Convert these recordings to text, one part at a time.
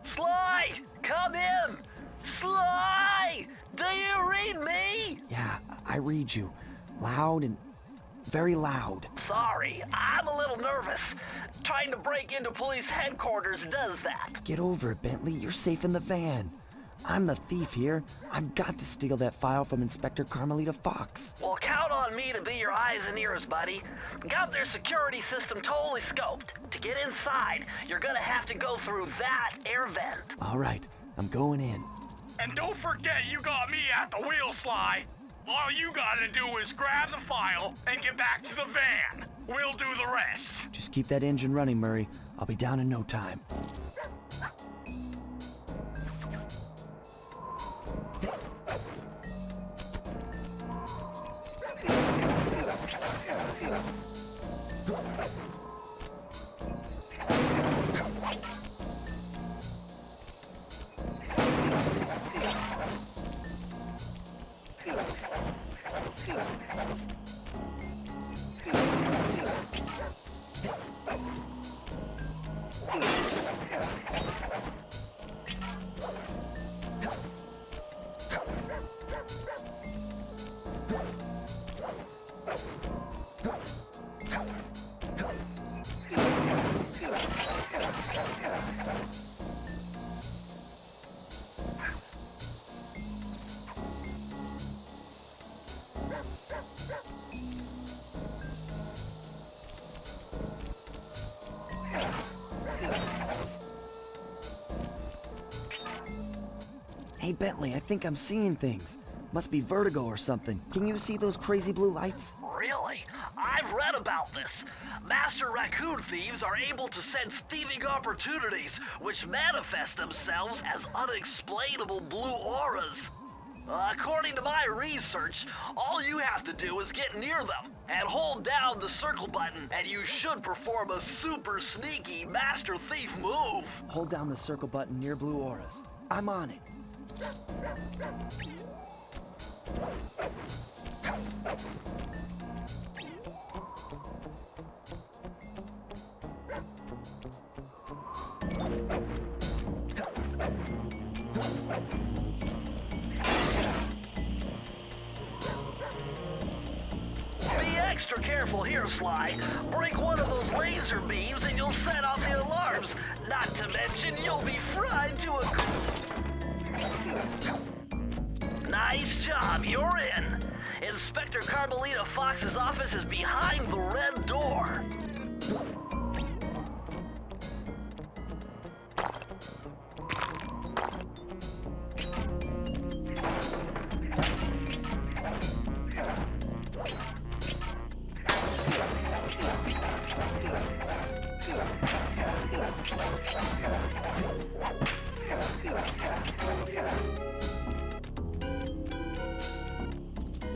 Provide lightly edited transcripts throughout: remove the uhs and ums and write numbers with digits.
Sly! Come in! Sly! Do you read me? Yeah, I read you. Loud and very loud. Sorry, I'm a little nervous. Trying to break into police headquarters does that. Get over it, Bentley. You're safe in the van. I'm the thief here. I've got to steal that file from Inspector Carmelita Fox. Well, count on me to be your eyes and ears, buddy. Got their security system totally scoped. To get inside, you're gonna have to go through that air vent. All right, I'm going in. And don't forget you got me at the wheel, Sly. All you gotta do is grab the file and get back to the van. We'll do the rest. Just keep that engine running, Murray. I'll be down in no time. Hey, Bentley, I think I'm seeing things. Must be vertigo or something. Can you see those crazy blue lights? Really? I've read about this. Master raccoon thieves are able to sense thieving opportunities, which manifest themselves as unexplainable blue auras. According to my research, all you have to do is get near them and hold down the circle button, and you should perform a super sneaky master thief move. Hold down the circle button near blue auras. I'm on it. Be extra careful here, Sly. Break one of those laser beams and you'll set off the alarms. Not to mention, you'll be fried to a... Nice job, you're in. Inspector Carmelita Fox's office is behind the red door.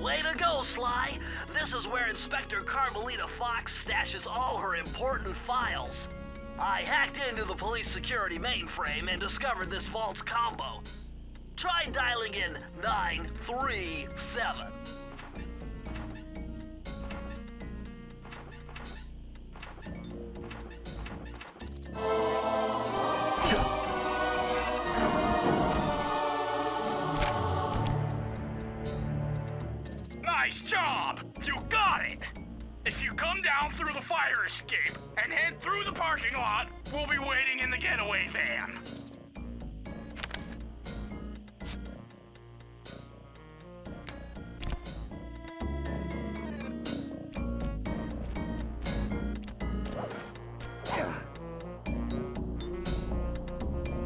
Way to go, Sly! This is where Inspector Carmelita Fox stashes all her important files. I hacked into the police security mainframe and discovered this vault's combo. Try dialing in 937. Nice job! You got it! If you come down through the fire escape and head through the parking lot, we'll be waiting in the getaway van.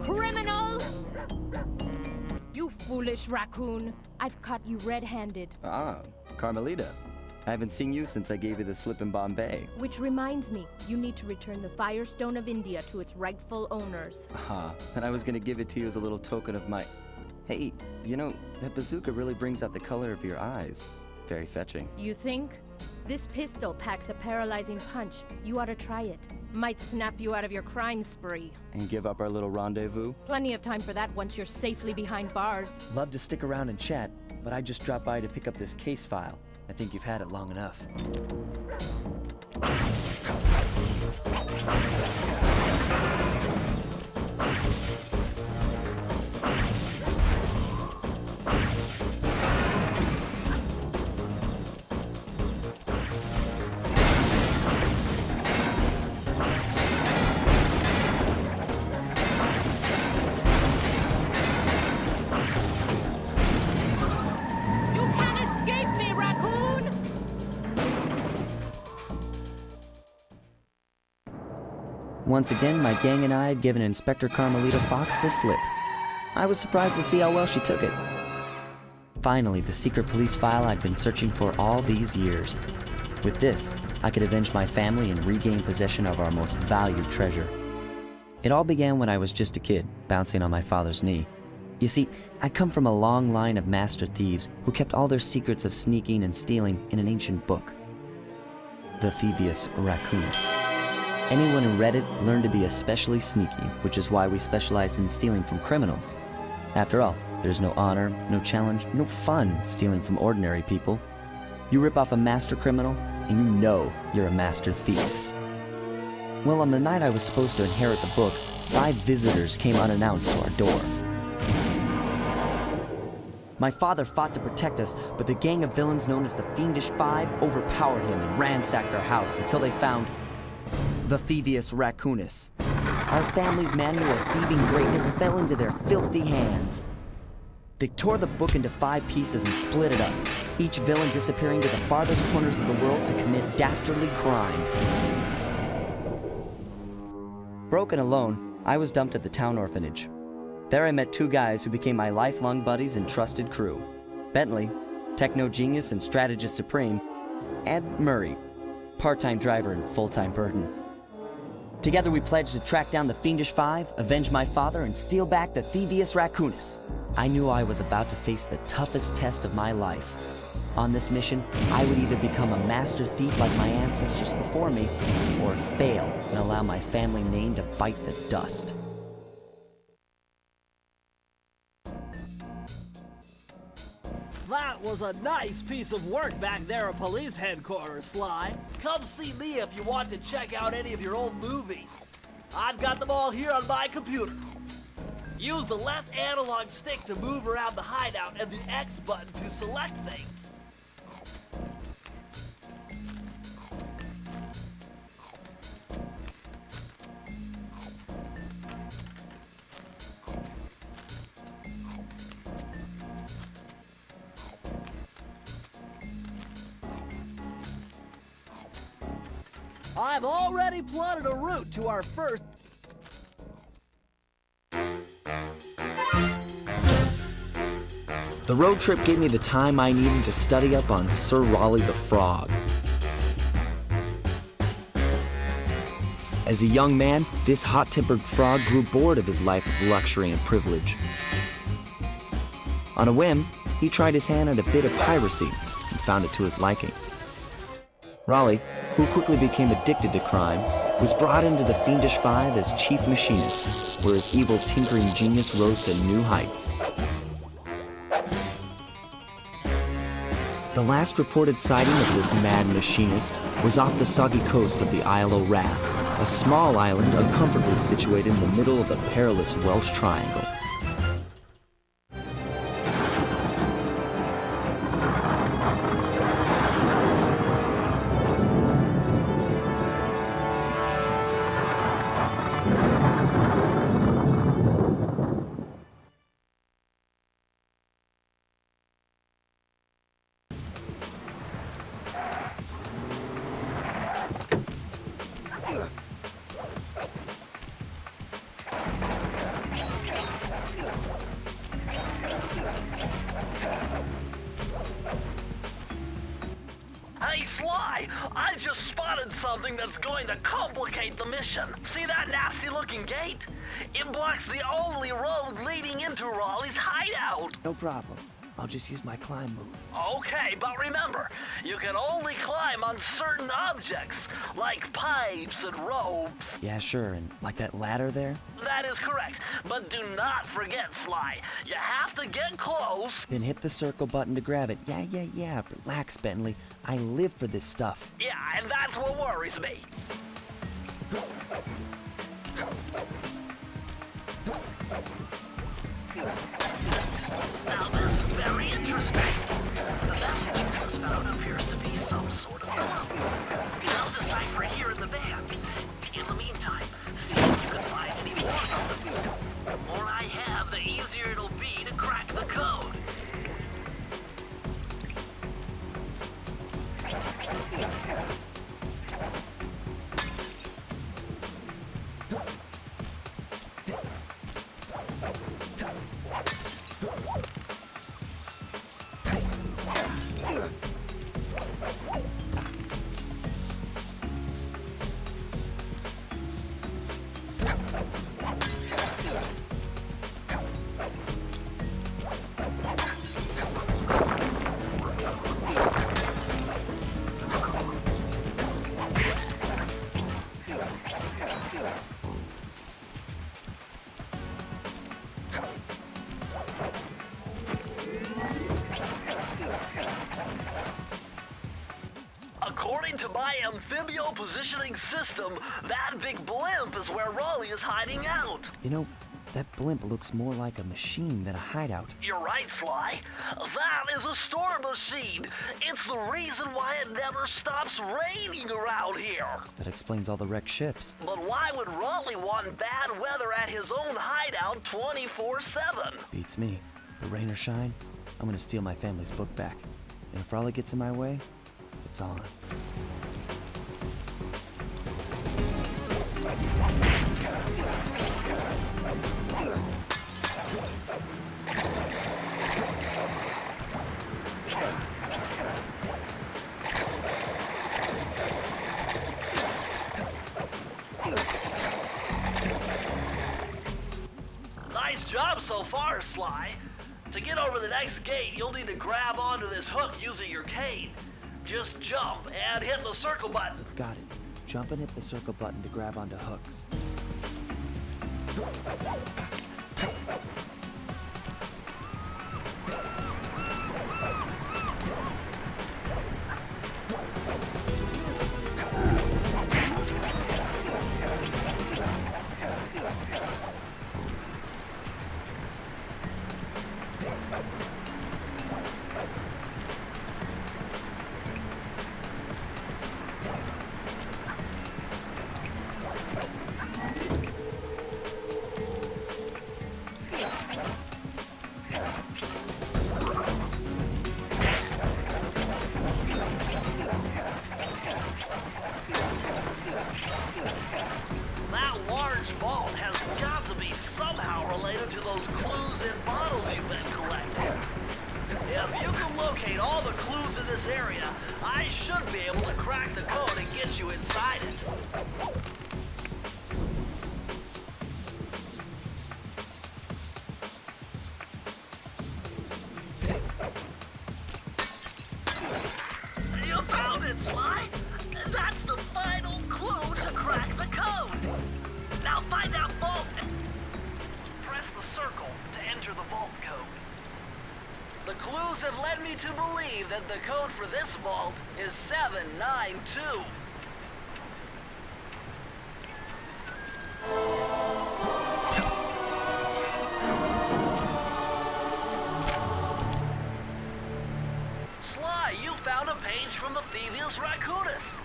Criminal! You foolish raccoon. I've caught you red-handed. Ah, Carmelita. I haven't seen you since I gave you the slip in Bombay. Which reminds me, you need to return the Firestone of India to its rightful owners. And I was gonna give it to you as a little token of my... Hey, you know, that bazooka really brings out the color of your eyes. Very fetching. You think? This pistol packs a paralyzing punch. You ought to try it. Might snap you out of your crime spree. And give up our little rendezvous? Plenty of time for that once you're safely behind bars. Love to stick around and chat, but I just dropped by to pick up this case file. I think you've had it long enough. Once again, my gang and I had given Inspector Carmelita Fox the slip. I was surprised to see how well she took it. Finally, the secret police file I'd been searching for all these years. With this, I could avenge my family and regain possession of our most valued treasure. It all began when I was just a kid, bouncing on my father's knee. You see, I come from a long line of master thieves who kept all their secrets of sneaking and stealing in an ancient book. The Thievius Raccoonus. Anyone who read it learned to be especially sneaky, which is why we specialize in stealing from criminals. After all, there's no honor, no challenge, no fun stealing from ordinary people. You rip off a master criminal, and you know you're a master thief. Well, on the night I was supposed to inherit the book, 5 visitors came unannounced to our door. My father fought to protect us, but the gang of villains known as the Fiendish Five overpowered him and ransacked our house until they found the Thievius Raccoonus. Our family's manual of thieving greatness fell into their filthy hands. They tore the book into 5 pieces and split it up, each villain disappearing to the farthest corners of the world to commit dastardly crimes. Broken alone, I was dumped at the town orphanage. There I met two guys who became my lifelong buddies and trusted crew. Bentley, techno genius and strategist supreme, and Murray, part-time driver and full-time burden. Together we pledged to track down the Fiendish Five, avenge my father, and steal back the Thievius Raccoonus. I knew I was about to face the toughest test of my life. On this mission, I would either become a master thief like my ancestors before me, or fail and allow my family name to bite the dust. That was a nice piece of work back there at police headquarters, Sly. Come see me if you want to check out any of your old movies. I've got them all here on my computer. Use the left analog stick to move around the hideout and the X button to select things. I've already plotted a route to our first... The road trip gave me the time I needed to study up on Sir Raleigh the Frog. As a young man, this hot-tempered frog grew bored of his life of luxury and privilege. On a whim, he tried his hand at a bit of piracy and found it to his liking. Raleigh, who quickly became addicted to crime, was brought into the Fiendish Five as chief machinist, where his evil tinkering genius rose to new heights. The last reported sighting of this mad machinist was off the soggy coast of the Isle o' Wrath, a small island uncomfortably situated in the middle of the perilous Welsh Triangle. Hey, Sly, I just spotted something that's going to complicate the mission. See that nasty-looking gate? It blocks the only road leading into Raleigh's hideout. No problem. I'll just use my climb move. Okay, but remember, you can only climb on certain objects, like pipes and ropes. Yeah, sure, and like that ladder there? That is correct, but do not forget, Sly. You have to get close. Then hit the circle button to grab it. Yeah. Relax, Bentley. I live for this stuff. Yeah, and that's what worries me. Now this is very interesting. The message you just found appears to be some sort of code. I'll decipher it here in the van. In the meantime, see if you can find any more codes. The more I have, the easier it'll be to crack the code. According to my amphibio positioning system, that big blimp is where Raleigh is hiding out. You know, that blimp looks more like a machine than a hideout. You're right, Sly. That is a storm machine. It's the reason why it never stops raining around here. That explains all the wrecked ships. But why would Raleigh want bad weather at his own hideout 24/7? Beats me. But rain or shine, I'm gonna steal my family's book back. And if Raleigh gets in my way, it's on. Nice job so far, Sly. To get over the next gate, you'll need to grab onto this hook using your cane. Just jump and hit the circle button. Got it. Jump and hit the circle button to grab onto hooks. That large vault has got to be somehow related to those clues in bottles you've been collecting. If you can locate all the clues in this area, I should be able to crack the code and get you inside it. You found it, Sly! That's the final clue to crack the code! Now find that vault and press the circle to enter the vault code. The clues have led me to believe that the code for this vault is 792. Sly, you found a page from the Thievius Raccoonus.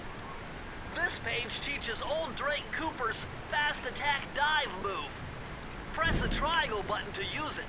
This page teaches old Drake Cooper's fast attack dive move. Press the triangle button to use it.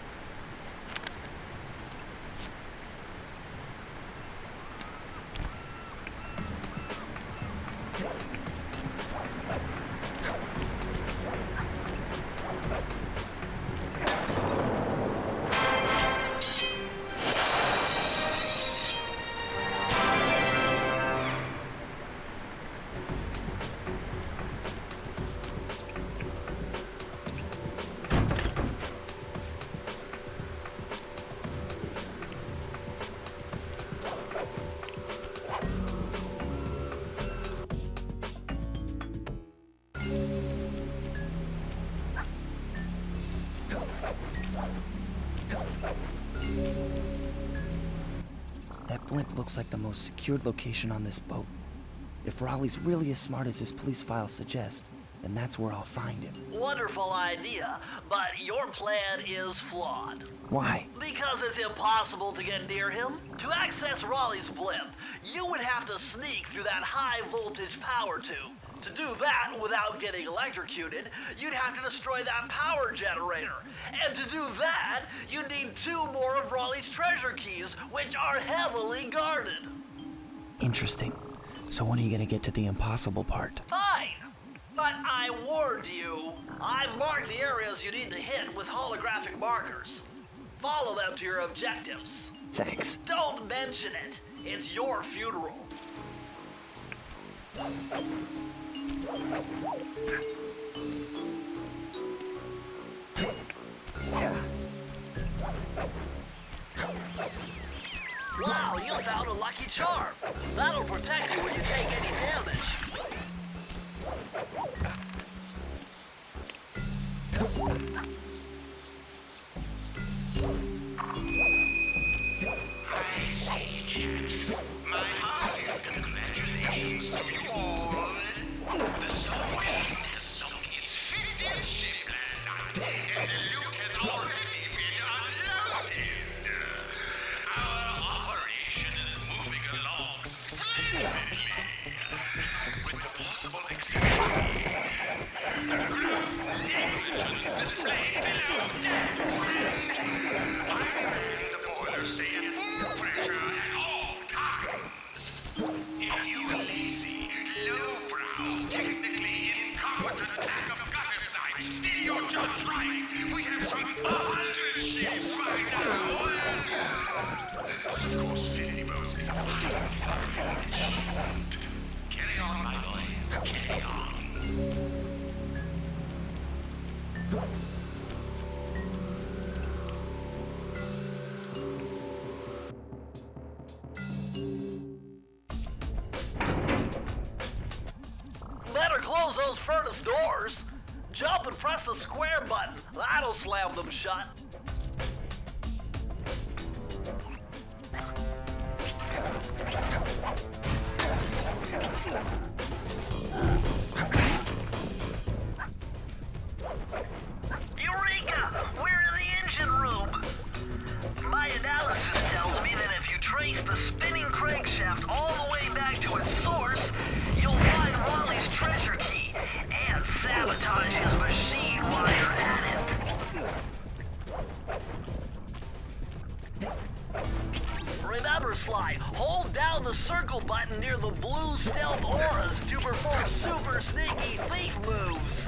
That blimp looks like the most secured location on this boat. If Raleigh's really as smart as his police files suggest, then that's where I'll find him. Wonderful idea, but your plan is flawed. Why? Because it's impossible to get near him. To access Raleigh's blimp, you would have to sneak through that high-voltage power tube. To do that without getting electrocuted, you'd have to destroy that power generator. And to do that, you'd need 2 more of Raleigh's treasure keys, which are heavily guarded. Interesting. So when are you gonna get to the impossible part? Fine! But I warned you. I've marked the areas you need to hit with holographic markers. Follow them to your objectives. Thanks. Don't mention it. It's your funeral. Wow, you found a lucky charm. That'll protect you when you take any damage. I say, chaps, my heartiest congratulations to you all. The Stormwind has sunk its 50th ship last night, and the Luke has already been unloaded. Our operation is moving along splendidly, with the possible exception the gross negligence displayed below decks, and I demand the boilers stay at full pressure at all times. If you lazy, lowbrow, technically incompetent pack of gutter snipes steal your jobs right, we have some 100 ships by now. Of course, 50 boats is a fine fun. Carry on, my boys, carry on. up and press the square button. That'll slam them shut. Eureka! We're in the engine room! My analysis tells me that if you trace the spinning crankshaft all the way back to its source, you'll find Wally's treasure key and sabotage his machine while you're at it. Remember, Sly, hold down the circle button near the blue stealth auras to perform super sneaky thief moves.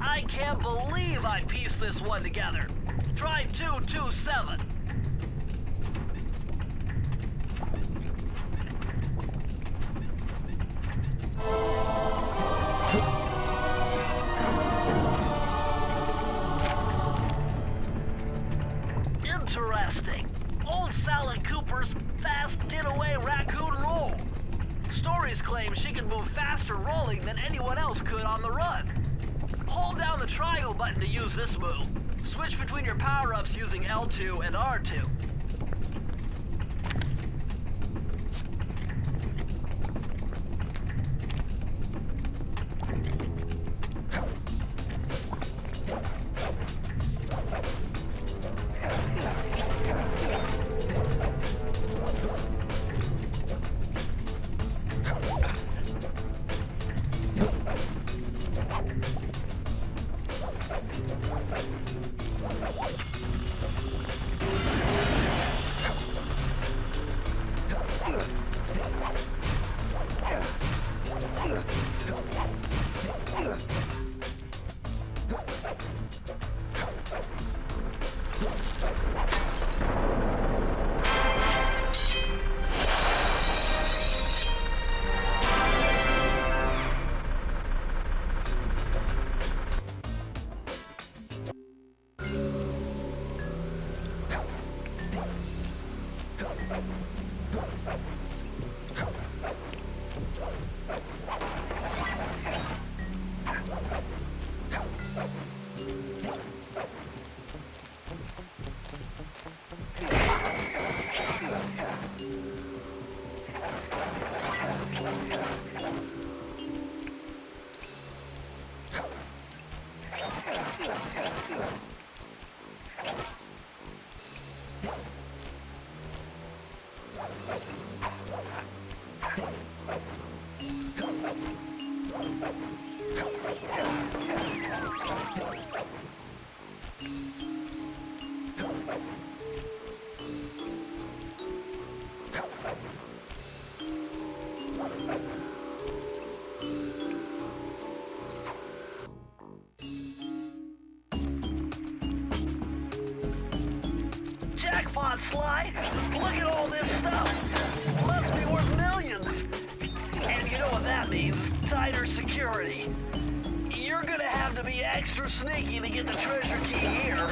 I can't believe I pieced this one together. Try 227. Interesting. Old Sally Cooper's fast getaway raccoon roll. Stories claim she can move faster rolling than anyone else could on the run. Hold down the triangle button to use this move. Switch between your power-ups using L2 and R2. Jackpot, Sly! Look at all this stuff! Must be worth millions! And you know what that means? Tighter security. You're gonna have to be extra sneaky to get the treasure key here.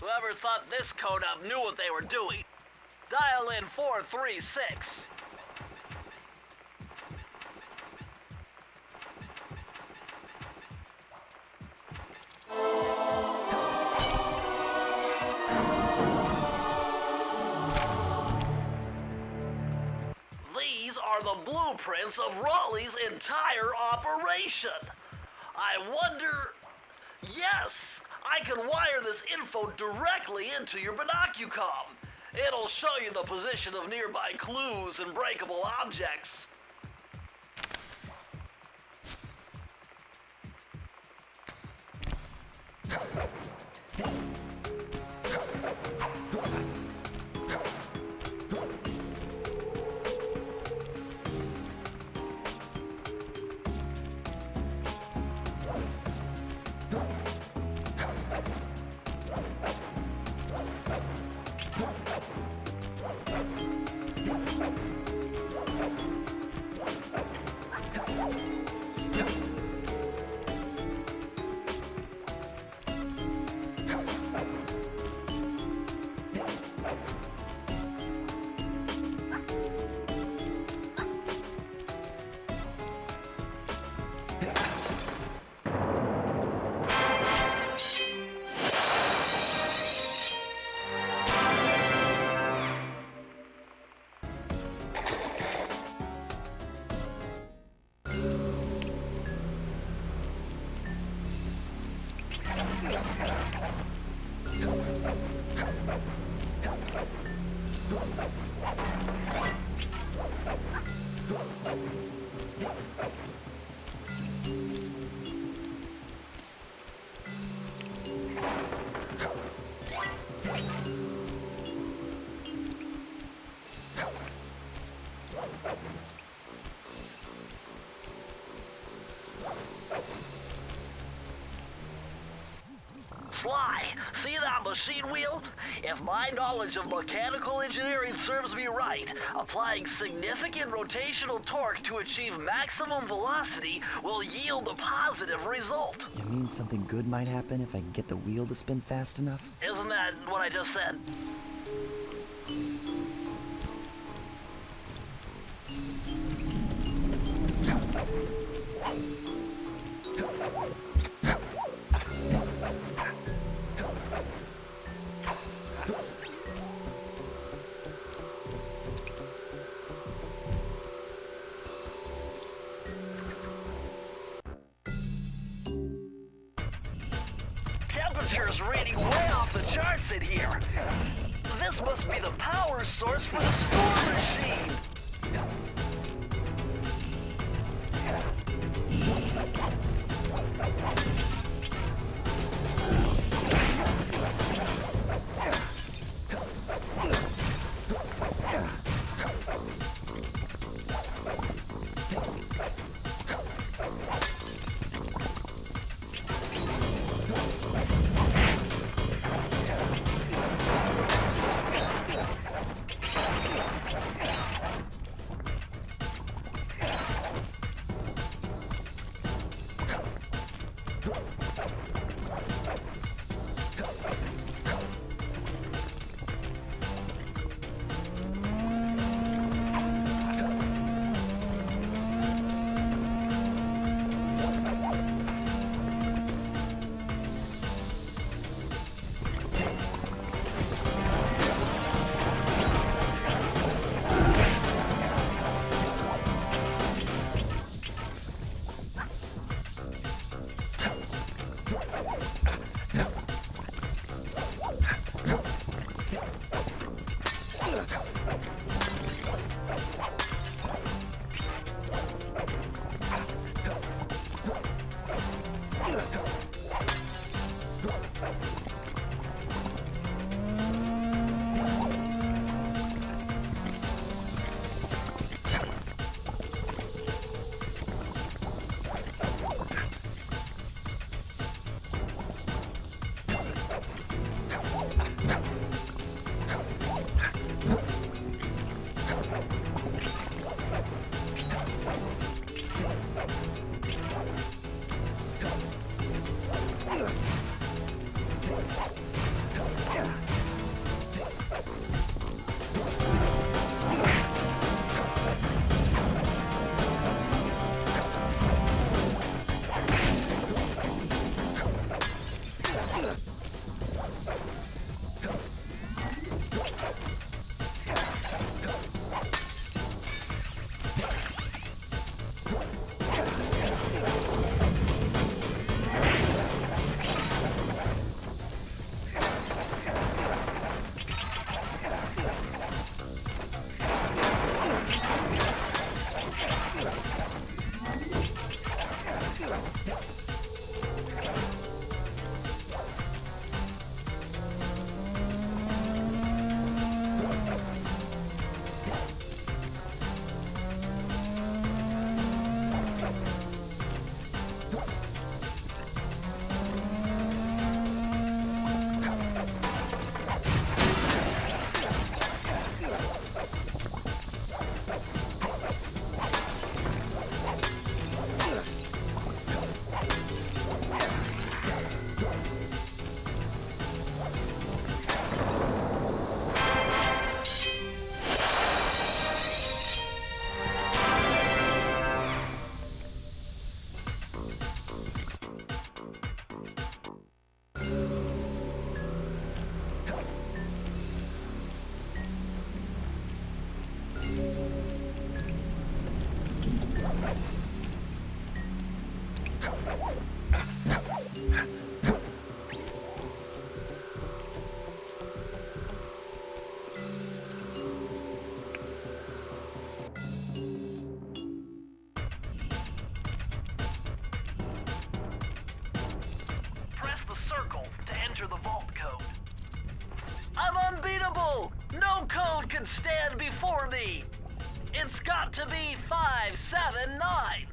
Whoever thought this code up knew what they were doing. Dial in 436. These are the blueprints of Raleigh's entire operation. I wonder... Yes! I can wire this info directly into your binocucom. It'll show you the position of nearby clues and breakable objects. Sly, see that machine wheel? If my knowledge of mechanical engineering serves me right, applying significant rotational torque to achieve maximum velocity will yield a positive result. You mean something good might happen if I can get the wheel to spin fast enough? Isn't that what I just said? Temperature's reading way off the charts in here. This must be the power source for the storm machine. enter the vault code. I'm unbeatable! No code can stand before me! It's got to be 579.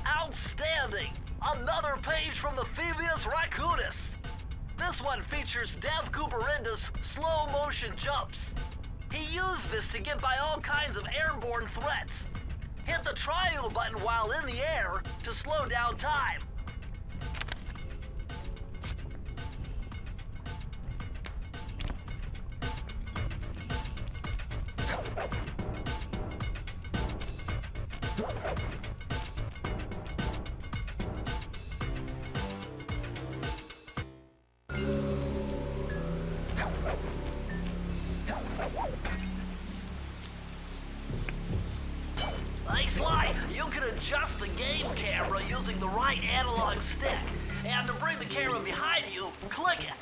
Outstanding! Another page from the Thievius Raccoonus. This one features Dev Cooperenda's slow motion jumps. He used this to get by all kinds of airborne threats. Hit the triangle button while in the air to slow down time. Hey Sly, you can adjust the game camera using the right analog stick. And to bring the camera behind you, click it.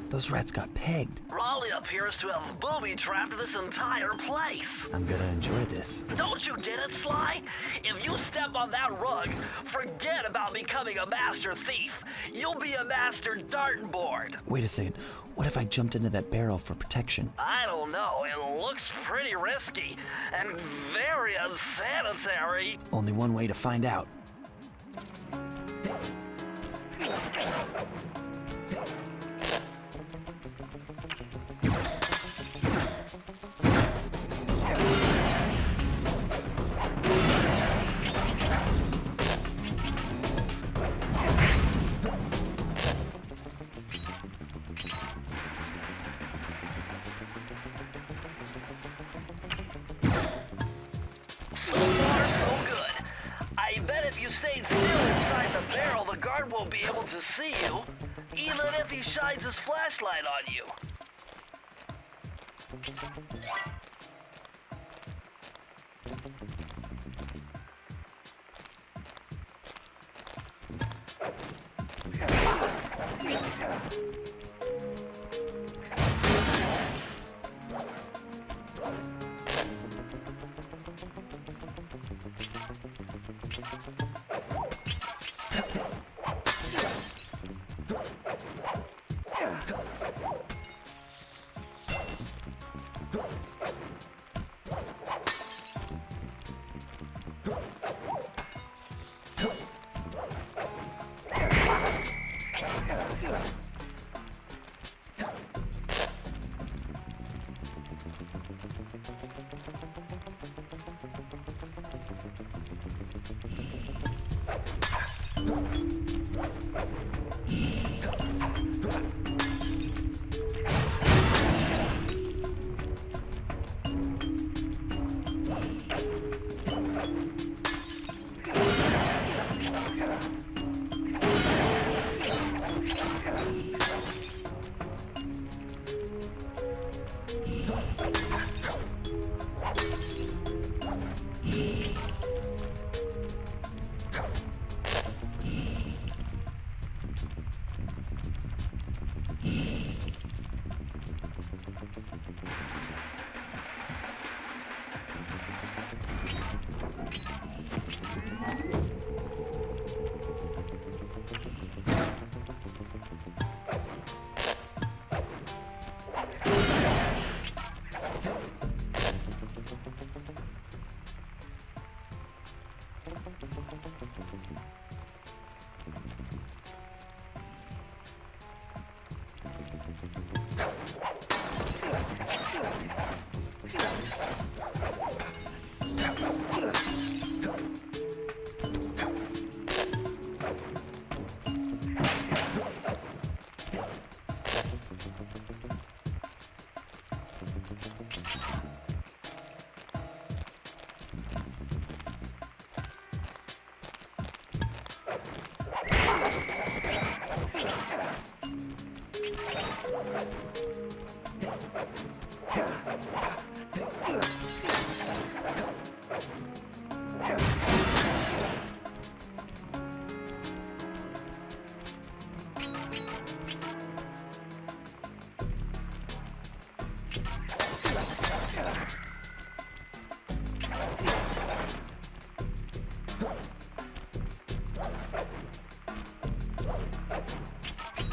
Those rats got pegged. Raleigh appears to have booby-trapped this entire place. I'm gonna enjoy this. Don't you get it, Sly? If you step on that rug, forget about becoming a master thief. You'll be a master dartboard. Wait a second. What if I jumped into that barrel for protection? I don't know. It looks pretty risky and very unsanitary. Only one way to find out. So far, so good. I bet if you stayed still inside the barrel, the guard won't be able to see you, even if he shines his flashlight on you.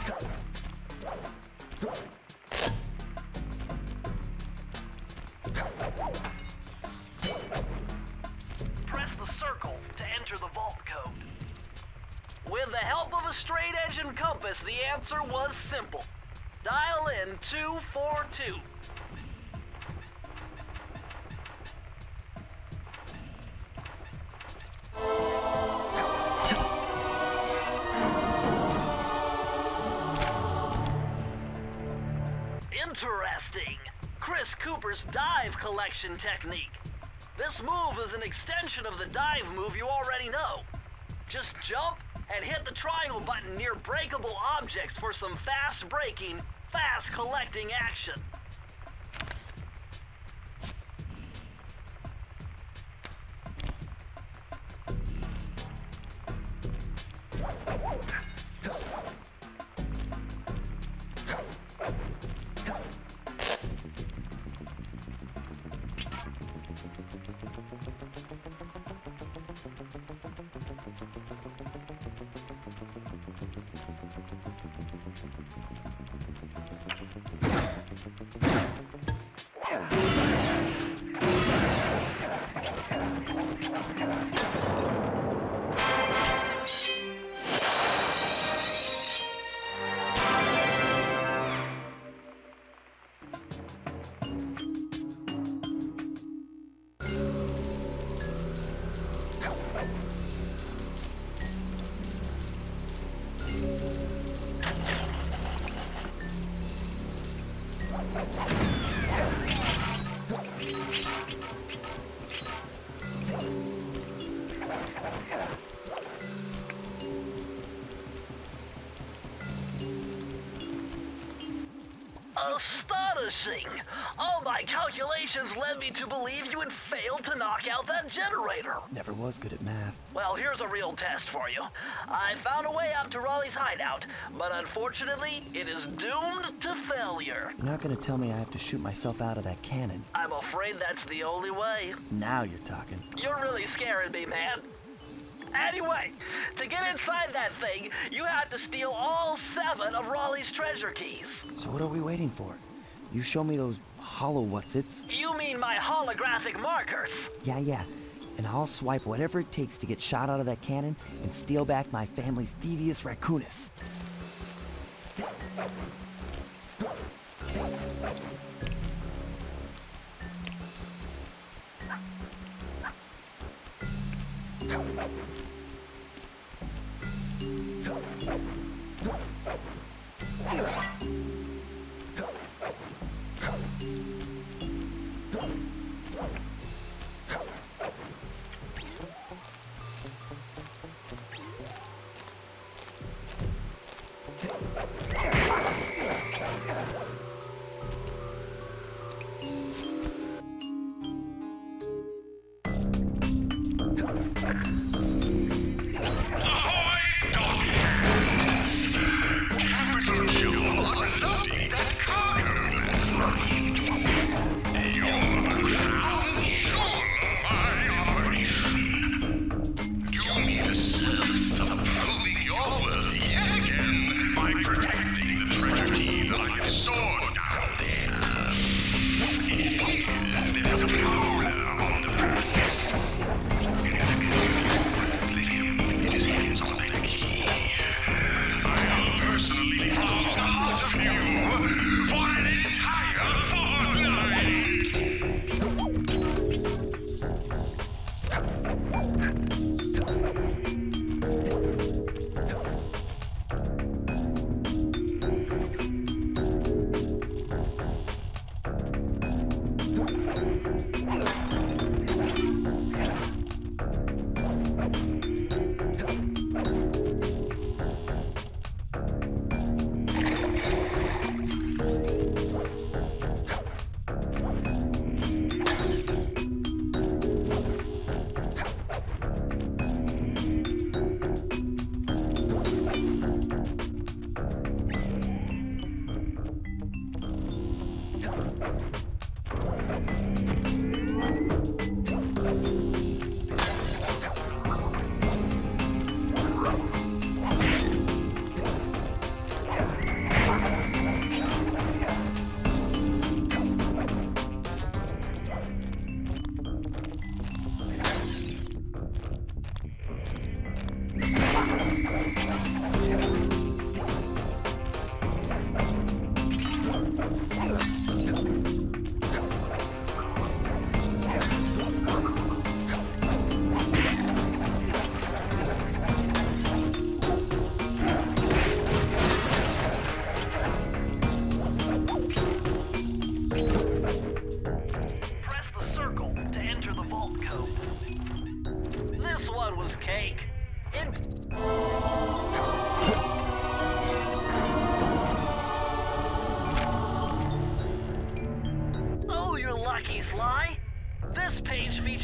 Press the circle to enter the vault code. With the help of a straight-edge and compass, the answer was simple. Dial in 242. Interesting. Chris Cooper's dive collection technique. This move is an extension of the dive move you already know. Just jump and hit the triangle button near breakable objects for some fast braking, fast collecting action. Astonishing! All my calculations led me to believe you had failed to knock out that generator. Never was good at math. Well, here's a real test for you. I found a way out to Raleigh's hideout, but unfortunately, it is doomed to failure. You're not gonna tell me I have to shoot myself out of that cannon. I'm afraid that's the only way. Now you're talking. You're really scaring me, man. Anyway, to get inside that thing, you had to steal all 7 of Raleigh's treasure keys. So what are we waiting for? You show me those hollow what's-its? You mean my holographic markers? Yeah. And I'll swipe whatever it takes to get shot out of that cannon and steal back my family's Thievius Raccoonus.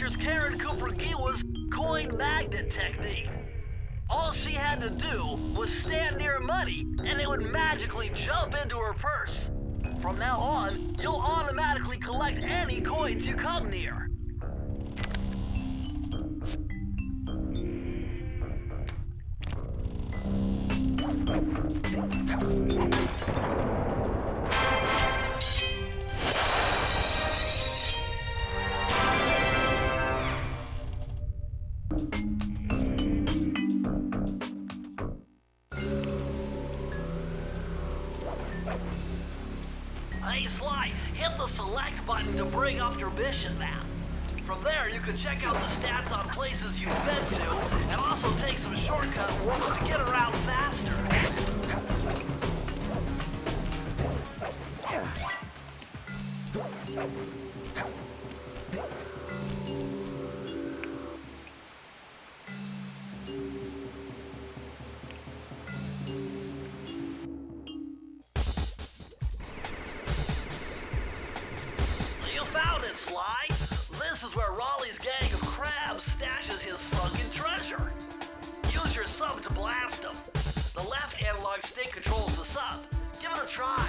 Here's Karen Cooper-Giwa's coin magnet technique. All she had to do was stand near money, and it would magically jump into her purse. From now on, you'll automatically collect any coins you come near. Hey Sly, hit the select button to bring up your mission map. From there, you can check out the stats on places you've been to, and also take some shortcut warps to get around faster. You found it, Sly. This is where Raleigh's gang of crabs stashes his sunken treasure. Use your sub to blast him. The left analog stick controls the sub. Give it a try.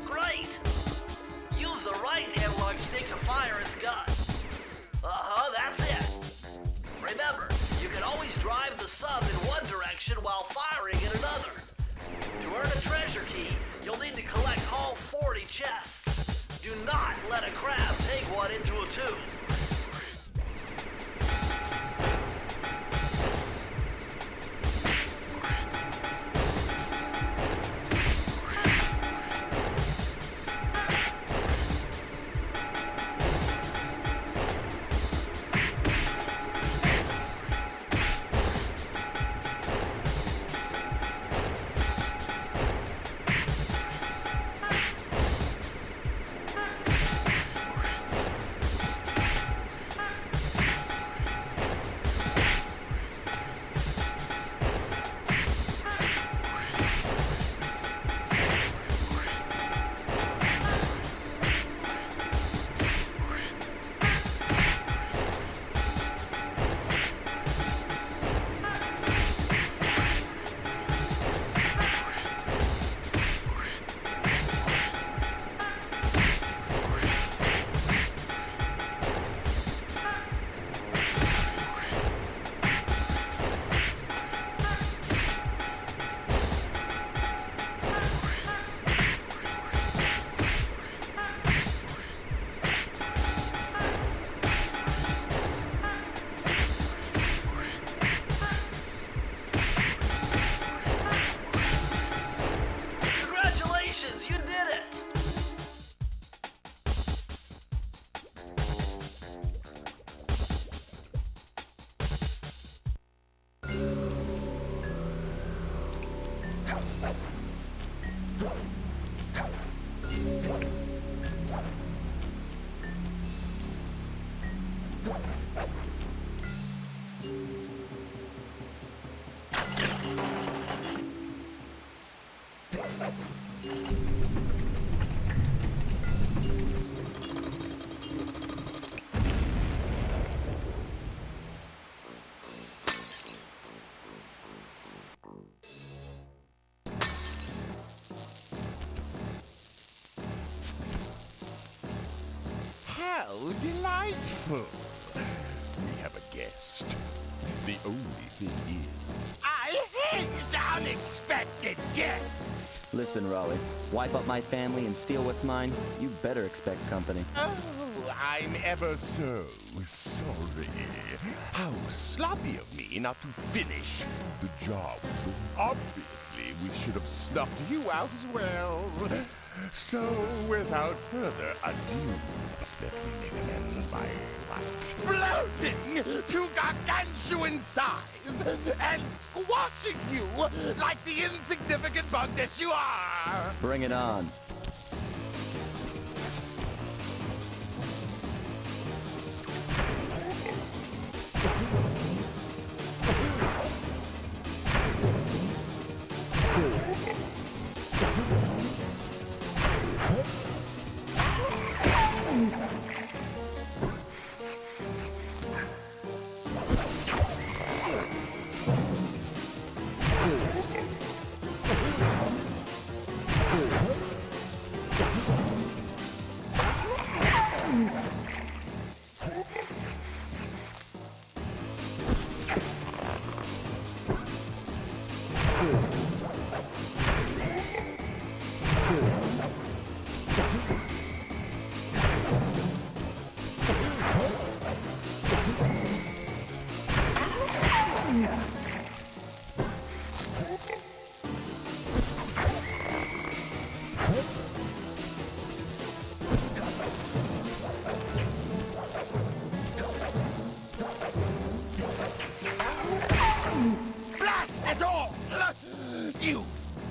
Great! Use the right analog stick to fire its gun. That's it. Remember, you can always drive the sub in one direction while firing in another. To earn a treasure key, you'll need to collect all 40 chests. Do not let a crab take one into a tube. Congratulations, you did it! How delightful! We have a guest. The only thing is, I hate unexpected guests! Listen, Raleigh, wipe up my family and steal what's mine? You better expect company. Oh, I'm ever so sorry. How sloppy of me not to finish the job. Obviously, we should have snuffed you out as well. So, without further ado, let me make amends by exploding to gargantuan size and squashing you like the insignificant bug that you are! Bring it on.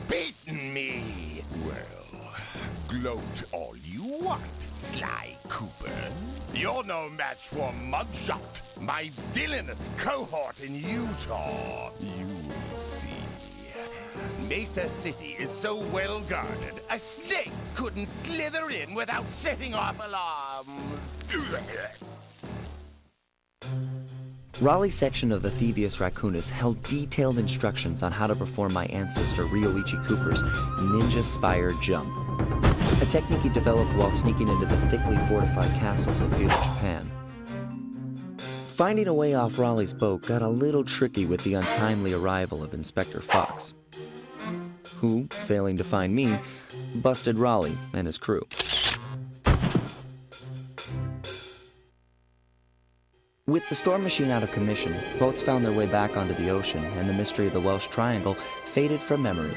beaten me. Well, gloat all you want, Sly Cooper. You're no match for Mugshot, my villainous cohort in Utah. You will see. Mesa City is so well guarded, a snake couldn't slither in without setting off alarms. Raleigh's section of the Thievius Raccoonus held detailed instructions on how to perform my ancestor Ryoichi Cooper's Ninja Spire Jump, a technique he developed while sneaking into the thickly fortified castles of feudal Japan. Finding a way off Raleigh's boat got a little tricky with the untimely arrival of Inspector Fox, who, failing to find me, busted Raleigh and his crew. With the storm machine out of commission, boats found their way back onto the ocean, and the mystery of the Welsh Triangle faded from memory.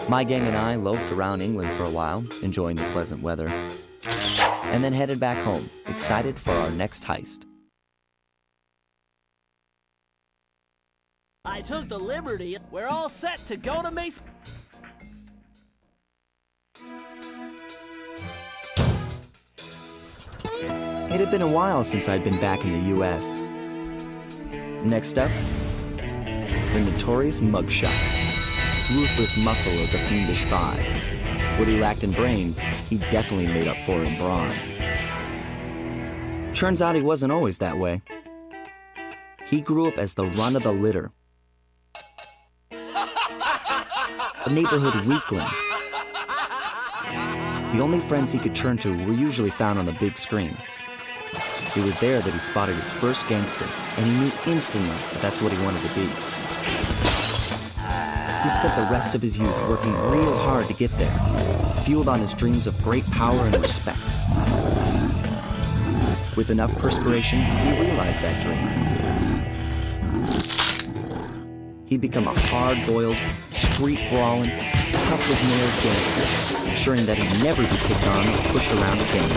My gang and I loafed around England for a while, enjoying the pleasant weather, and then headed back home, excited for our next heist. I took the liberty. We're all set to go to Mesa. It had been a while since I'd been back in the U.S. Next up, the notorious Mugshot, ruthless muscle of the Fiendish Five. What he lacked in brains, he definitely made up for in brawn. Turns out he wasn't always that way. He grew up as the run of the litter, a neighborhood weakling. The only friends he could turn to were usually found on the big screen. It was there that he spotted his first gangster, and he knew instantly that that's what he wanted to be. He spent the rest of his youth working real hard to get there, fueled on his dreams of great power and respect. With enough perspiration, he realized that dream. He'd become a hard-boiled, street-brawling, tough-as-nails gangster, ensuring that he'd never be kicked on or pushed around again.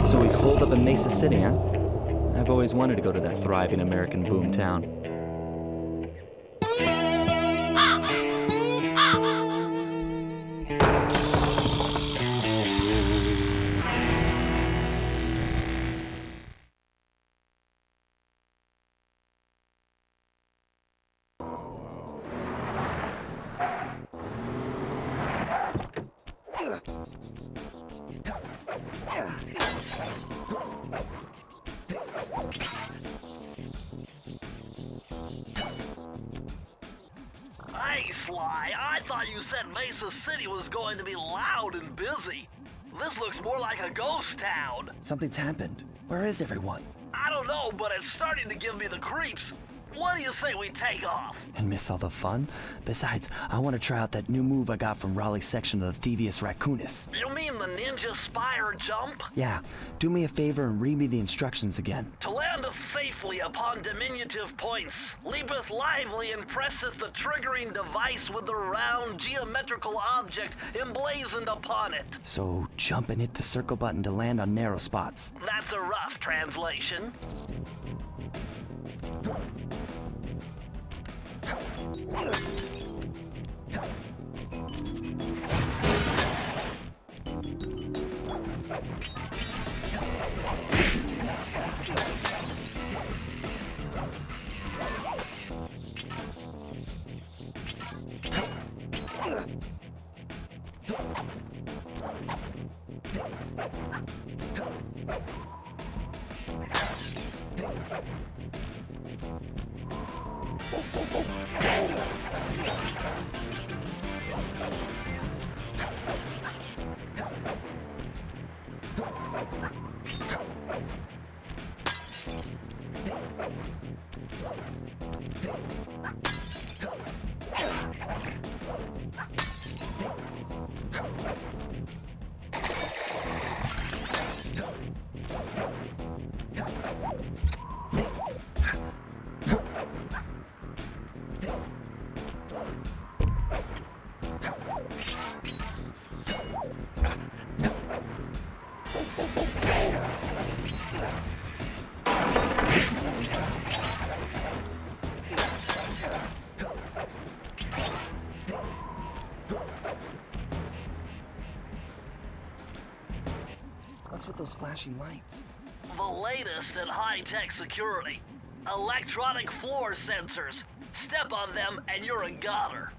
So he's holed up in Mesa City, huh? I've always wanted to go to that thriving American boom town. Hey, Sly, I thought you said Mesa City was going to be loud and busy. This looks more like a ghost town. Something's happened. Where is everyone? I don't know, but it's starting to give me the creeps. What do you say we take off? And miss all the fun? Besides, I want to try out that new move I got from Raleigh's section of the Thievius Raccoonus. You mean the Ninja Spire Jump? Yeah, do me a favor and read me the instructions again. To landeth safely upon diminutive points, leapeth lively and presseth the triggering device with the round geometrical object emblazoned upon it. So jump and hit the circle button to land on narrow spots. That's a rough translation. What's with those flashing lights? The latest in high-tech security. Electronic floor sensors. Step on them and you're a goner.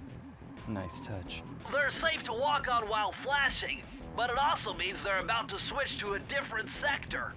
Nice touch. They're safe to walk on while flashing, but it also means they're about to switch to a different sector.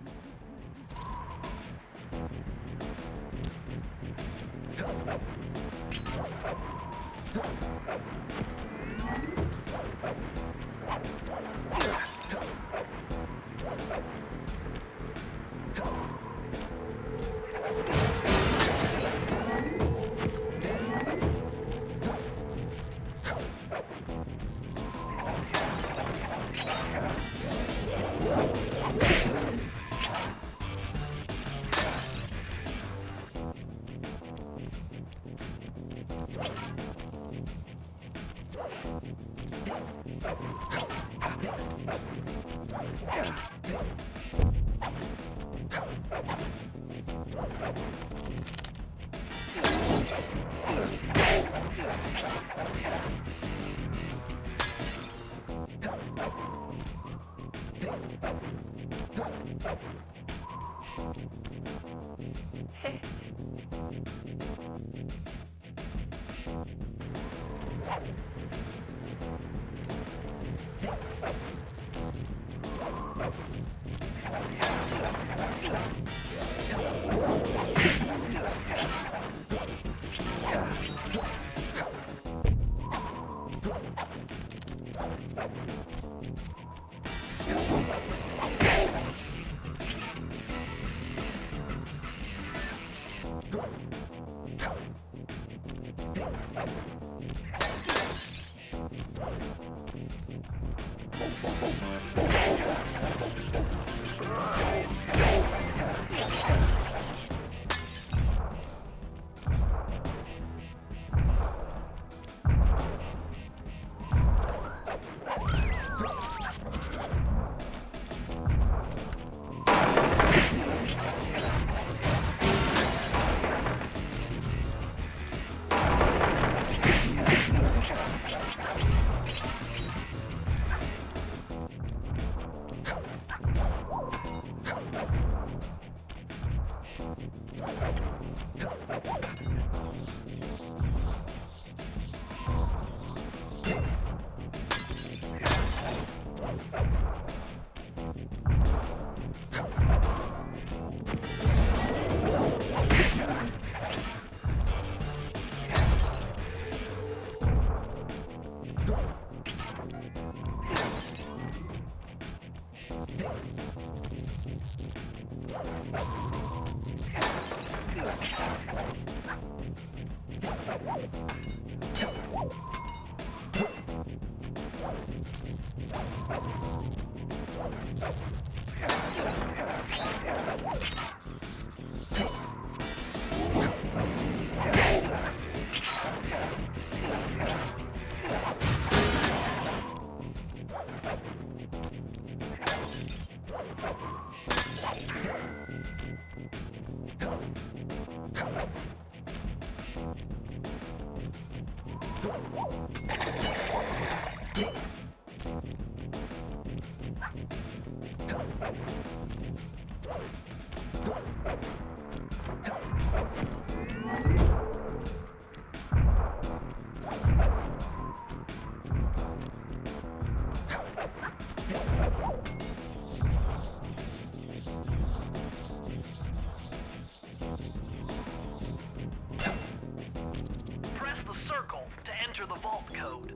The vault code.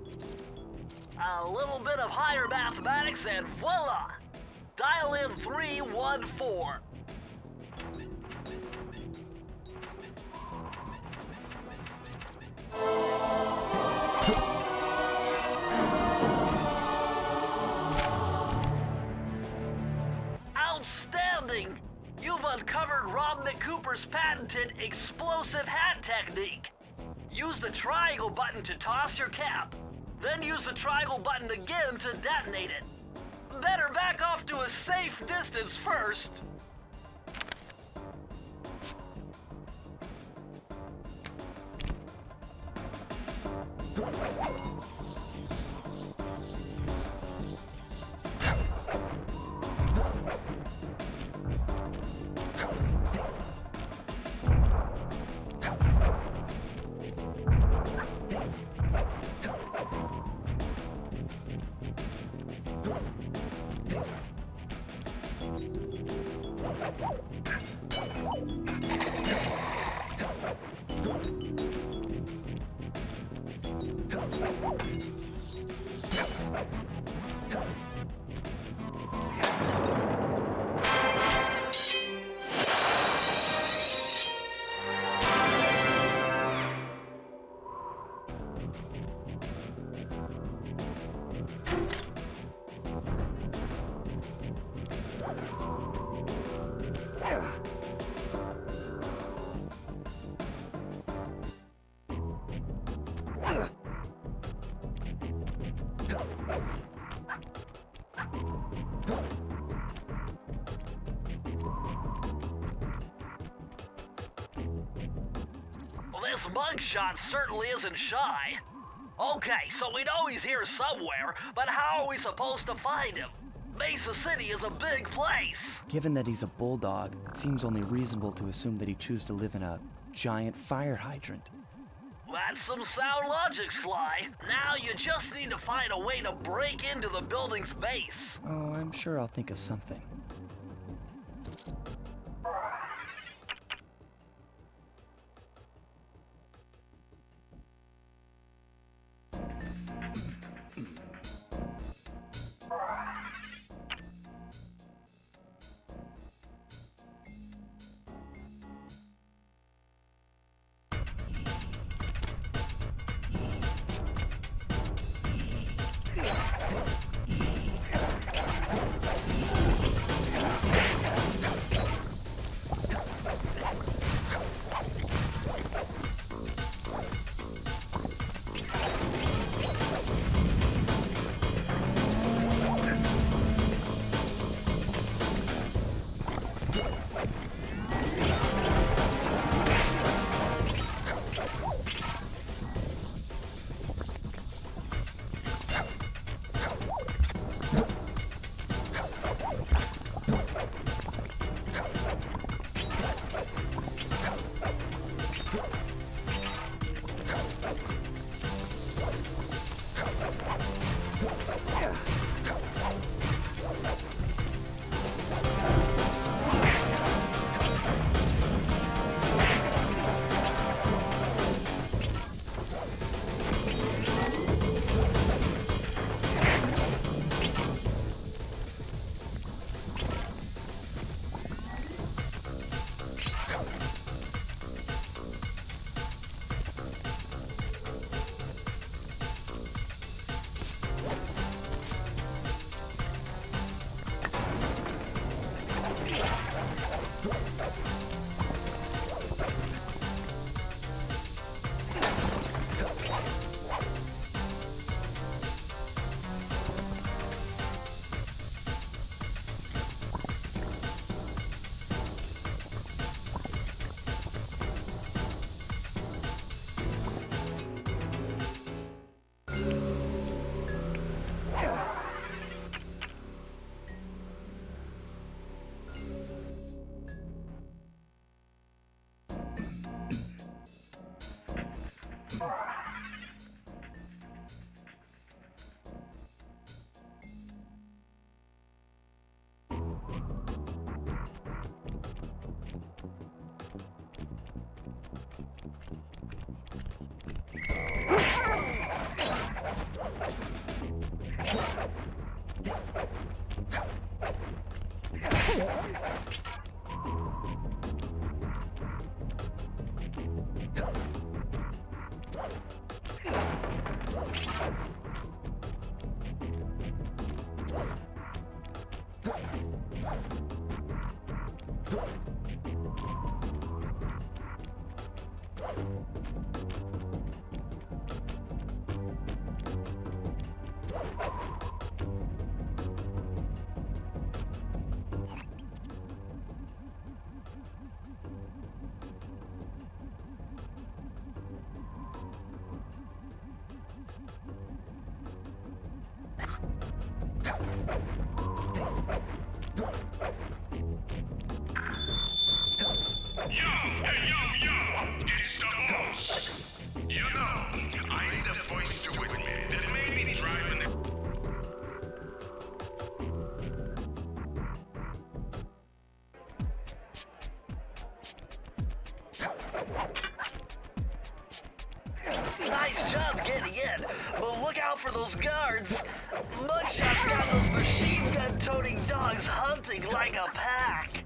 A little bit of higher mathematics and voila! Dial in 314. Outstanding! You've uncovered Rob McCooper's patented explosive hat technique. Use the triangle button to toss your cap. Then use the triangle button again to detonate it. Better back off to a safe distance first. This mugshot certainly isn't shy. Okay, so we know he's here somewhere, but how are we supposed to find him? Mesa City is a big place. Given that he's a bulldog, it seems only reasonable to assume that he chose to live in a giant fire hydrant. That's some sound logic, Sly. Now you just need to find a way to break into the building's base. Oh, I'm sure I'll think of something. out for those guards. Mugshot's got those machine gun-toting dogs hunting like a pack.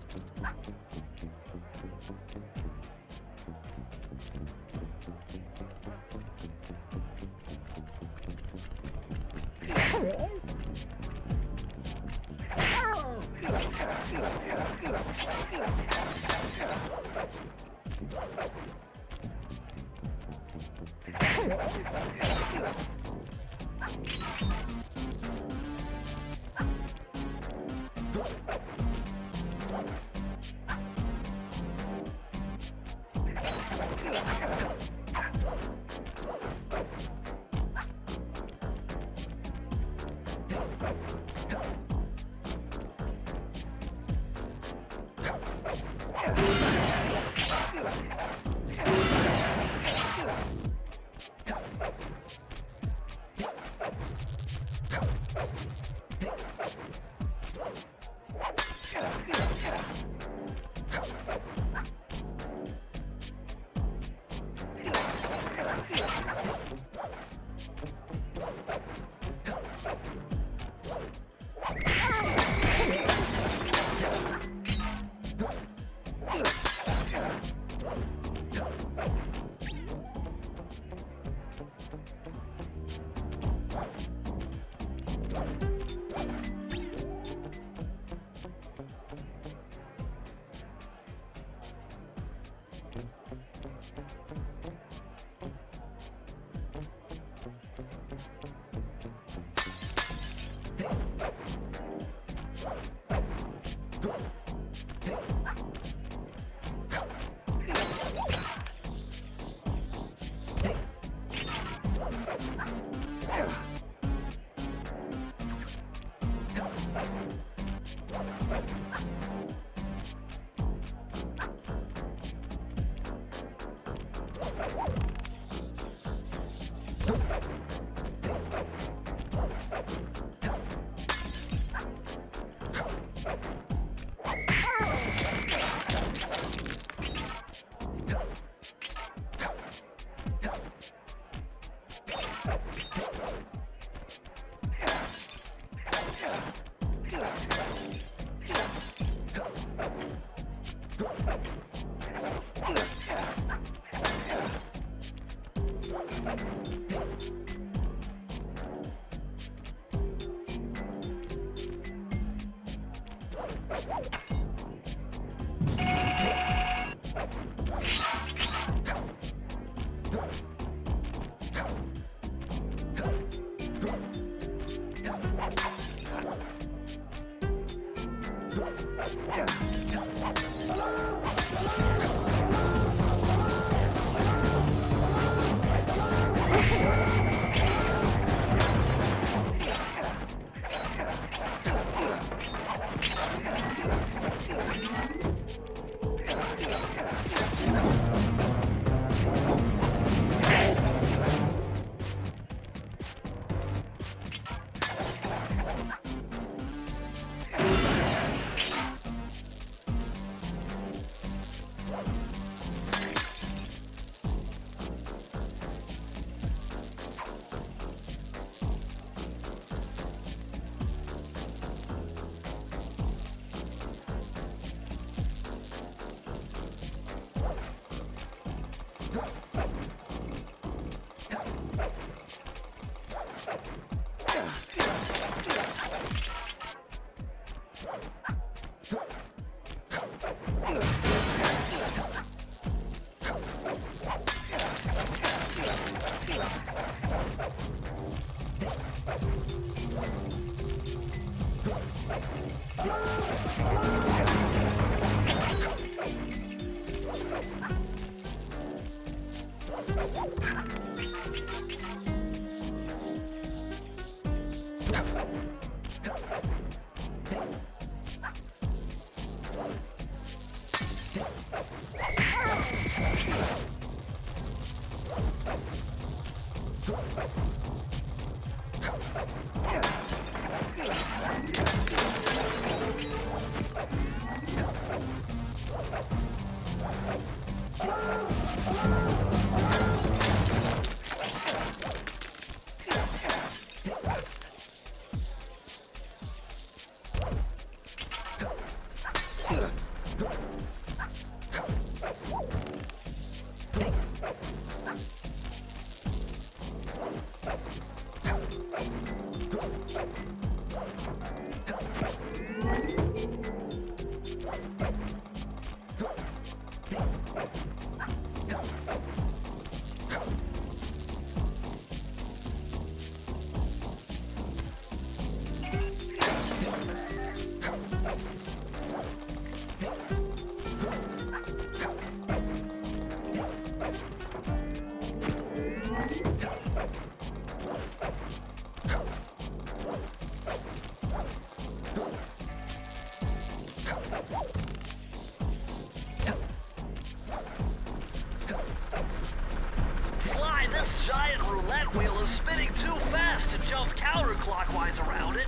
Sly, this giant roulette wheel is spinning too fast to jump counterclockwise around it.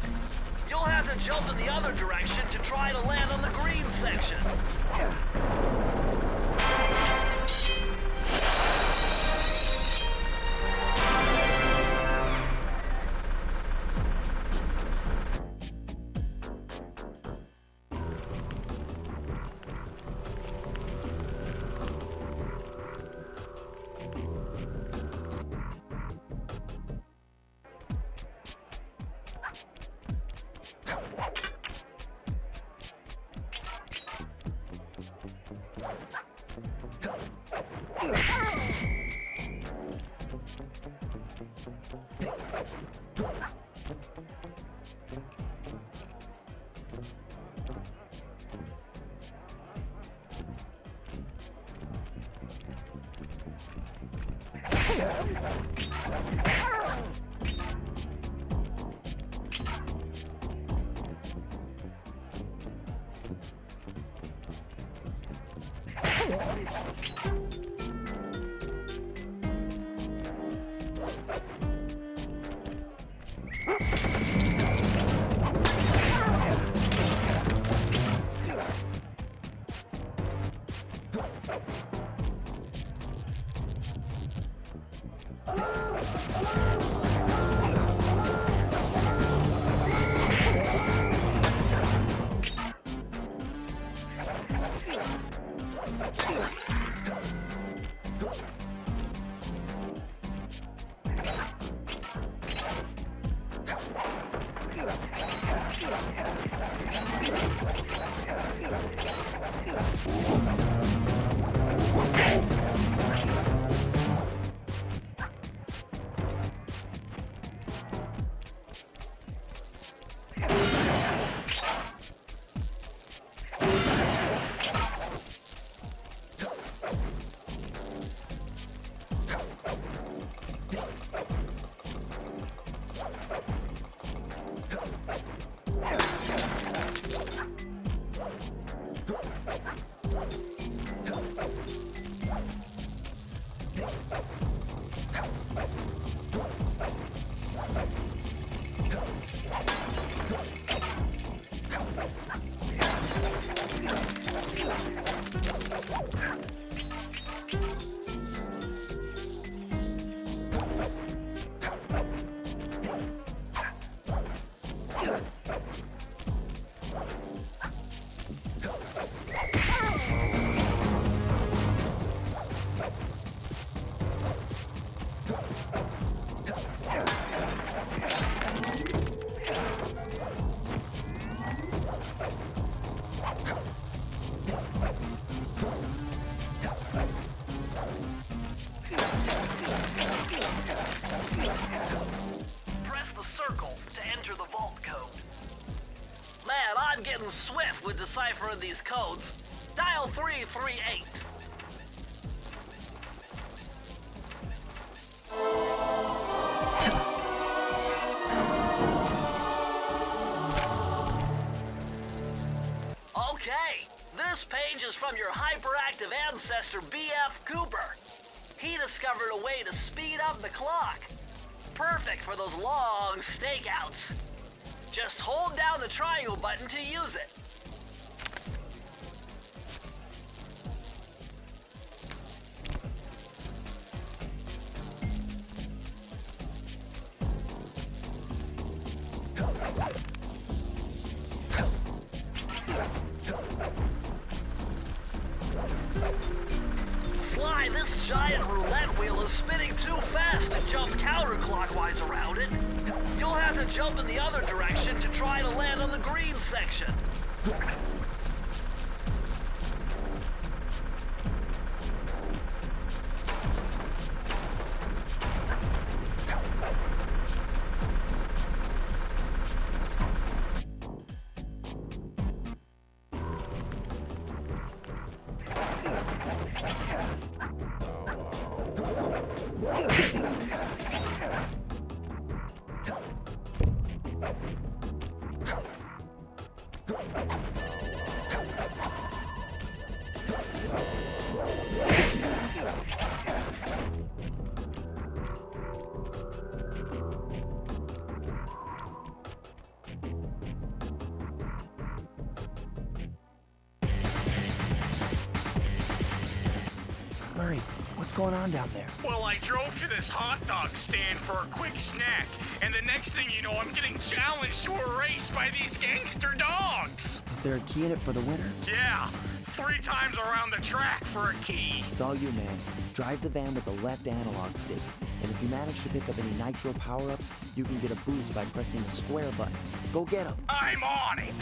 You'll have to jump in the other direction to try to land on the green section. Swift with deciphering these codes. Dial 338. Okay, this page is from your hyperactive ancestor B.F. Cooper. He discovered a way to speed up the clock. Perfect for those long stakeouts. Just hold down the triangle button to use it. This giant roulette wheel is spinning too fast to jump counterclockwise around it. You'll have to jump in the other direction to try to land on the green section. Murray, what's going on down there? Well, I drove to this hot dog stand for a quick snack, and the next thing you know, I'm getting challenged to a race by these gangster dogs. Is there a key in it for the winner? Yeah, 3 times around the track for a key. It's all you, man. Drive the van with the left analog stick. And if you manage to pick up any nitro power-ups, you can get a boost by pressing the square button. Go get them. I'm on it.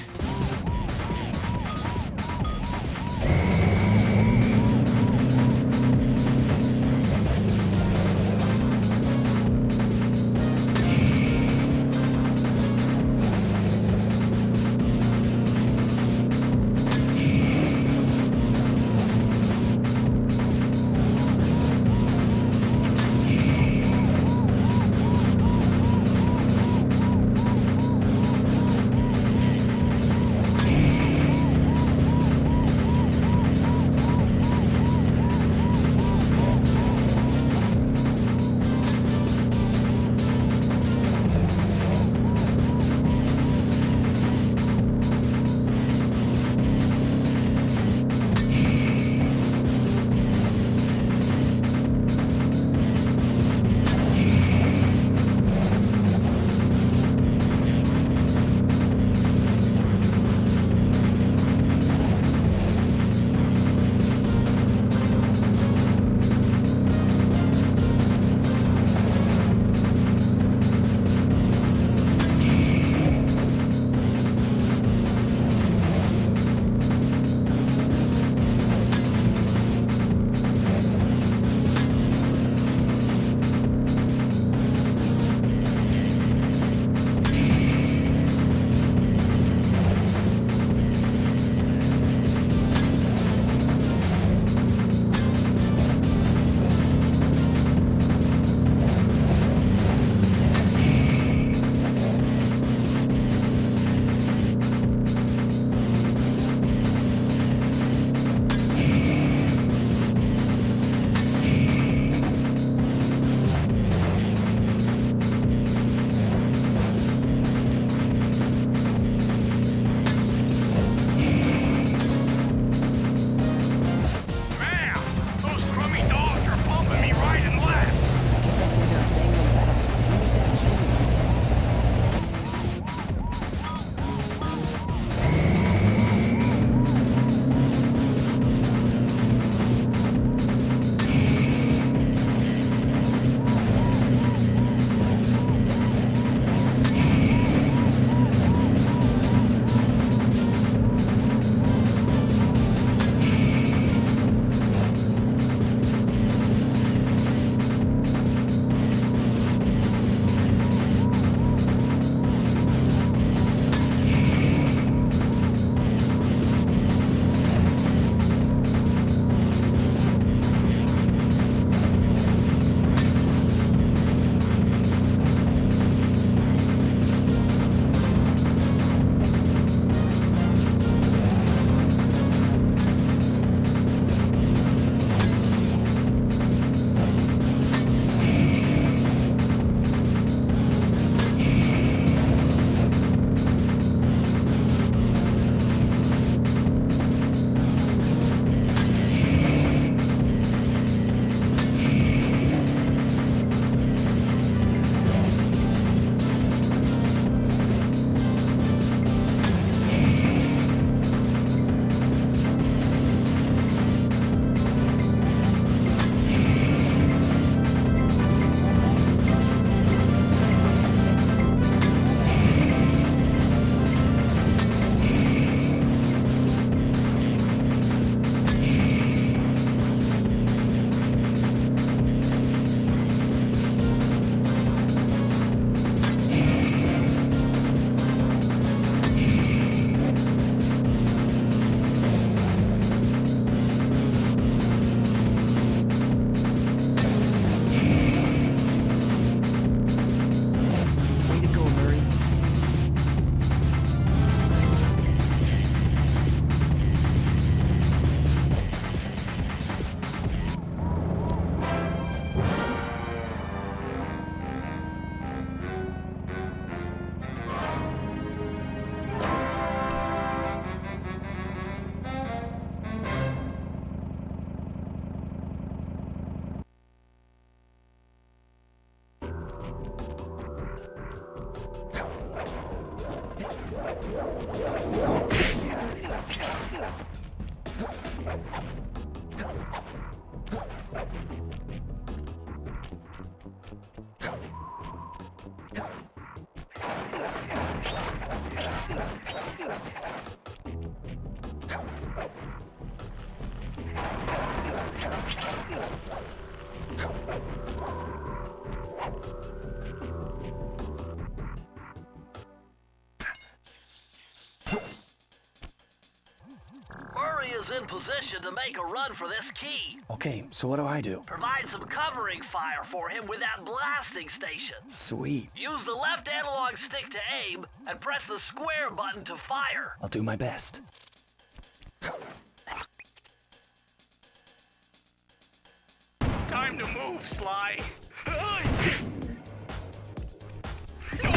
Murray is in position to make a run for this key. Okay, so what do I do? Provide some covering fire for him with that blasting station. Sweet. Use the left analog stick to aim and press the square button to fire. I'll do my best. Time to move, Sly. Oh, no.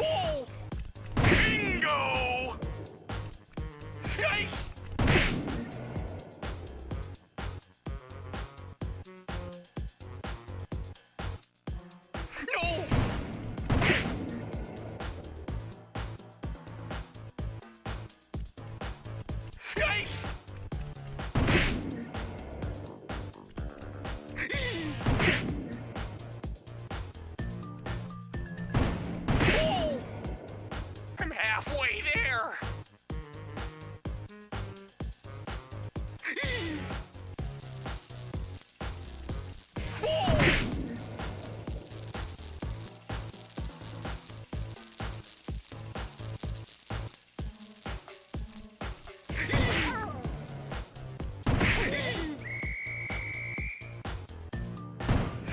Oh! Bingo! Yikes! No! Yikes! Oh! I'm halfway there!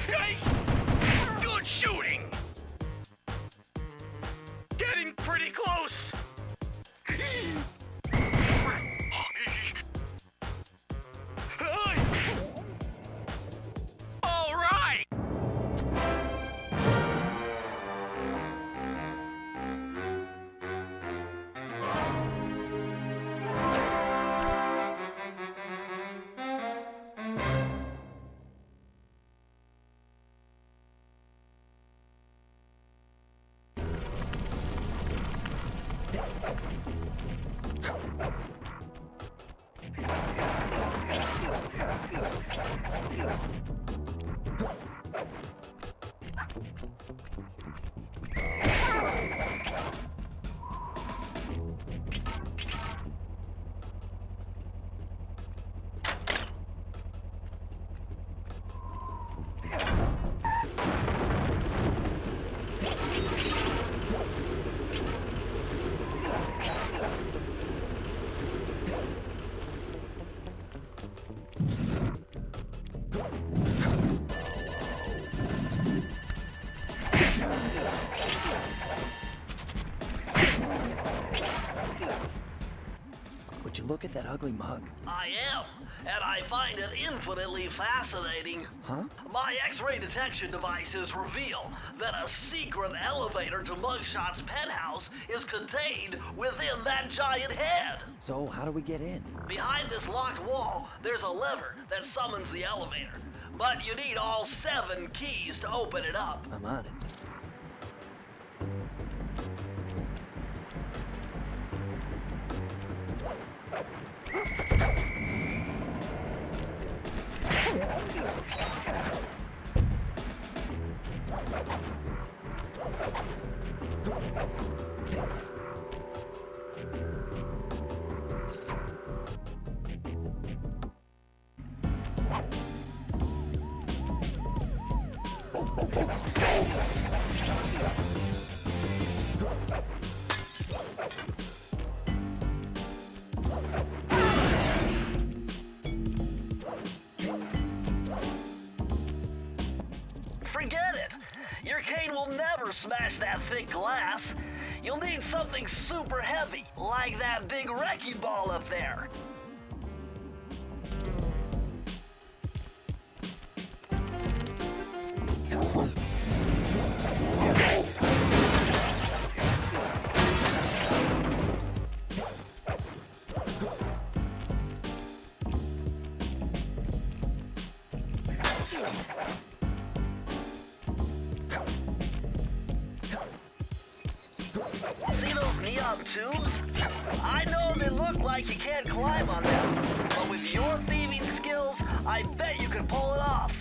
Yikes! Good shooting! Getting pretty close! All right! Would you look at that ugly mug? I am, and I find it infinitely fascinating. Huh? My X-ray detection devices reveal that a secret elevator to Mugshot's penthouse is contained within that giant head. So, how do we get in? Behind this locked wall, there's a lever that summons the elevator. But you need all 7 keys to open it up. I'm on it. Forget it. Your cane will never smash that thick glass. You'll need something super heavy, like that big wrecking ball up there. neon tubes? I know they look like you can't climb on them, but with your thieving skills, I bet you could pull it off.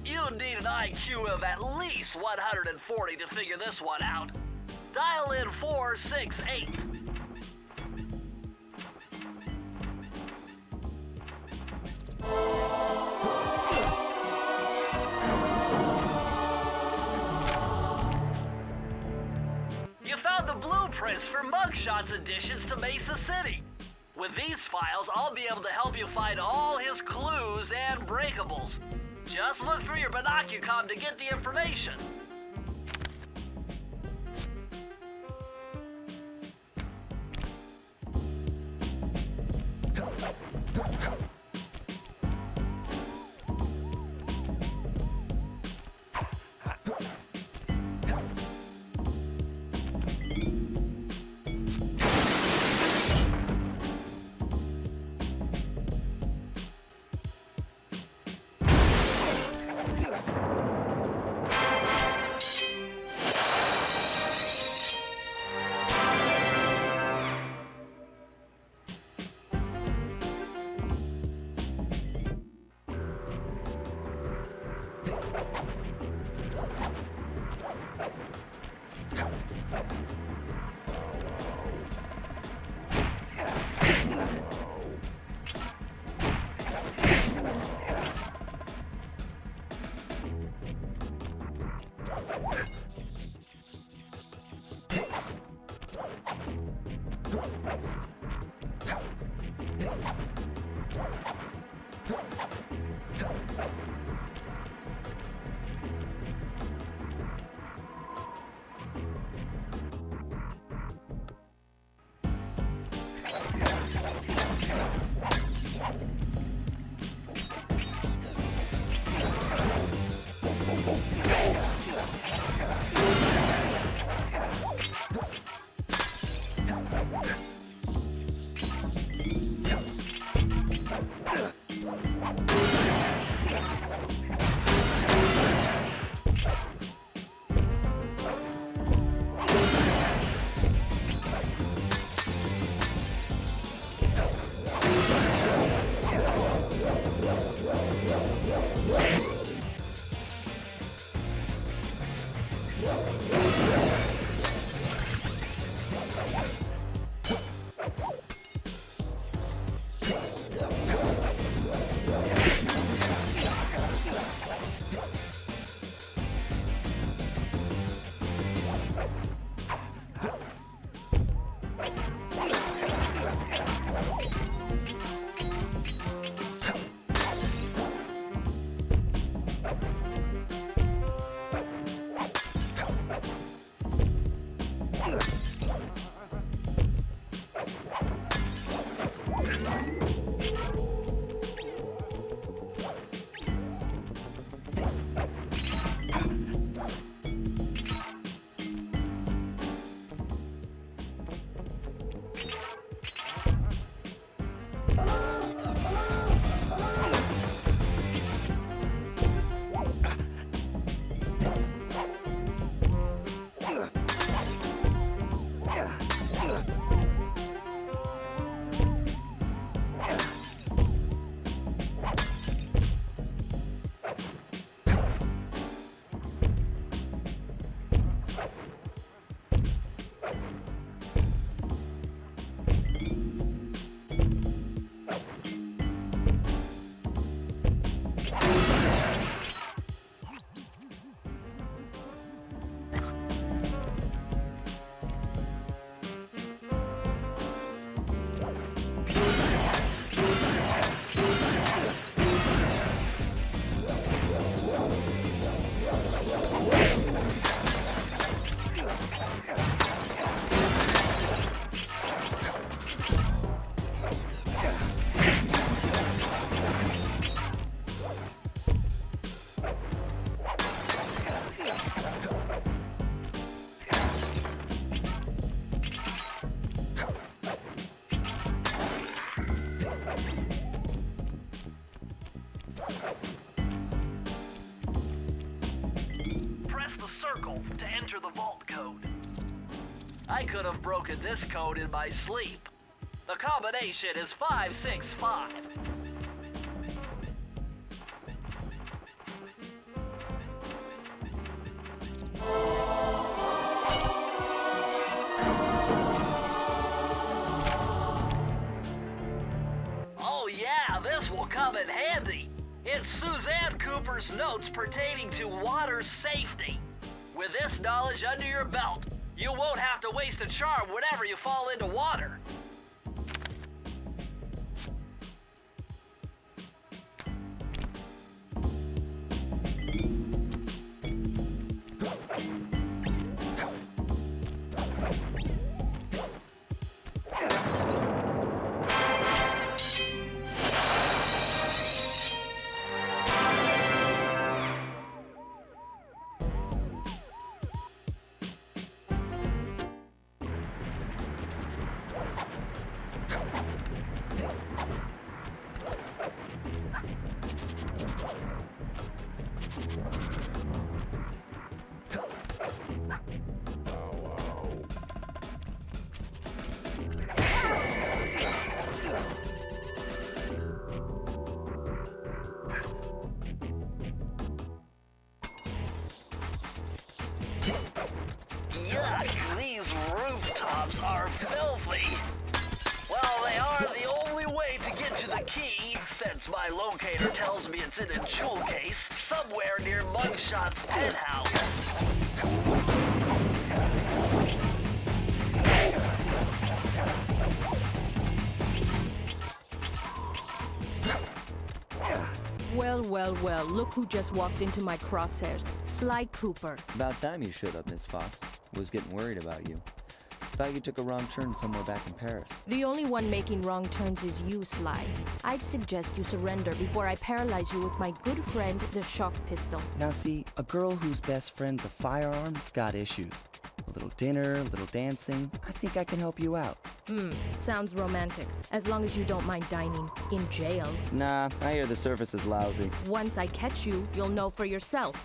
You'd need an IQ of at least 140 to figure this one out. Dial in 468. You found the blueprints for Mugshots additions to Mesa City. With these files, I'll be able to help you find all his clues and breakables. Just look through your binocucom to get the information. to enter the vault code. I could have broken this code in my sleep. The combination is 565. Oh yeah, this will come in handy. It's Suzanne Cooper's notes pertaining to water safety. With this knowledge under your belt, you won't have to waste a charm whenever you fall into water. are filthy. Well, they are the only way to get to the key, since my locator tells me it's in a jewel case somewhere near Mugshot's penthouse. Well, well, well, look who just walked into my crosshairs. Sly Cooper. About time you showed up, Miss Fox. Was getting worried about you. Thought you took a wrong turn somewhere back in Paris. The only one making wrong turns is you, Sly. I'd suggest you surrender before I paralyze you with my good friend, the shock pistol. Now see, a girl whose best friend's a firearm's got issues. A little dinner, a little dancing. I think I can help you out. Sounds romantic. As long as you don't mind dining in jail. Nah, I hear the service is lousy. Once I catch you, you'll know for yourself.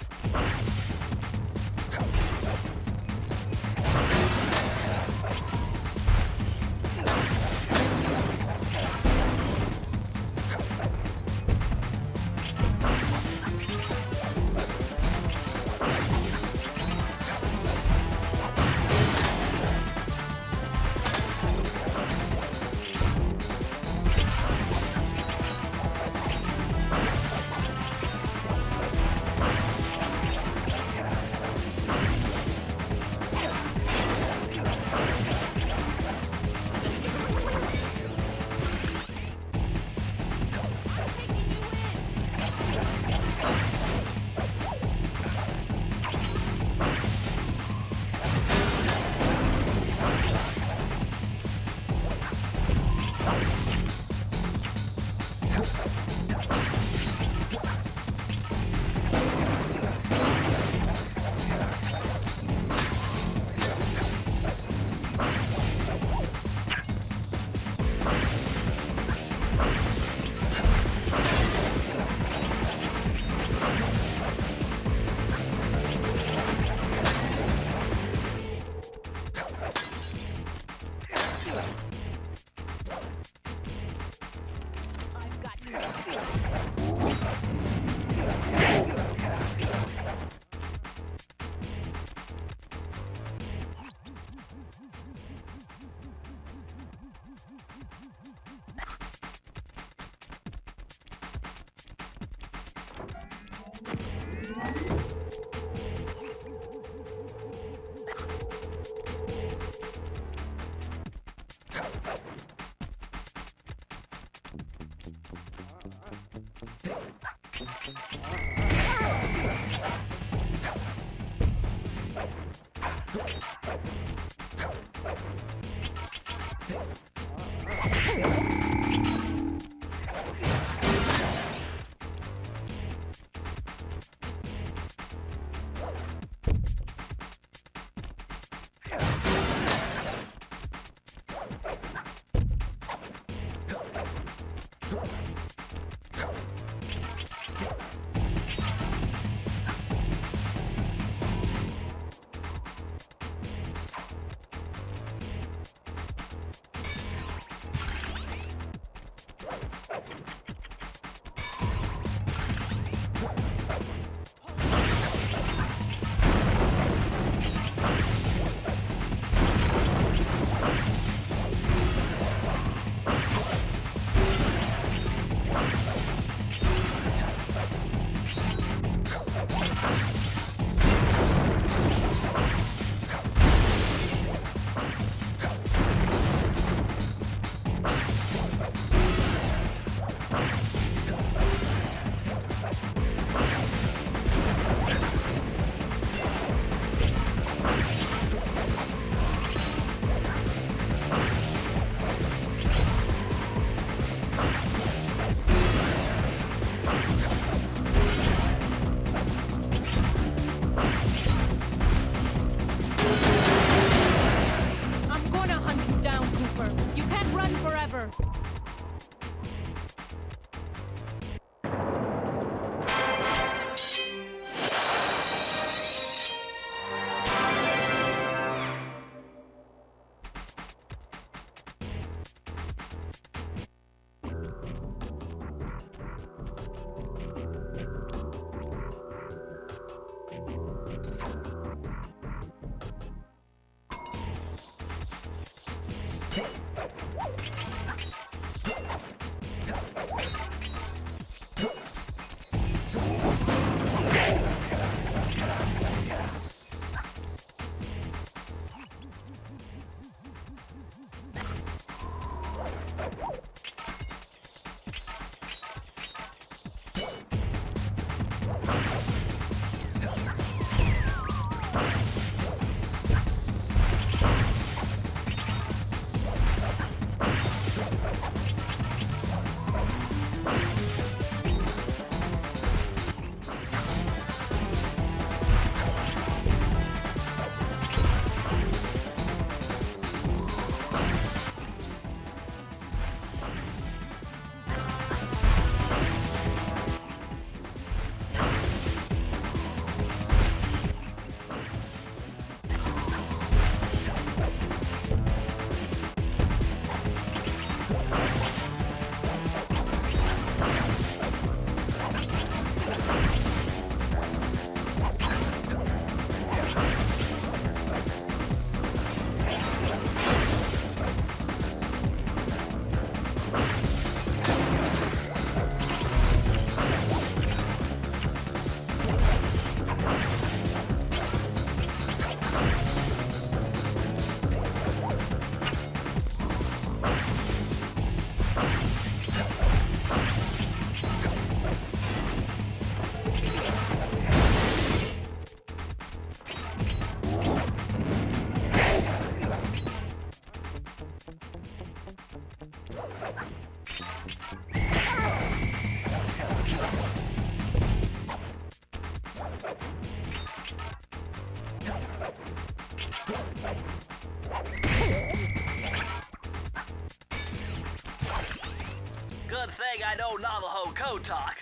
Good thing I know Navajo code talk.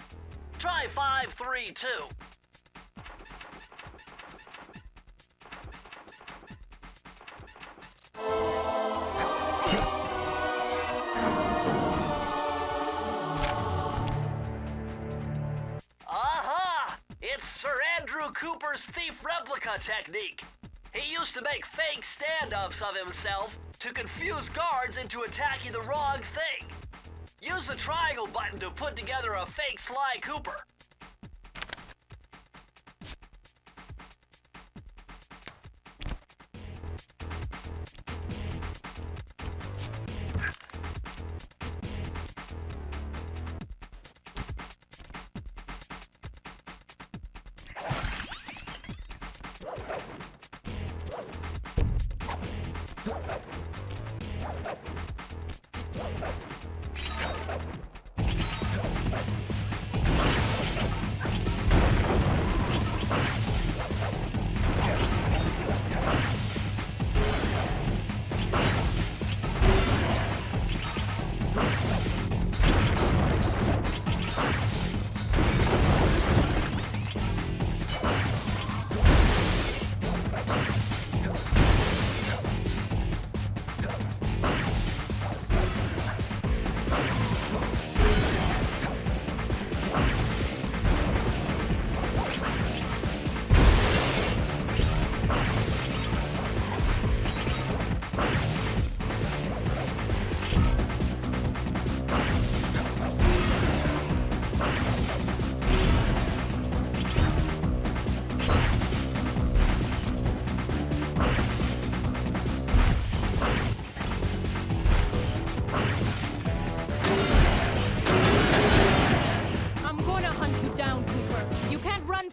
Try 532. Aha! It's Sir Andrew Cooper's thief replica technique. He used to make fake stand-ups of himself to confuse guards into attacking the wrong thing. Use the triangle button to put together a fake Sly Cooper.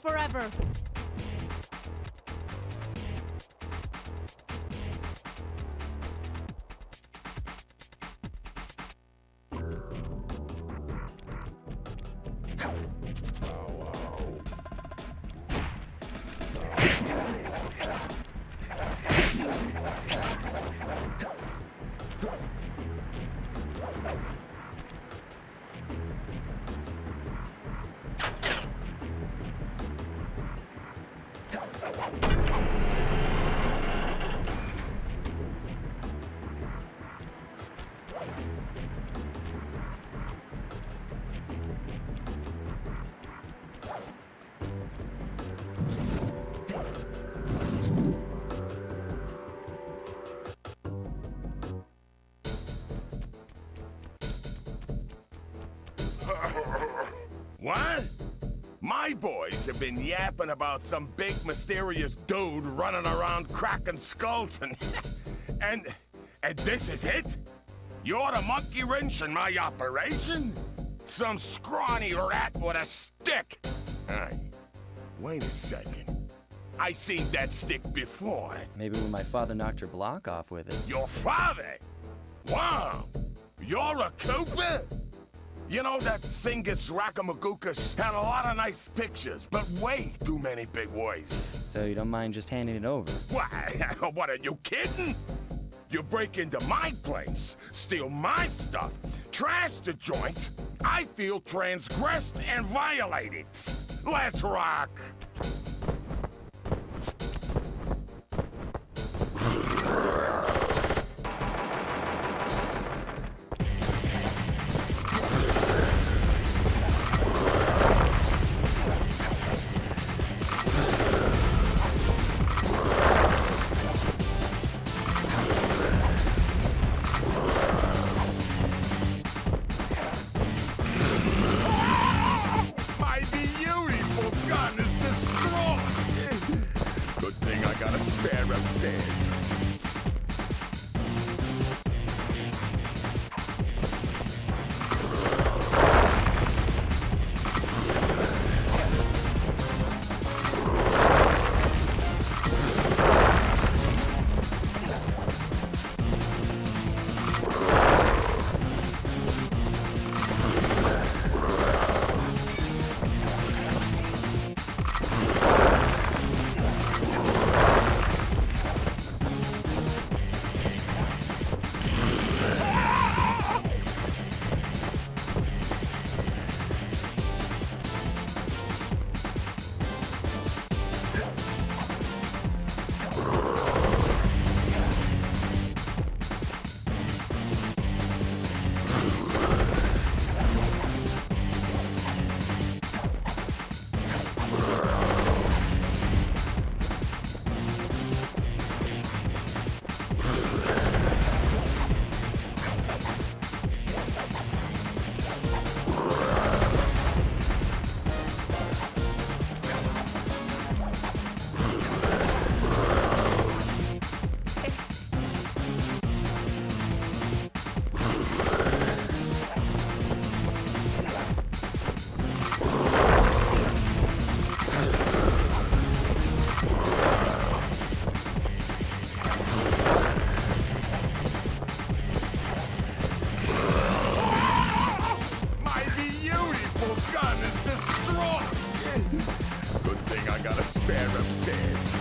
Forever. What? My boys have been yapping about some big mysterious dude running around cracking skulls and this is it? You're the monkey wrench in my operation? Some scrawny rat with a stick. Hey, wait a second. I seen that stick before. Maybe when my father knocked your block off with it. Your father? Wow! You're a Cooper? You know, that Thingus Raccoonus had a lot of nice pictures, but way too many big words. So you don't mind just handing it over? What, are you kidding? You break into my place, steal my stuff, trash the joint, I feel transgressed and violated. Let's rock! My beautiful gun is spare upstairs.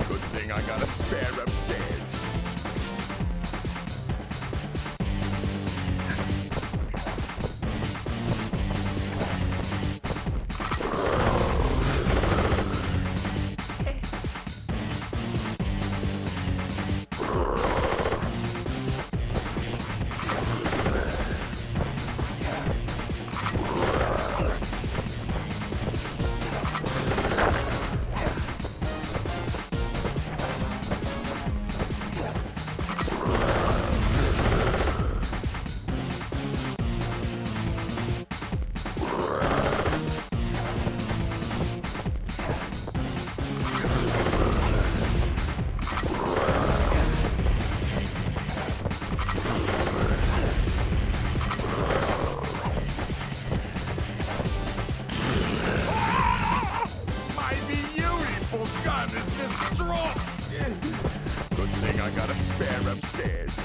Good thing I got a spare upstairs. Good thing I got a spare upstairs.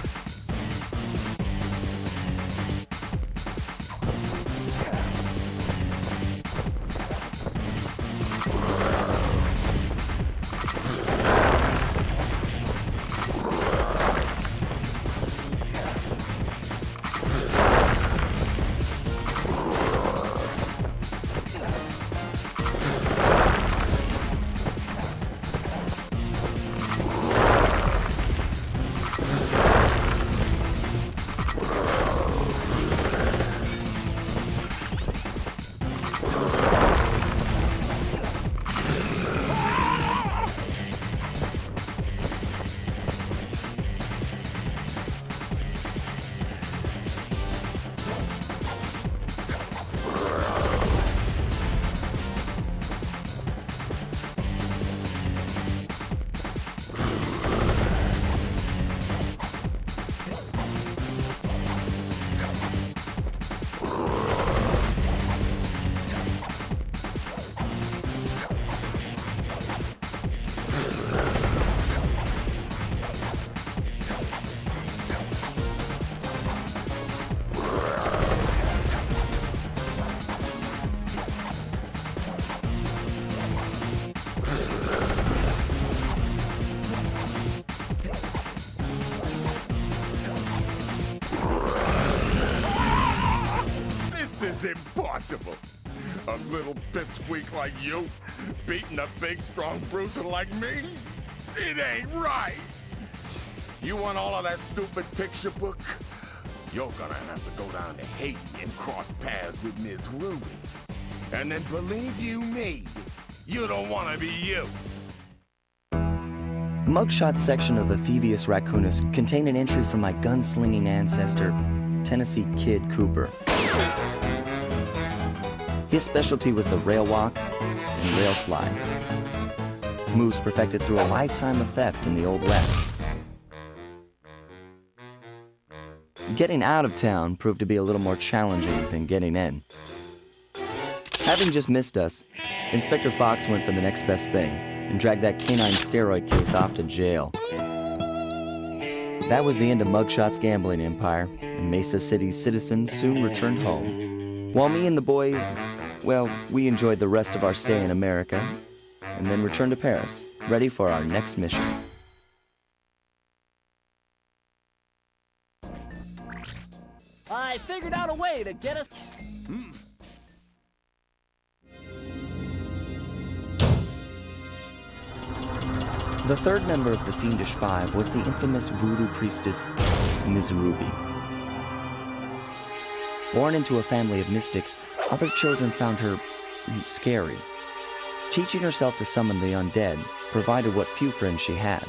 This is impossible. A little pipsqueak like you beating a big, strong bruiser like me? It ain't right. You want all of that stupid picture book? You're gonna have to go down to Haiti and cross paths with Miss Ruby. And then believe you me, you don't want to be you. The mugshot section of the Thievius Raccoonus contained an entry from my gunslinging ancestor, Tennessee Kid Cooper. His specialty was the rail walk and rail slide, moves perfected through a lifetime of theft in the Old West. Getting out of town proved to be a little more challenging than getting in. Having just missed us, Inspector Fox went for the next best thing and dragged that canine steroid case off to jail. That was the end of Mugshot's gambling empire, and Mesa City's citizens soon returned home. While me and the boys, well, we enjoyed the rest of our stay in America, and then returned to Paris, ready for our next mission. I figured out a way to get us... The third member of the Fiendish Five was the infamous voodoo priestess, Ms. Ruby. Born into a family of mystics, other children found her scary. Teaching herself to summon the undead provided what few friends she had.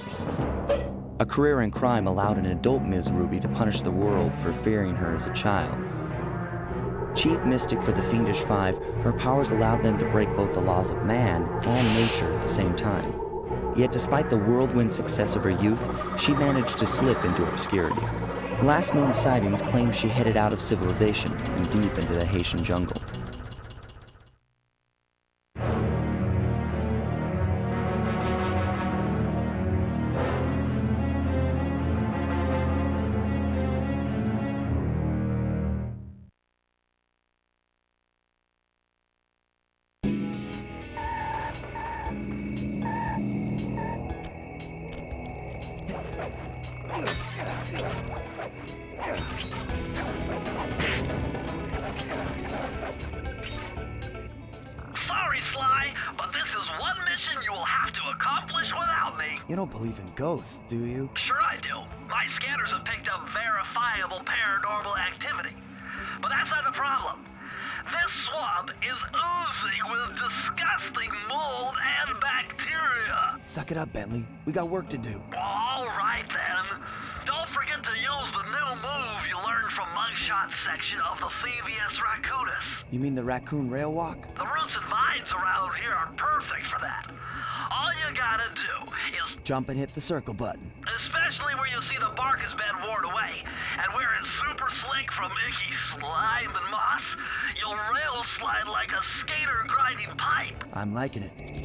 A career in crime allowed an adult Ms. Ruby to punish the world for fearing her as a child. Chief mystic for the Fiendish Five, her powers allowed them to break both the laws of man and nature at the same time. Yet despite the whirlwind success of her youth, she managed to slip into obscurity. Last known sightings claim she headed out of civilization and deep into the Haitian jungle. Sorry, Sly, but this is one mission you will have to accomplish without me. You don't believe in ghosts, do you? Sure I do. My scanners have picked up verifiable paranormal activity. But that's not the problem. This swamp is oozing with disgusting mold and bacteria. Suck it up, Bentley. We got work to do. All right, then. Don't forget to use the new move you learned from Mugshot section of the Thievius Raccoonus. You mean the raccoon rail walk? The roots and vines around here are perfect for that. All you gotta do is, Jump and hit the circle button. especially where you see the bark has been worn away, and where it's super slick from icky slime and moss, you'll rail slide like a skater grinding pipe. I'm liking it.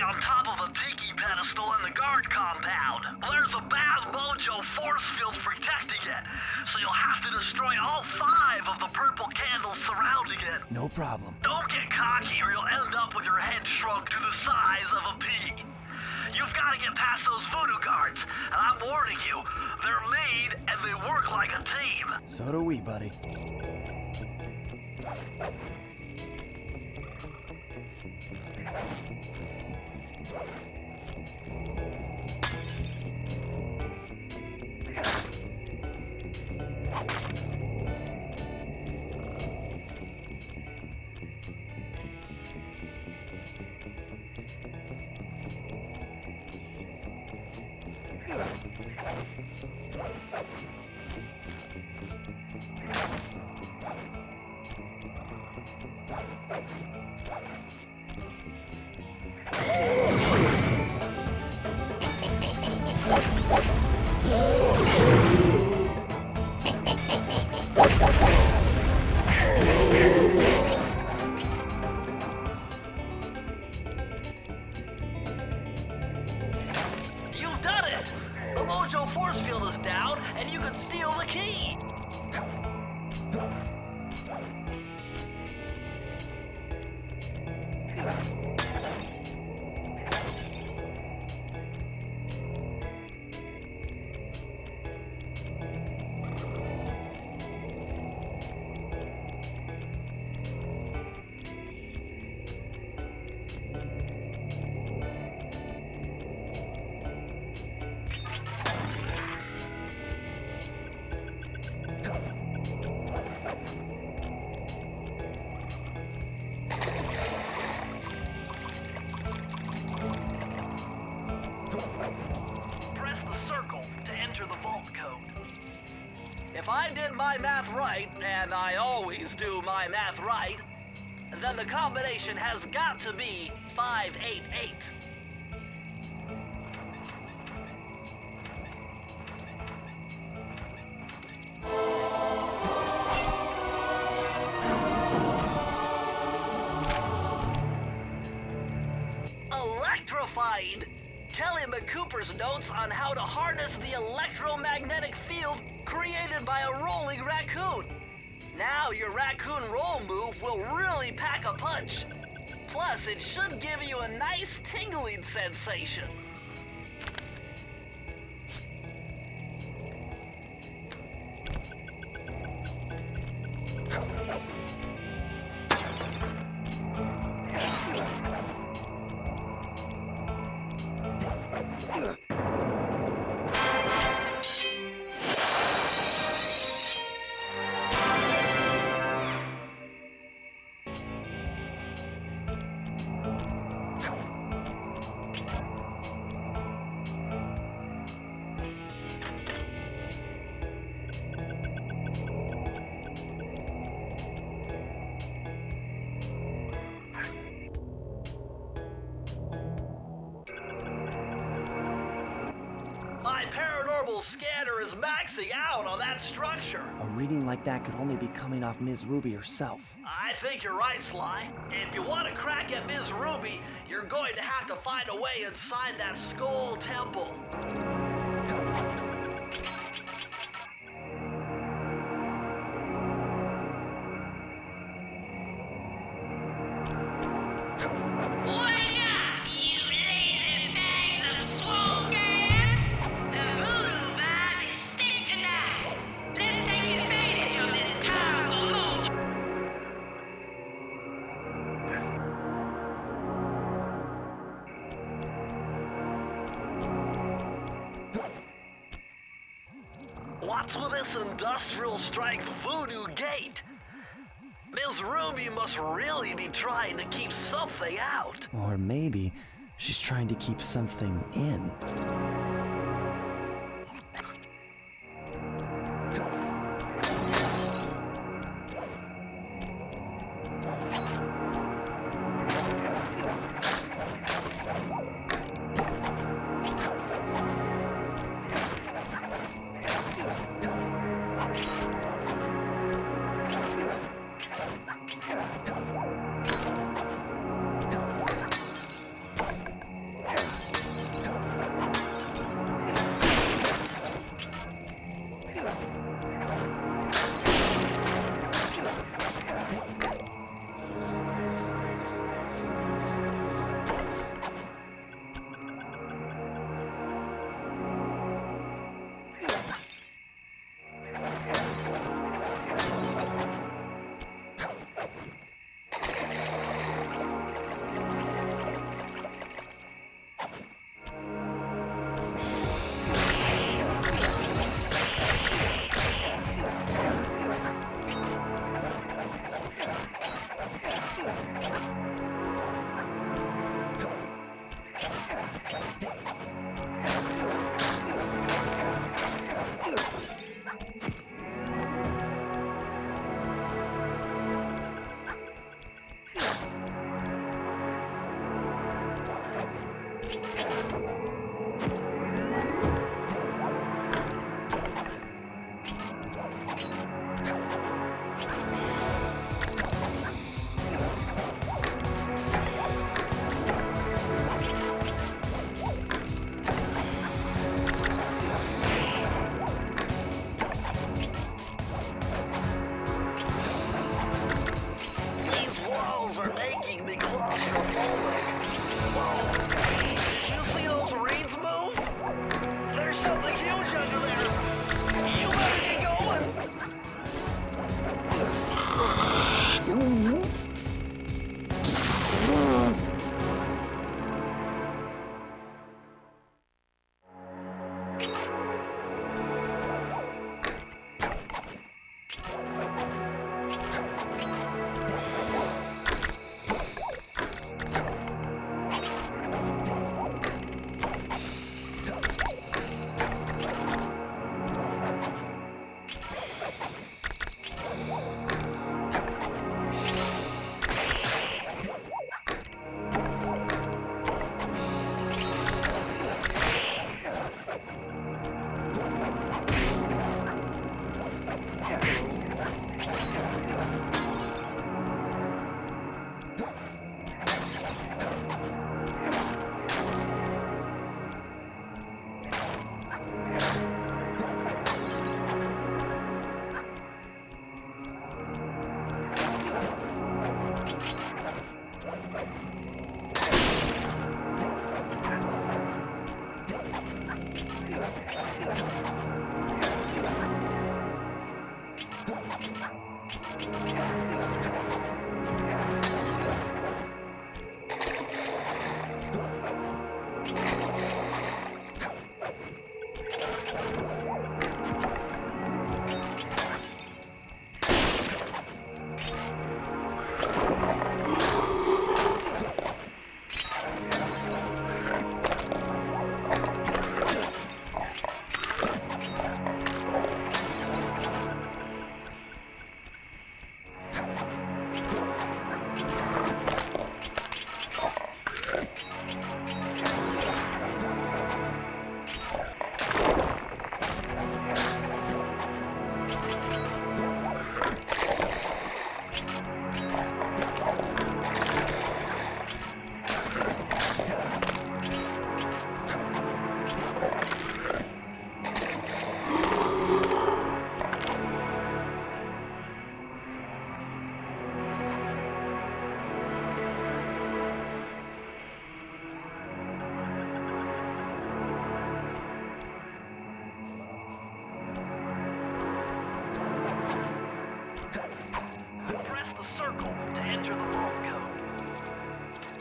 on top of a tiki pedestal in the guard compound. There's a bad mojo force field protecting it, so you'll have to destroy all 5 of the purple candles surrounding it. No problem. Don't get cocky or you'll end up with your head shrunk to the size of a pea. You've got to get past those voodoo guards, and I'm warning you, they're mean and they work like a team. So do we, buddy. You've done it! The Mojo force field is down, and you can steal the key! Press the circle to enter the vault code. If I did my math right, and I always do my math right, then the combination has got to be 588. Electrified! Kelly McCooper's notes on how to harness the electromagnetic field created by a rolling raccoon. Now your raccoon roll move will really pack a punch. Plus, it should give you a nice tingling sensation. My paranormal scanner is maxing out on that structure. A reading like that could only be coming off Ms. Ruby herself. I think you're right, Sly. If you want to crack at Ms. Ruby, you're going to have to find a way inside that skull temple. Wake up, you lazy bags of swamp gas! The voodoo vibe is thick tonight. Let's take advantage of this powerful mojo. What's with this industrial strength voodoo gate? Ms. Ruby must really be trying to keep something out. Or maybe she's trying to keep something in.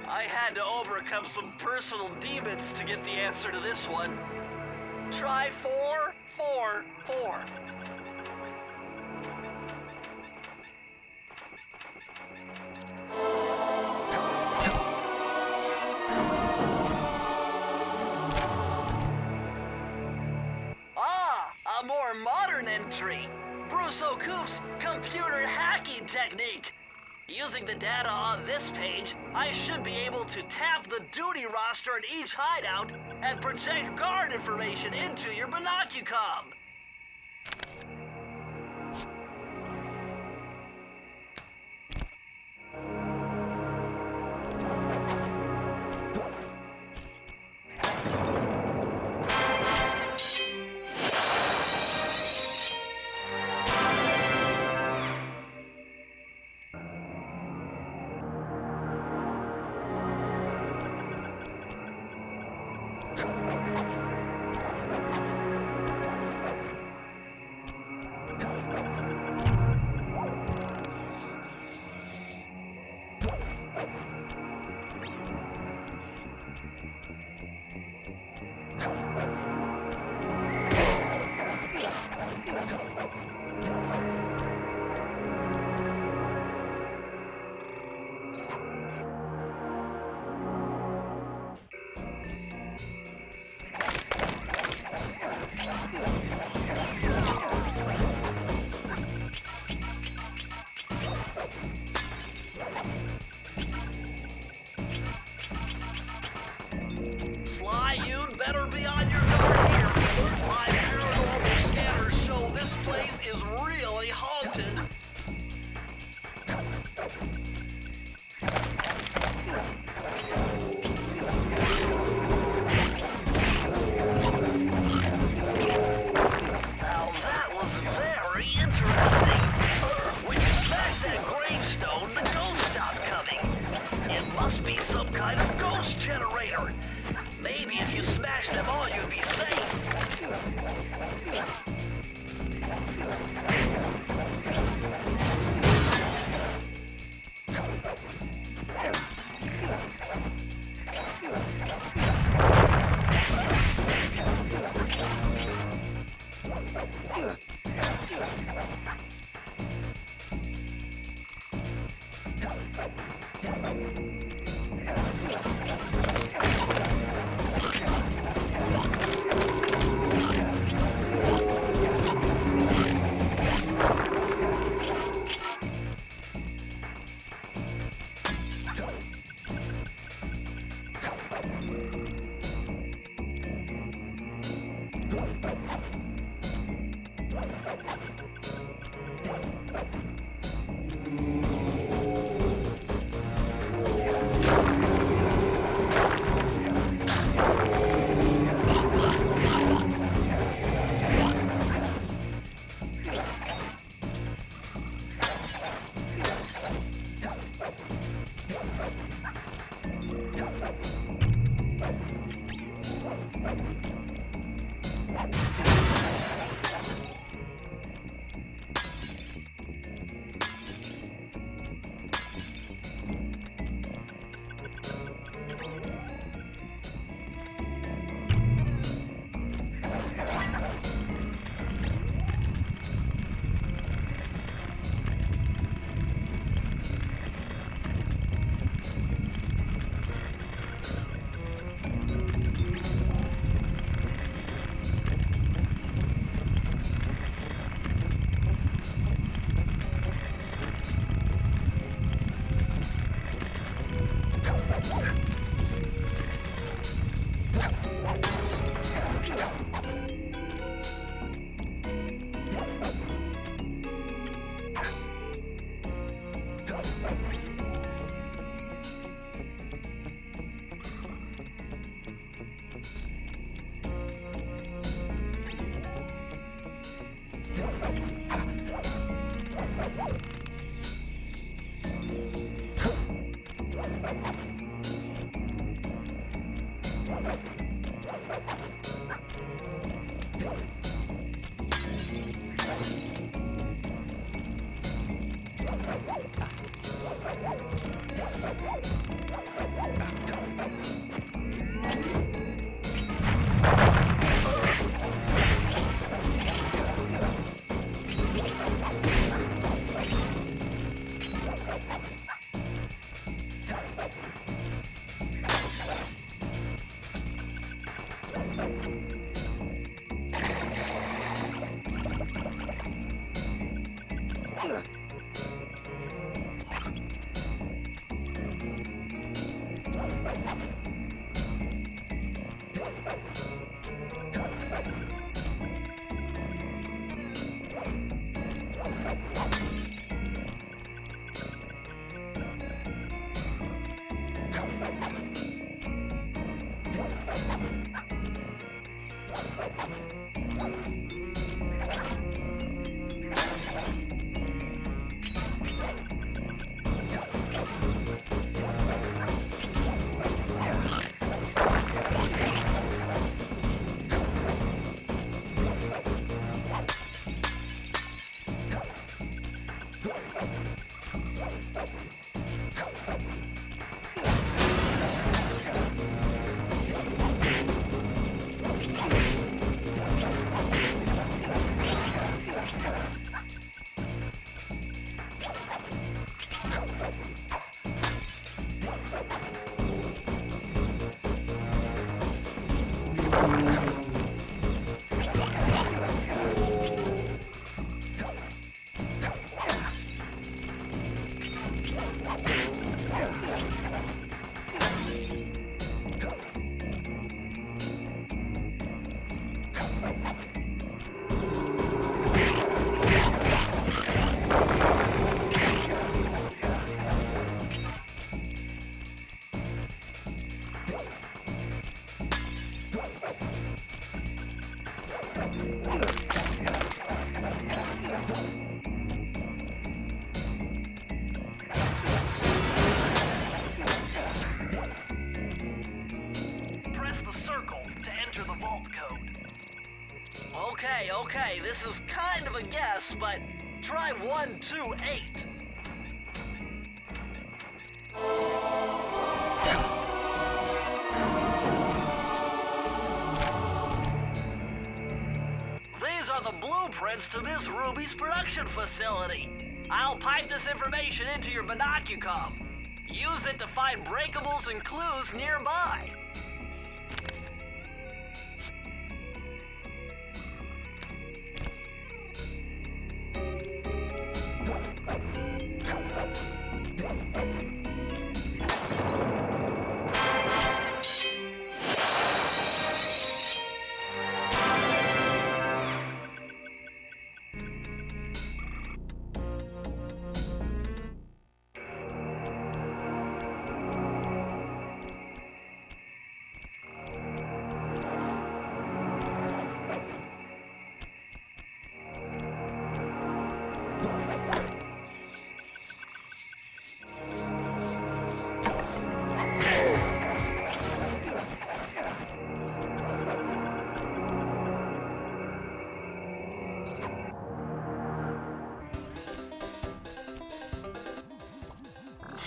I had to overcome some personal demons to get the answer to this one. Try 444. A more modern entry. Bruce O'Coop's computer hacking technique. Using the data on this page, I should be able to tap the duty roster at each hideout and project guard information into your binocucom. You'd better be on your guard here. My paranormal scanners show this place is really haunted. Now that was very interesting. When you smash that gravestone, the ghosts stop coming. It must be some kind of ghost generator. Maybe if you smash them all, you'd be safe. Okay, this is kind of a guess, but try 128. These are the blueprints to Miss Ruby's production facility. I'll pipe this information into your binocucom. Use it to find breakables and clues nearby.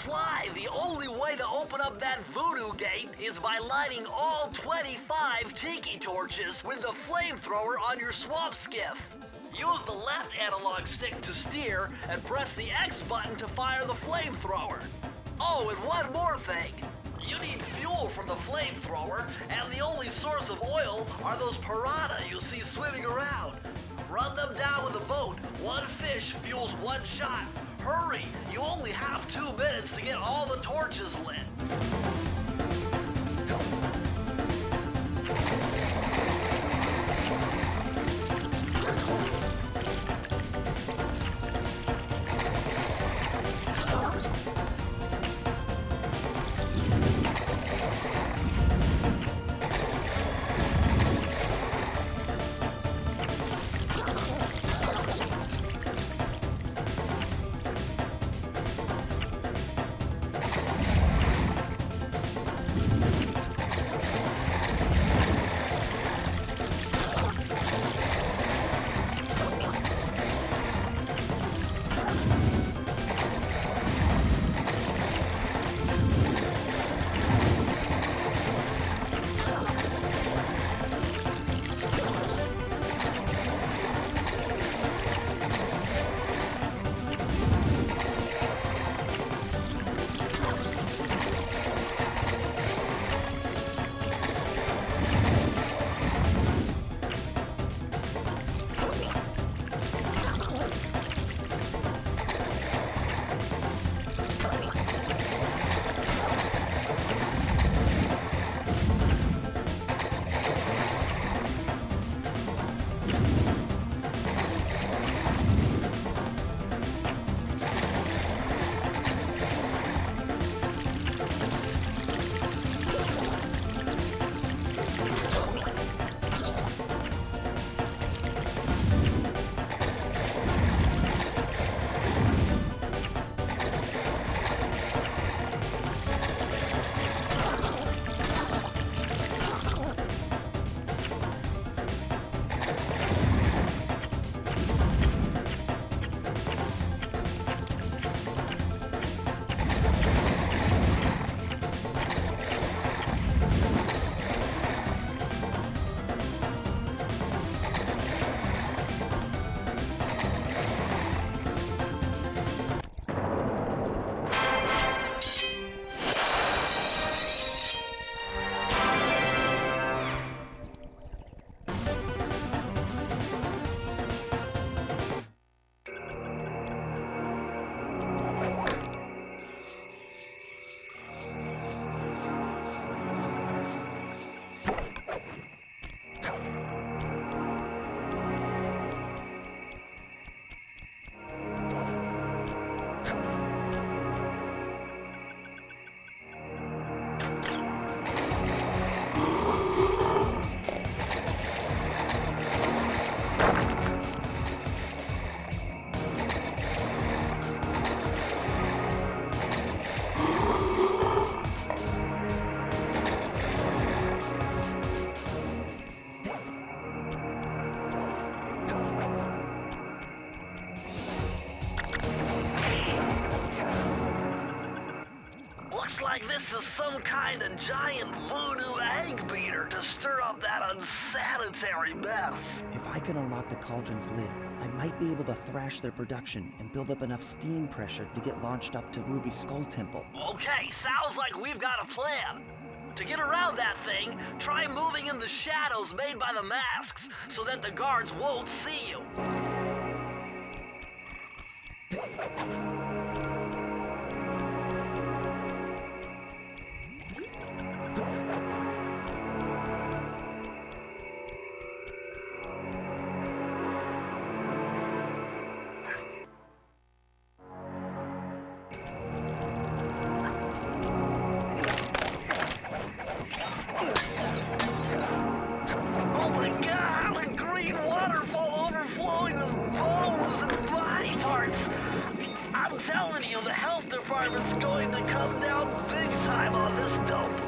Sly, the only way to open up that voodoo gate is by lighting all 25 tiki torches with the flamethrower on your swamp skiff. Use the left analog stick to steer and press the X button to fire the flamethrower. Oh, and one more thing. You need fuel from the flamethrower, and the only source of oil are those piranha you see swimming around. Run them down with a boat. One fish fuels one shot. Hurry! You only have 2 minutes to get all the torches lit. Looks like this is some kind of giant voodoo egg beater to stir up that unsanitary mess. If I can unlock the cauldron's lid, I might be able to thrash their production and build up enough steam pressure to get launched up to Ruby's Skull Temple. Okay, sounds like we've got a plan. To get around that thing, try moving in the shadows made by the masks so that the guards won't see you. Oh my god, a green waterfall overflowing with bones and body parts. I'm telling you, the health department's going to come down big time on this dump.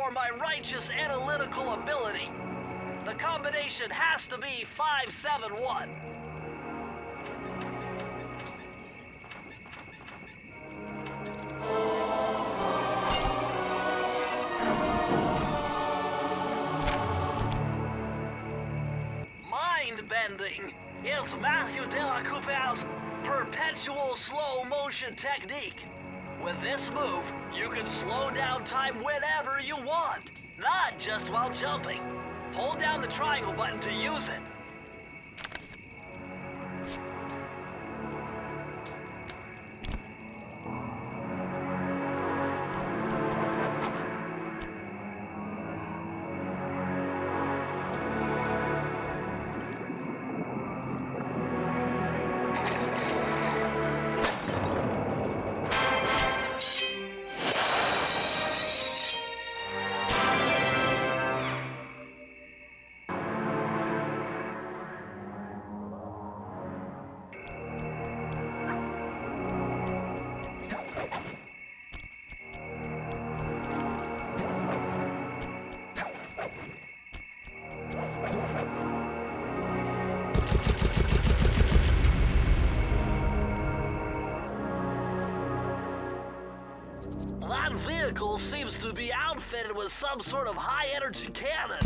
for my righteous analytical ability. The combination has to be 571. Mind-bending. It's Matthew Delacoupe's perpetual slow motion technique. With this move, you can slow down time whenever you want, not just while jumping. Hold down the triangle button to use it. That vehicle seems to be outfitted with some sort of high-energy cannon.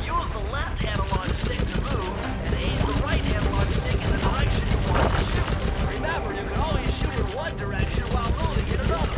Use the left analog stick to move, and aim the right analog stick in the direction you want to shoot. Remember, you can only shoot in one direction while moving in another.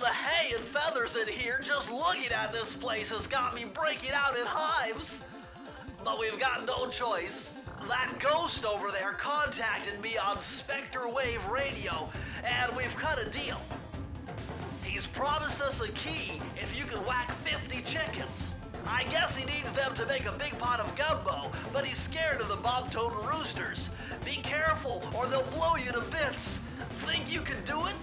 the hay and feathers in here, just looking at this place has got me breaking out in hives. But we've got no choice. That ghost over there contacted me on Spectre Wave Radio, and we've cut a deal. He's promised us a key if you can whack 50 chickens. I guess he needs them to make a big pot of gumbo, but he's scared of the bob-totem roosters. Be careful, or they'll blow you to bits. Think you can do it?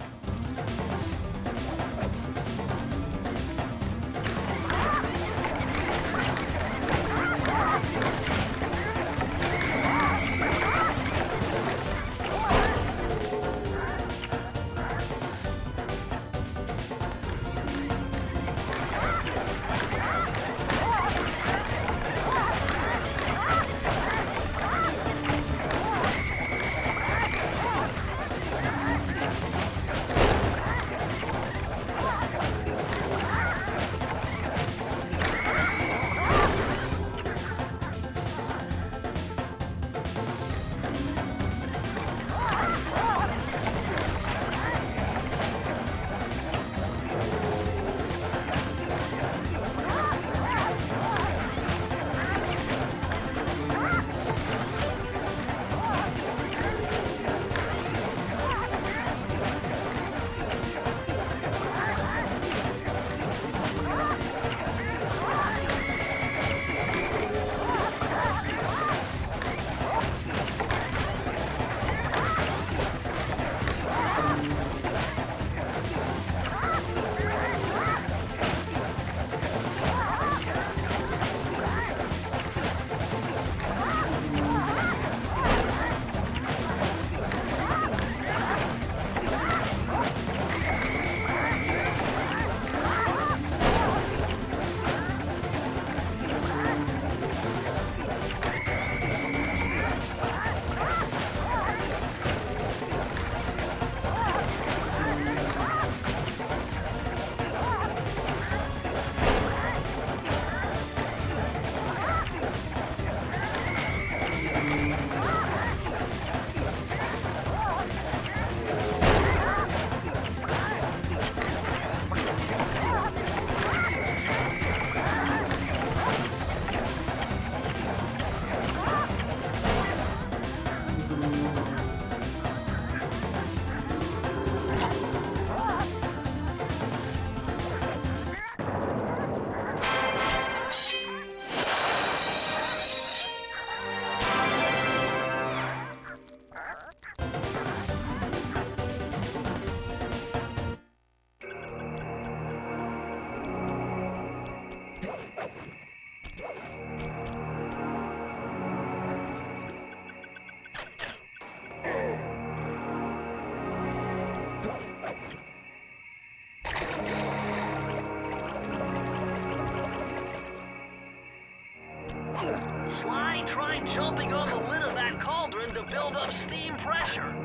Sly tried jumping on the lid of that cauldron to build up steam pressure.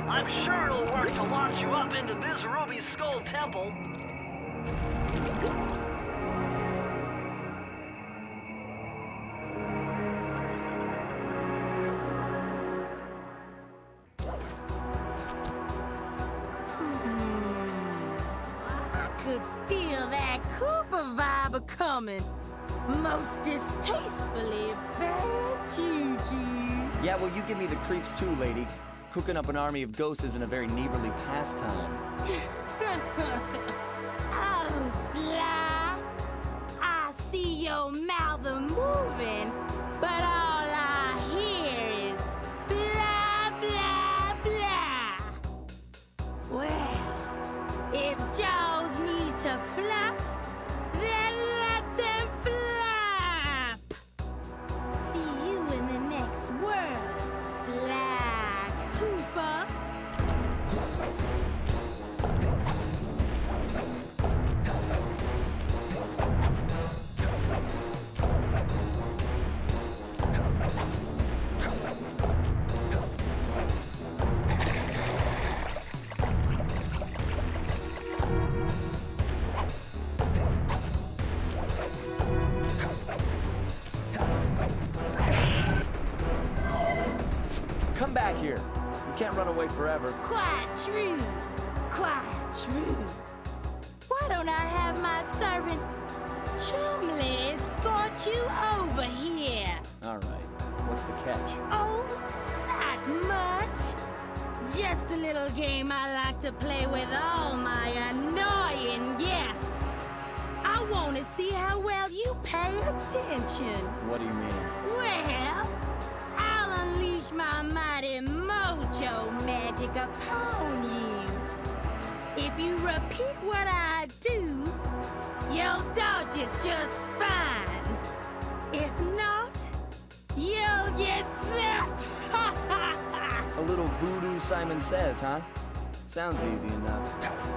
I'm sure it'll work to launch you up into Ms. Ruby's Skull Temple. I could feel that Cooper vibe a-coming. Most distastefully bad juju. Yeah, well, you give me the creeps too, lady. Cooking up an army of ghosts isn't a very neighborly pastime. Oh, Sly. I see your mouth a-moving, but all I hear is blah, blah, blah. Well, if jaws need to flap, then let them flap. See you in the next world, Sly Cooper. Come back here. You can't run away forever. Quite true. Quite true. Why don't I have my servant Chumley escort you over here? All right. What's the catch? Oh, not much. Just a little game I like to play with all my annoying guests. I want to see how well you pay attention. What do you mean? Well, I'll unleash my mighty mojo magic upon you. If you repeat what I do, you'll dodge it just fine. If not, you'll get set. A little voodoo Simon Says, huh? Sounds easy enough.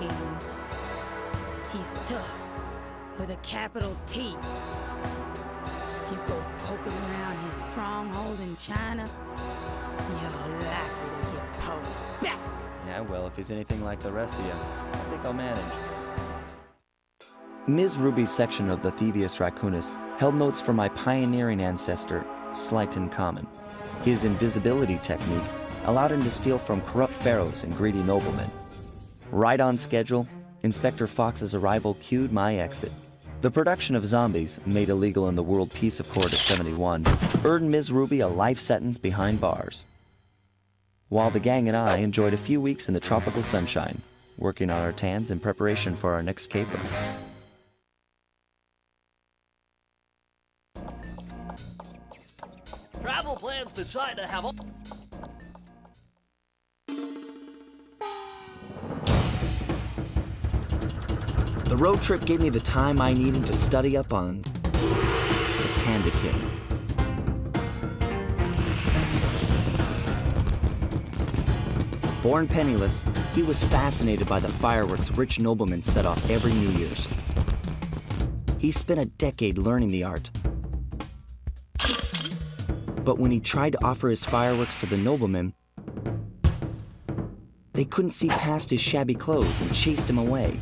King. He's tough, with a capital T. You go poking around his stronghold in China, you're likely to get poked back. Yeah, well, if he's anything like the rest of you, I think I'll manage. Ms. Ruby's section of the Thievius Raccoonus held notes from my pioneering ancestor, Slighton Common. His invisibility technique allowed him to steal from corrupt pharaohs and greedy noblemen. Right on schedule, Inspector Fox's arrival cued my exit. The production of zombies, made illegal in the World Peace Accord of 71, earned Ms. Ruby a life sentence behind bars. While the gang and I enjoyed a few weeks in the tropical sunshine, working on our tans in preparation for our next caper. Travel plans to China have all... The road trip gave me the time I needed to study up on the Panda King. Born penniless, he was fascinated by the fireworks rich noblemen set off every New Year's. He spent a decade learning the art. But when he tried to offer his fireworks to the noblemen, they couldn't see past his shabby clothes and chased him away.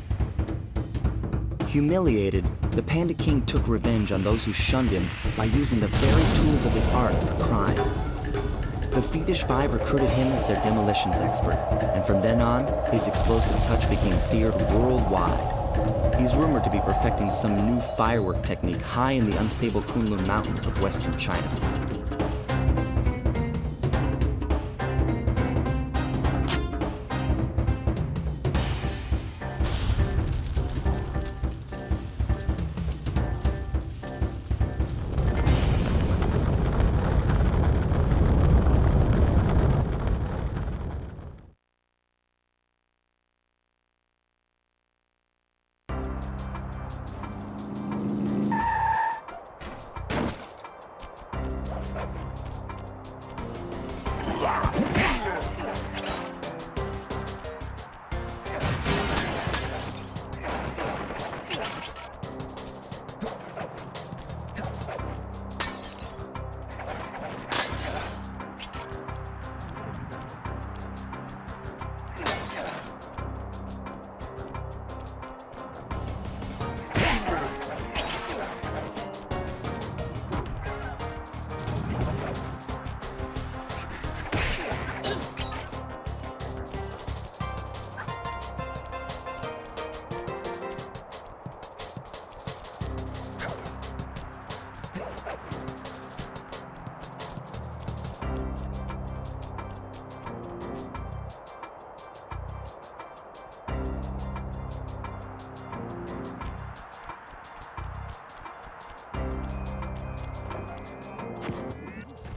Humiliated, the Panda King took revenge on those who shunned him by using the very tools of his art for crime. The Fiendish Five recruited him as their demolitions expert, and from then on, his explosive touch became feared worldwide. He's rumored to be perfecting some new firework technique high in the unstable Kunlun Mountains of western China.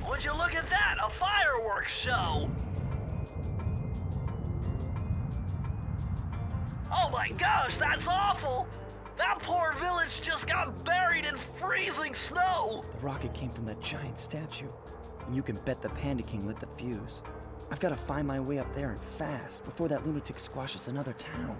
Would you look at that? A fireworks show! Oh my gosh, that's awful! That poor village just got buried in freezing snow! The rocket came from that giant statue, and you can bet the Panda King lit the fuse. I've got to find my way up there and fast before that lunatic squashes another town.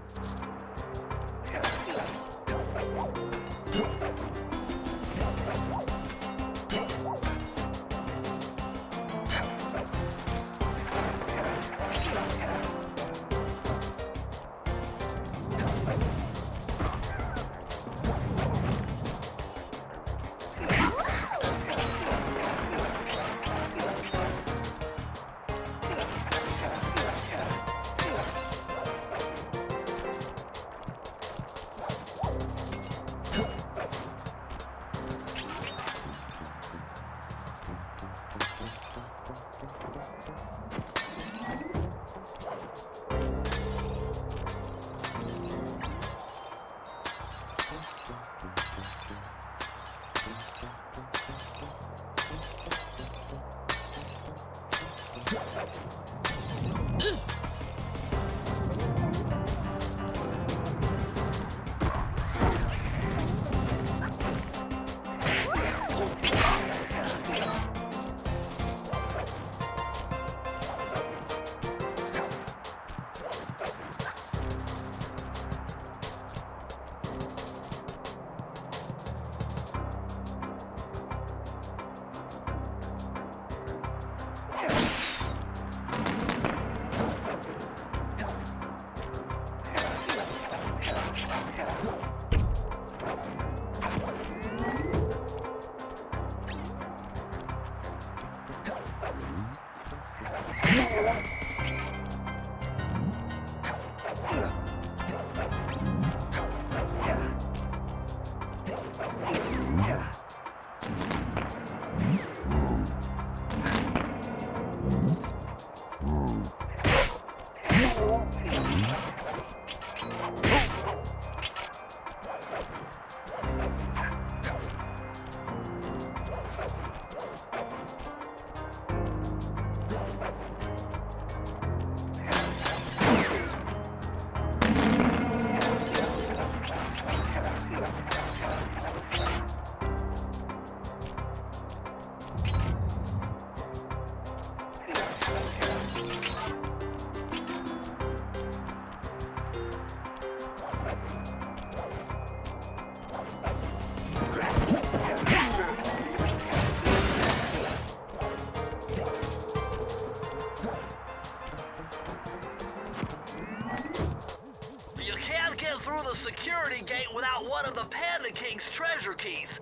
the security gate without one of the Panda King's treasure keys.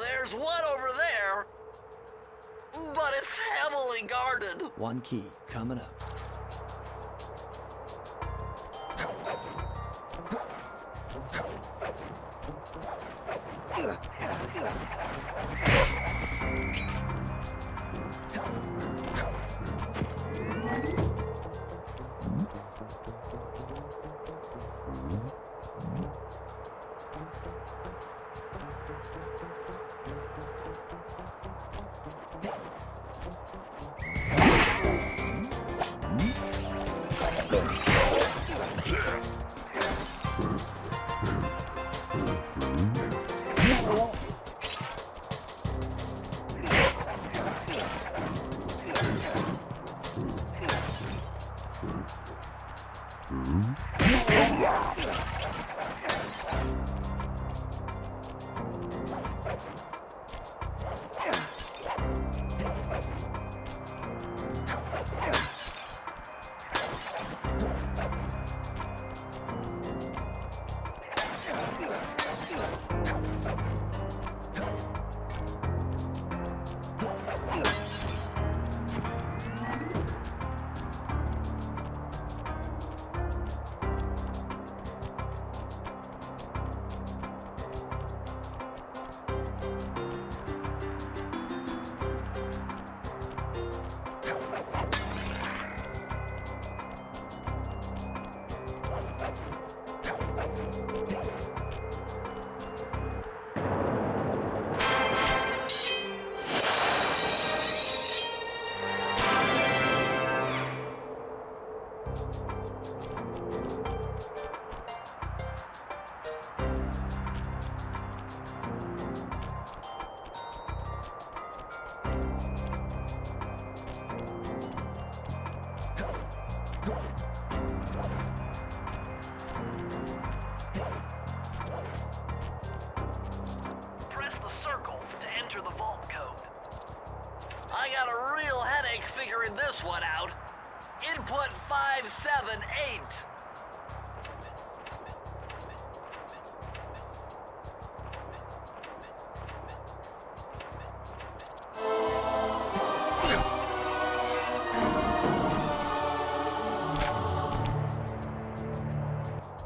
There's one over there, but it's heavily guarded. One key coming up. Press the circle to enter the vault code. I got a real headache figuring this one out. Input 578.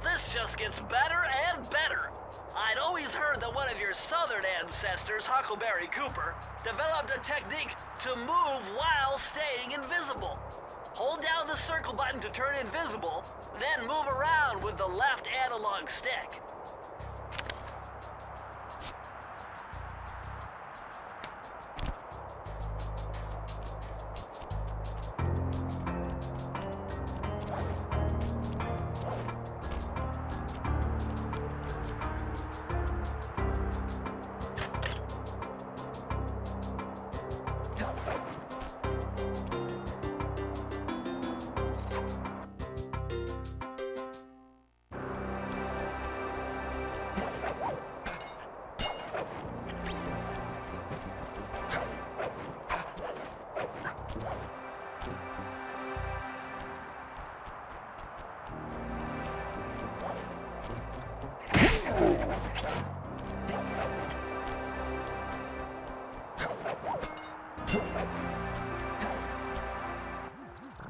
This just gets better and better. I'd always heard that one of your southern ancestors, Huckleberry Cooper, developed a technique to move while staying invisible. Hold down the circle button to turn invisible, then move around with the left analog stick.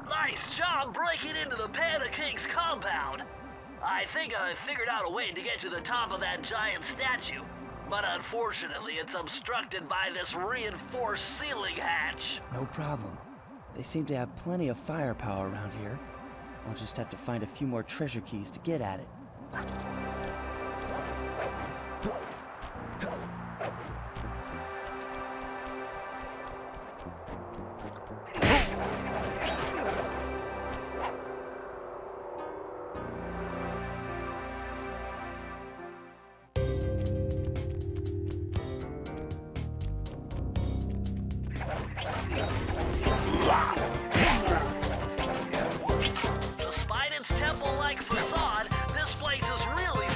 Nice job breaking into the Panda King's compound. I think I figured out a way to get to the top of that giant statue, but unfortunately it's obstructed by this reinforced ceiling hatch. No problem. They seem to have plenty of firepower around here. I'll just have to find a few more treasure keys to get at it. Despite its temple-like facade, this place is really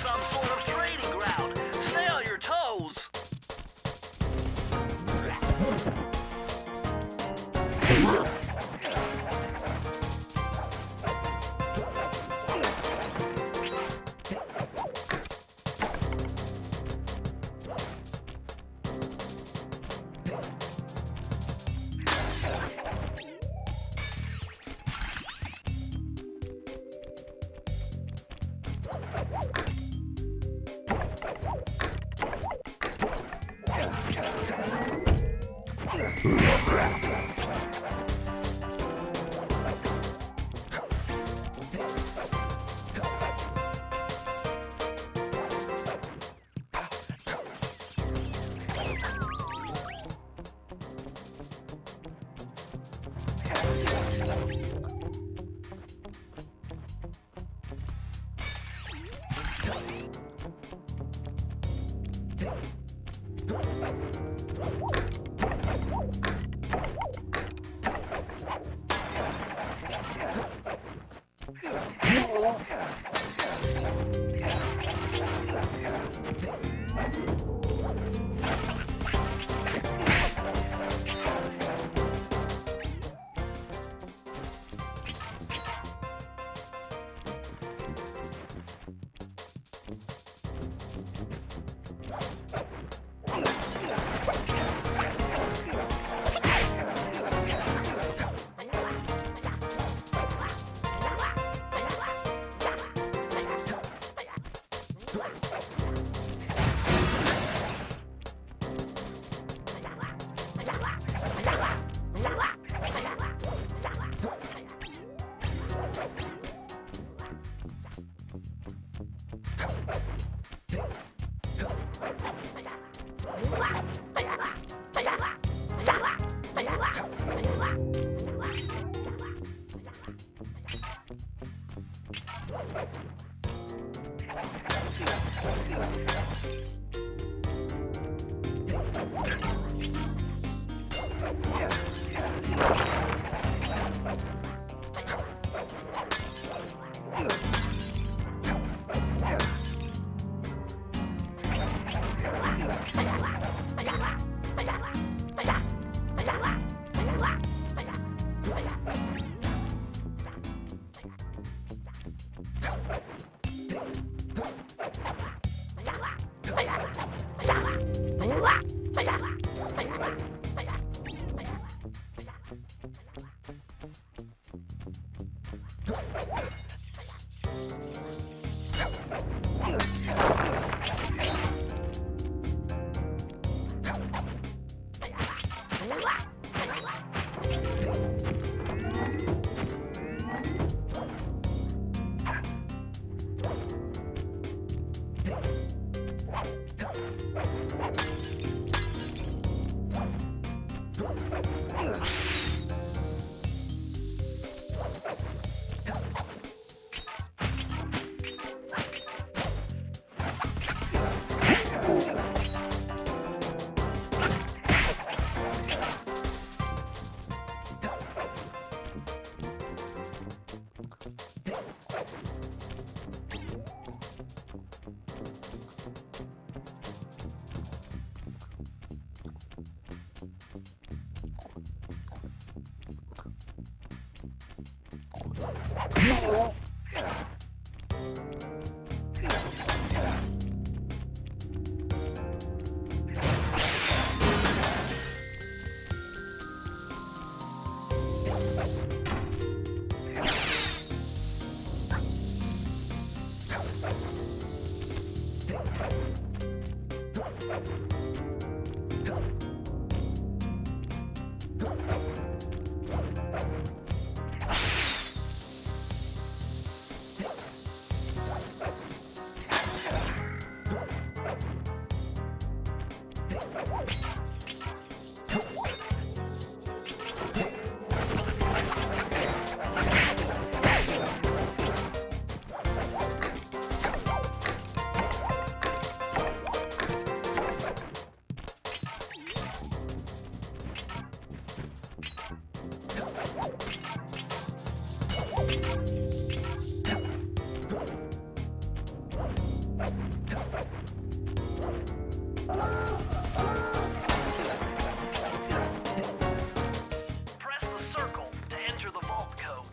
Press the circle to enter the vault code.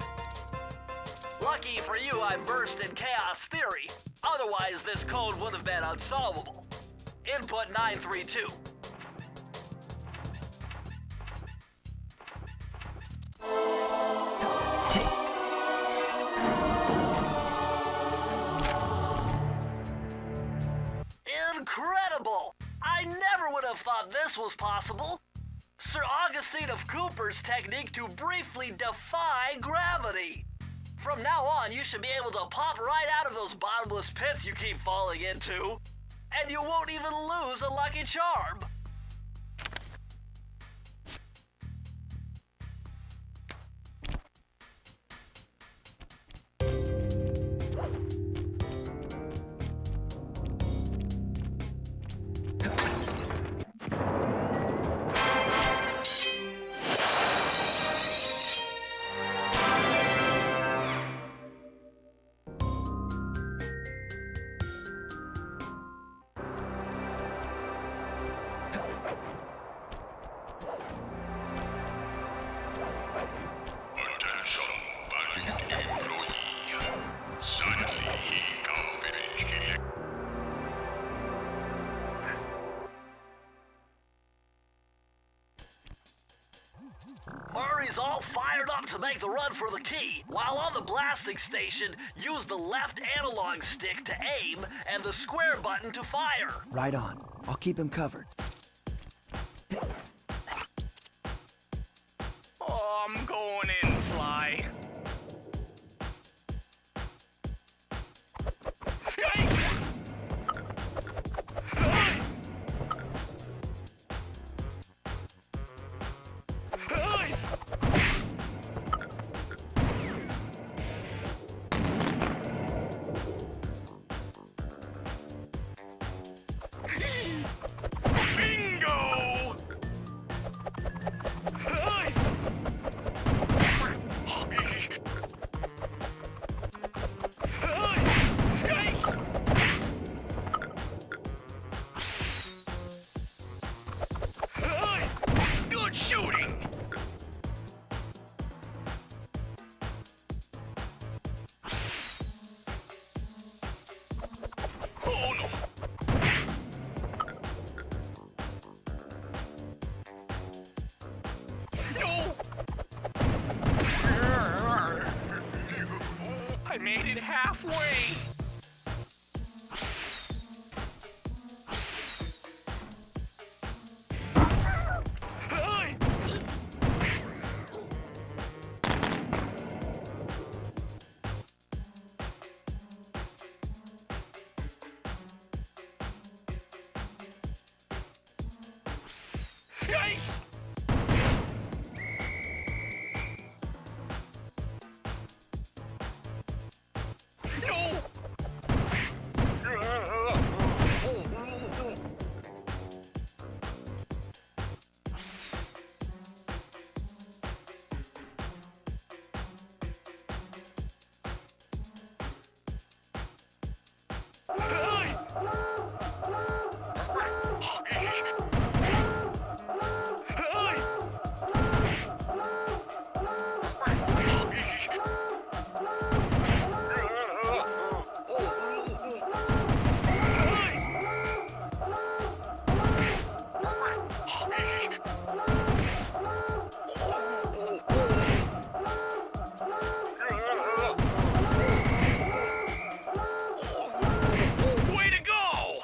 Lucky for you, I burst in chaos theory. Otherwise, this code would have been unsolvable. Input 932. Incredible! I never would have thought this was possible. Sir Augustine of Cooper's technique to briefly defy gravity. From now on, you should be able to pop right out of those bottomless pits you keep falling into, and you won't even lose a lucky charm. Attention, valued employee. Suddenly confidential. Murray's all fired up to make the run for the key. While on the blasting station, use the left analog stick to aim and the square button to fire. Right on. I'll keep him covered. Oh, I'm going in, Sly. Bingo! Good shooting! Oh no! No! I made it halfway! Yikes! No! Way to go!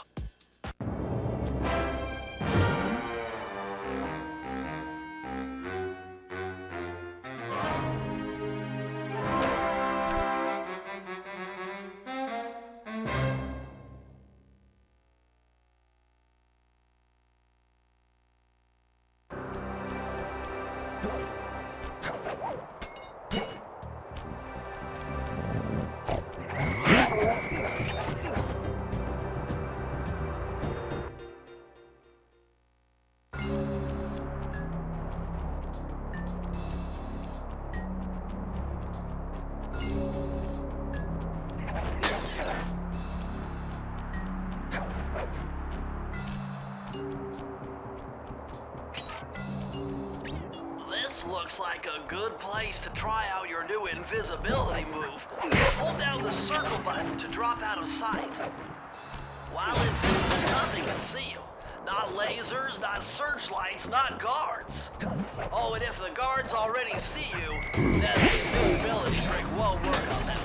This looks like a good place to try out your new invisibility move. Hold down the circle button to drop out of sight. While invisible, nothing can see you. Not lasers, not searchlights, not guards. Oh, and if the guards already see you, then the invisibility trick won't work on them.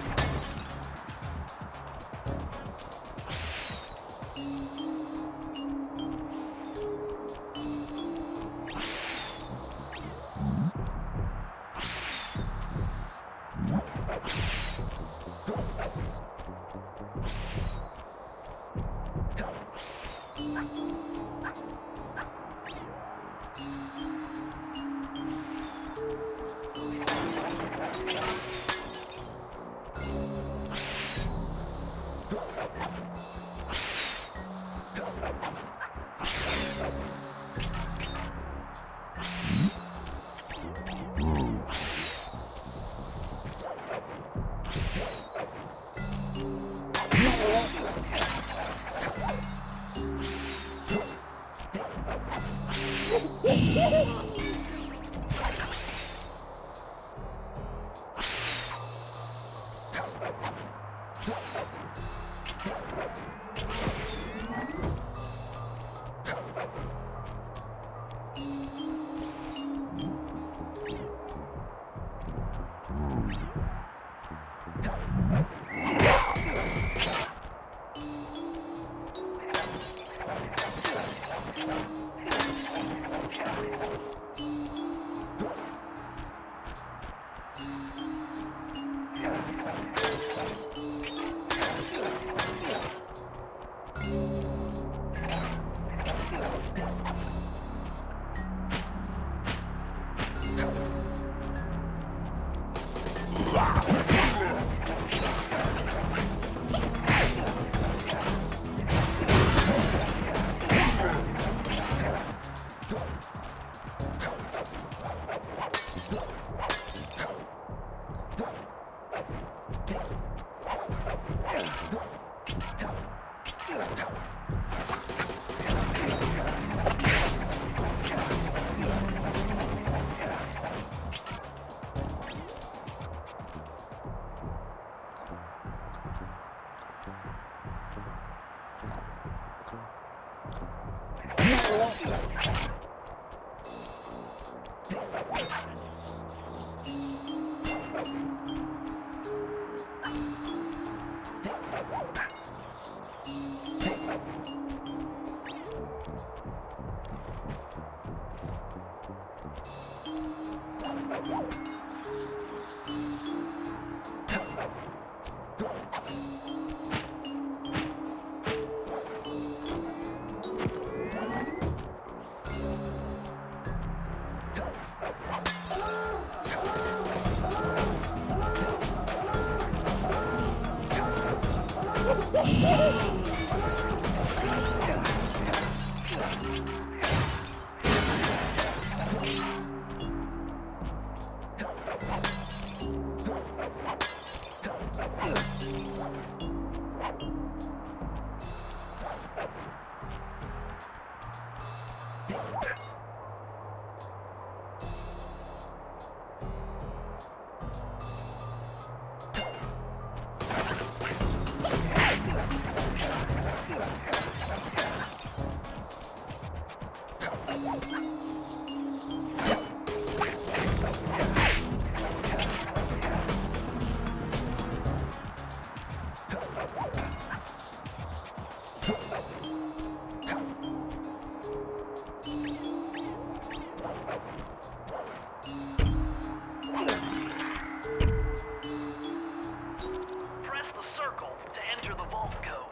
Press the circle to enter the vault code.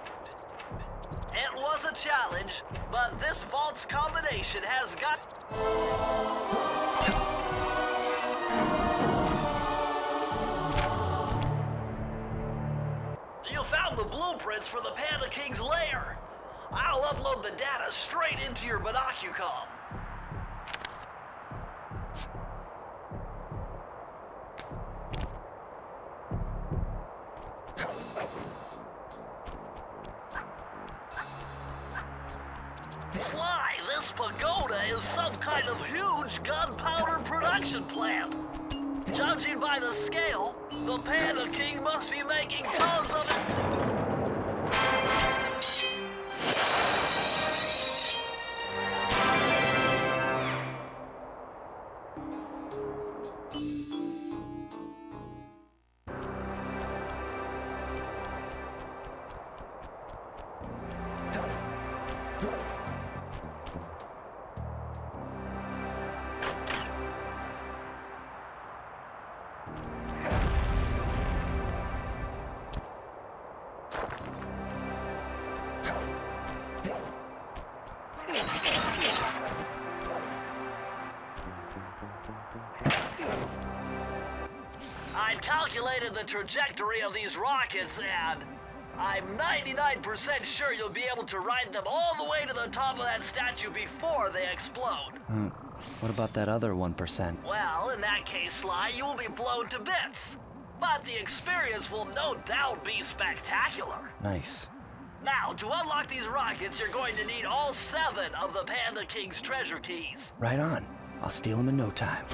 It was a challenge, but this vault's combination has got... You found the blueprints for the Panda King's lair. I'll upload the data straight into your binocucom. Sly, this pagoda is some kind of huge gunpowder production plant. Judging by the scale, the Panda King must be making tons of it. I've calculated the trajectory of these rockets, and I'm 99% sure you'll be able to ride them all the way to the top of that statue before they explode. What about that other 1%? Well, in that case, Sly, you will be blown to bits. But the experience will no doubt be spectacular. Nice. Now, to unlock these rockets, you're going to need all 7 of the Panda King's treasure keys. Right on. I'll steal them in no time.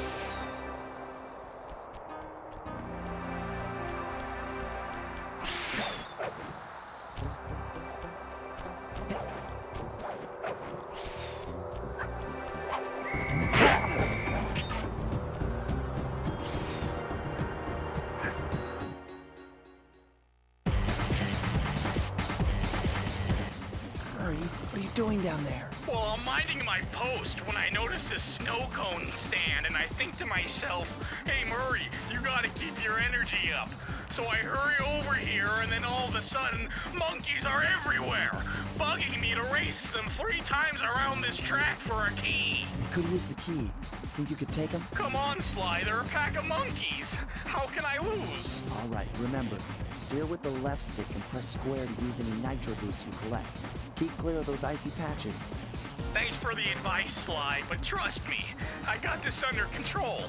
Murray, what are you doing down there? Well, I'm minding my post when I notice a snow cone stand, and I think to myself, hey Murray, you gotta keep your energy up. So I hurry over here, and then all of a sudden, monkeys are everywhere, bugging me to race them 3 times around this track for a key. You could use the key. Think you could take them? Come on, Sly, they're a pack of monkeys. How can I lose? All right, remember, steer with the left stick and press square to use any nitro boosts you collect. Keep clear of those icy patches. Thanks for the advice, Sly, but trust me, I got this under control.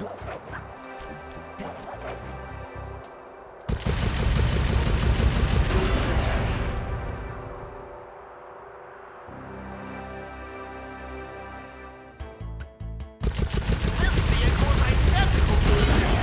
This vehicle is identical to the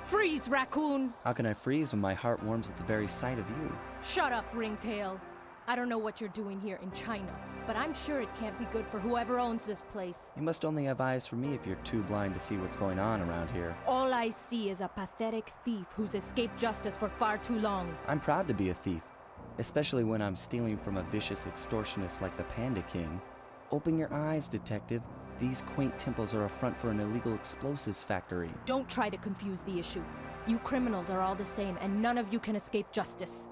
Freeze, Raccoon! How can I freeze when my heart warms at the very sight of you? Shut up, Ringtail. I don't know what you're doing here in China, but I'm sure it can't be good for whoever owns this place. You must only have eyes for me if you're too blind to see what's going on around here. All I see is a pathetic thief who's escaped justice for far too long. I'm proud to be a thief, especially when I'm stealing from a vicious extortionist like the Panda King. Open your eyes, detective. These quaint temples are a front for an illegal explosives factory. Don't try to confuse the issue. You criminals are all the same, and none of you can escape justice.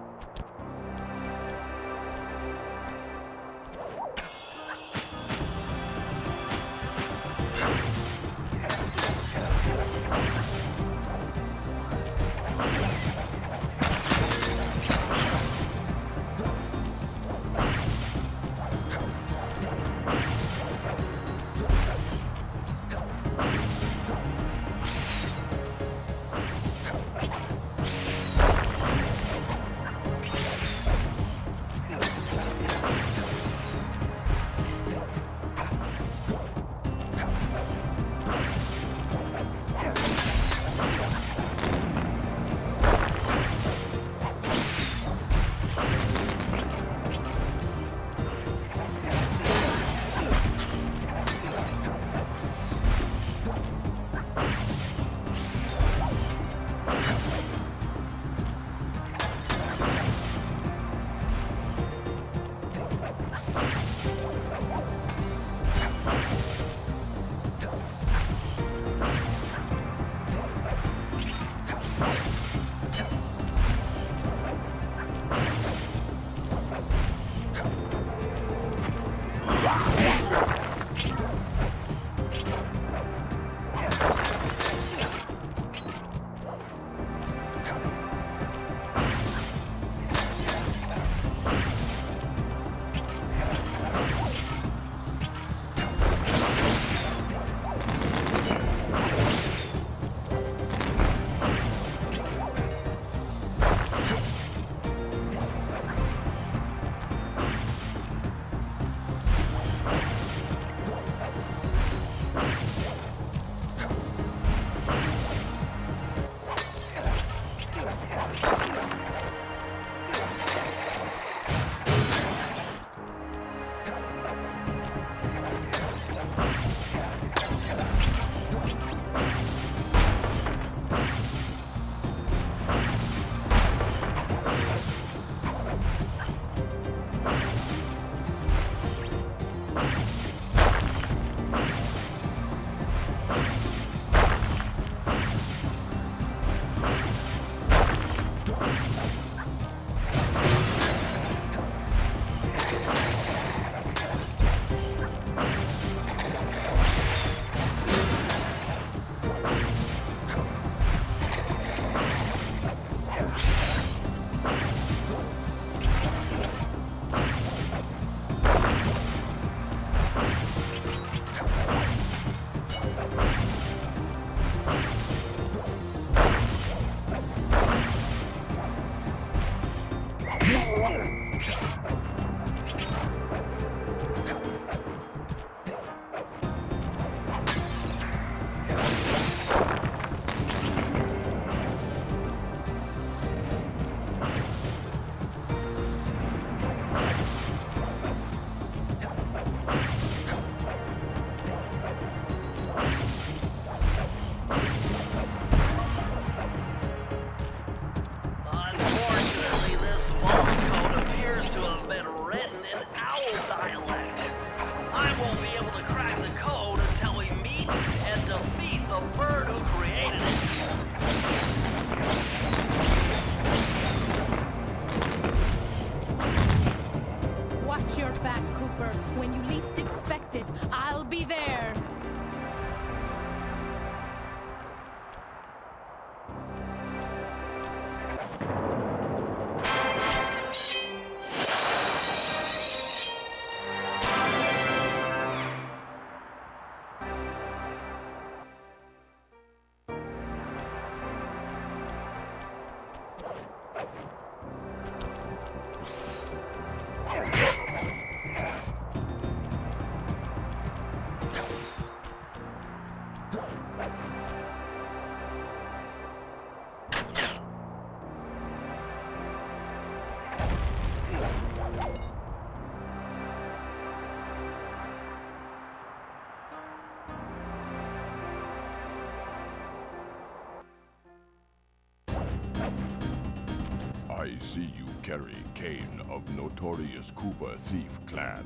I see you carry Kane of notorious Cooper Thief clan.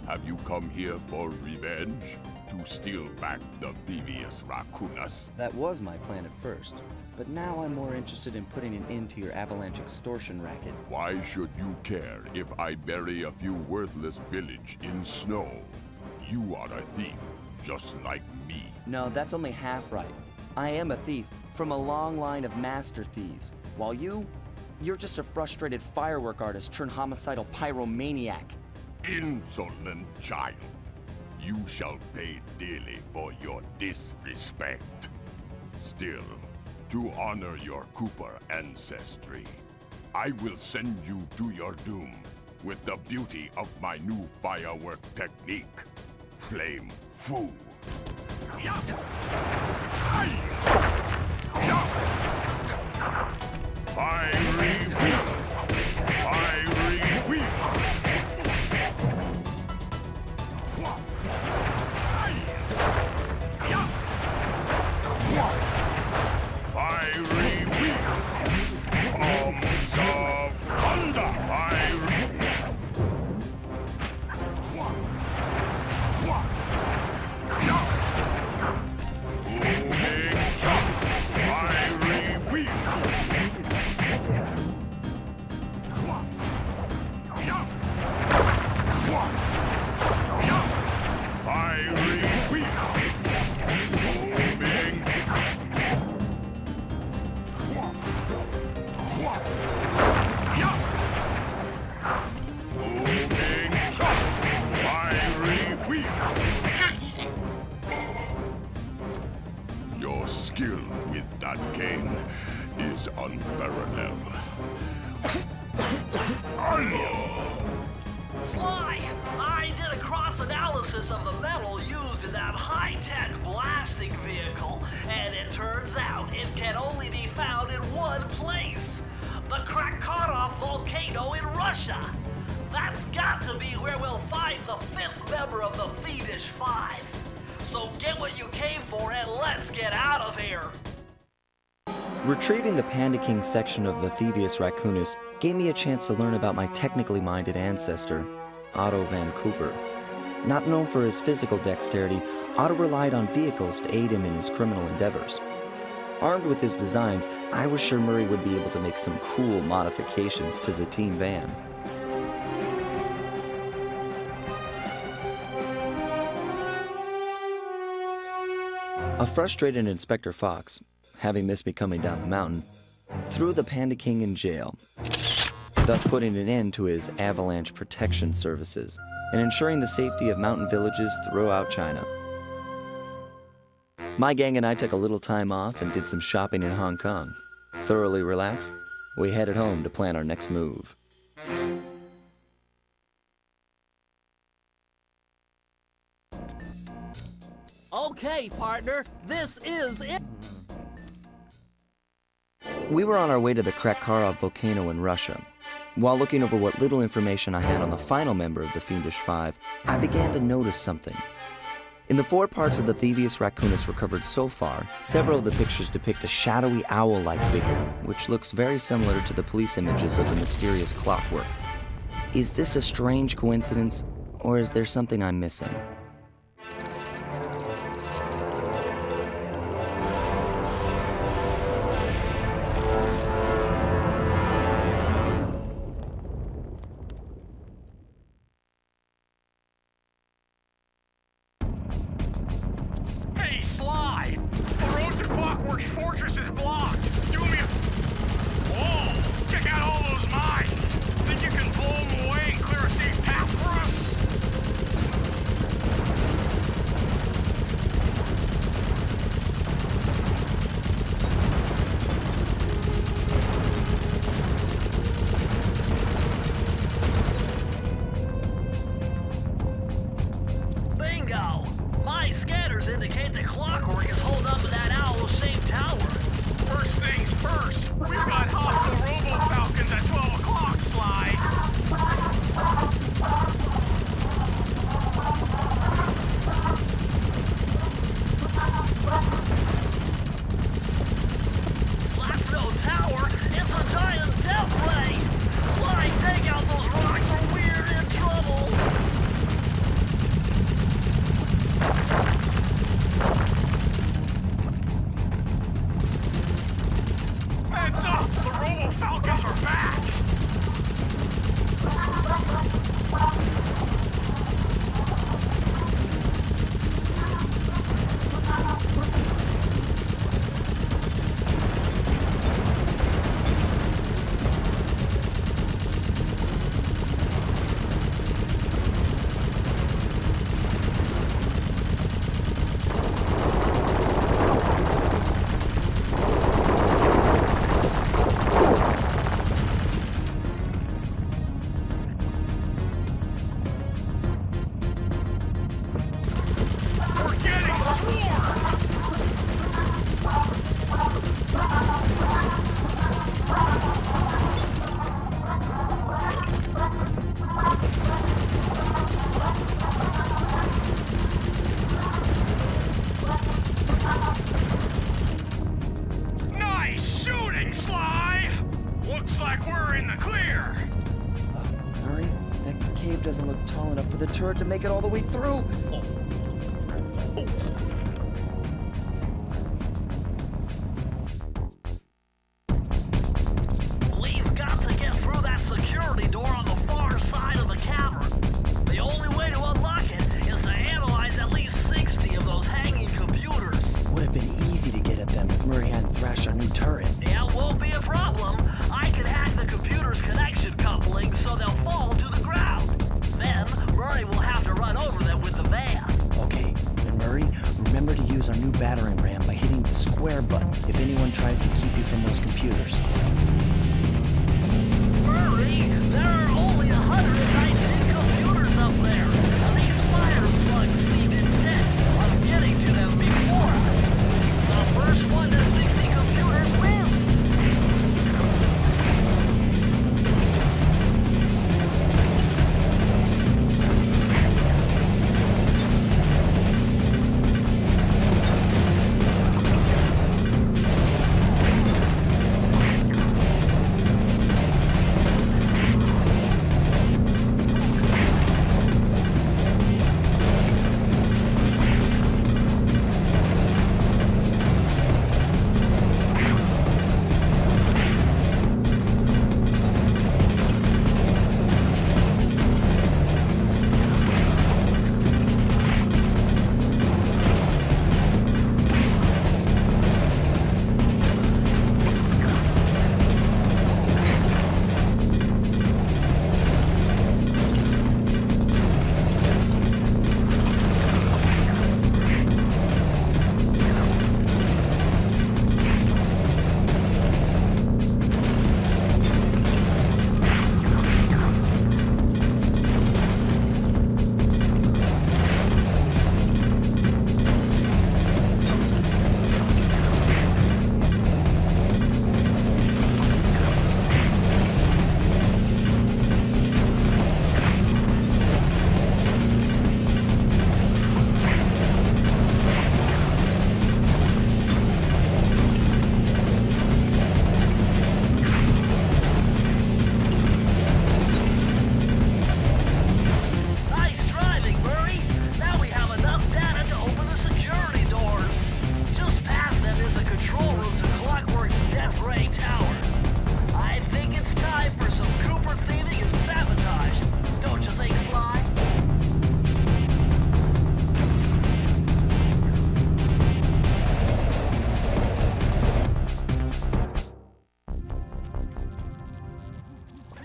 Have you come here for revenge? To steal back the Thievius Raccoonus? That was my plan at first, but now I'm more interested in putting an end to your avalanche extortion racket. Why should you care if I bury a few worthless village in snow? You are a thief, just like me. No, that's only half right. I am a thief from a long line of master thieves, while you're just a frustrated firework artist turned homicidal pyromaniac. Insolent child. You shall pay dearly for your disrespect. Still, to honor your Cooper ancestry, I will send you to your doom with the beauty of my new firework technique, Flame Foo. Yeah. Fiery wheel! Fiery wheel! Fiery wheel! Arms of thunder! Fiery booming chop! Fiery wheel! Fiery wheel! Booming! Booming chop! Fiery wheel! Your skill with that cane is unparalleled. Sly, I did a cross-analysis of the metal used in that high-tech blasting vehicle, and it turns out it can only be found in one place. The Raccoonus volcano in Russia. That's got to be where we'll find the fifth member of the Fiendish Five. So get what you came for and let's get out of here. Retrieving the Panda King section of the Thievius Raccoonus gave me a chance to learn about my technically minded ancestor, Otto Van Cooper. Not known for his physical dexterity, Otto relied on vehicles to aid him in his criminal endeavors. Armed with his designs, I was sure Murray would be able to make some cool modifications to the team van. A frustrated Inspector Fox, having missed me coming down the mountain, threw the Panda King in jail, thus putting an end to his avalanche protection services and ensuring the safety of mountain villages throughout China. My gang and I took a little time off and did some shopping in Hong Kong. Thoroughly relaxed, we headed home to plan our next move. Okay, partner, this is it. We were on our way to the Krakkarov volcano in Russia. While looking over what little information I had on the final member of the Fiendish Five, I began to notice something. In the 4 parts of the Thievius Raccoonus recovered so far, several of the pictures depict a shadowy owl-like figure, which looks very similar to the police images of the mysterious clockwork. Is this a strange coincidence, or is there something I'm missing? Hey, Sly! The road to Clockwork's fortress is blocked. Do me a... Whoa! Check out all those mines! Think you can blow them away and clear a safe path for us? Guess we're back! Nice shooting, Sly! Looks like we're in the clear. Murray, that cave doesn't look tall enough for the turret to make it all the way through. We've got to get through that security door on the far side of the cavern. The only way to unlock it is to analyze at least 60 of those hanging computers. Would have been easy to get at them if Murray hadn't thrashed our new turret. Yeah, won't be a problem. I can hack the computer's connection coupling so they'll fall to the ground. Then, Murray will have to run over them with the van. Okay, and Murray, remember to use our new battering ram by hitting the square button if anyone tries to keep you from those computers. Murray, there are only 119 computers up there, and these fire slugs seem intent on getting to them before us. The first one to 60 computers wins.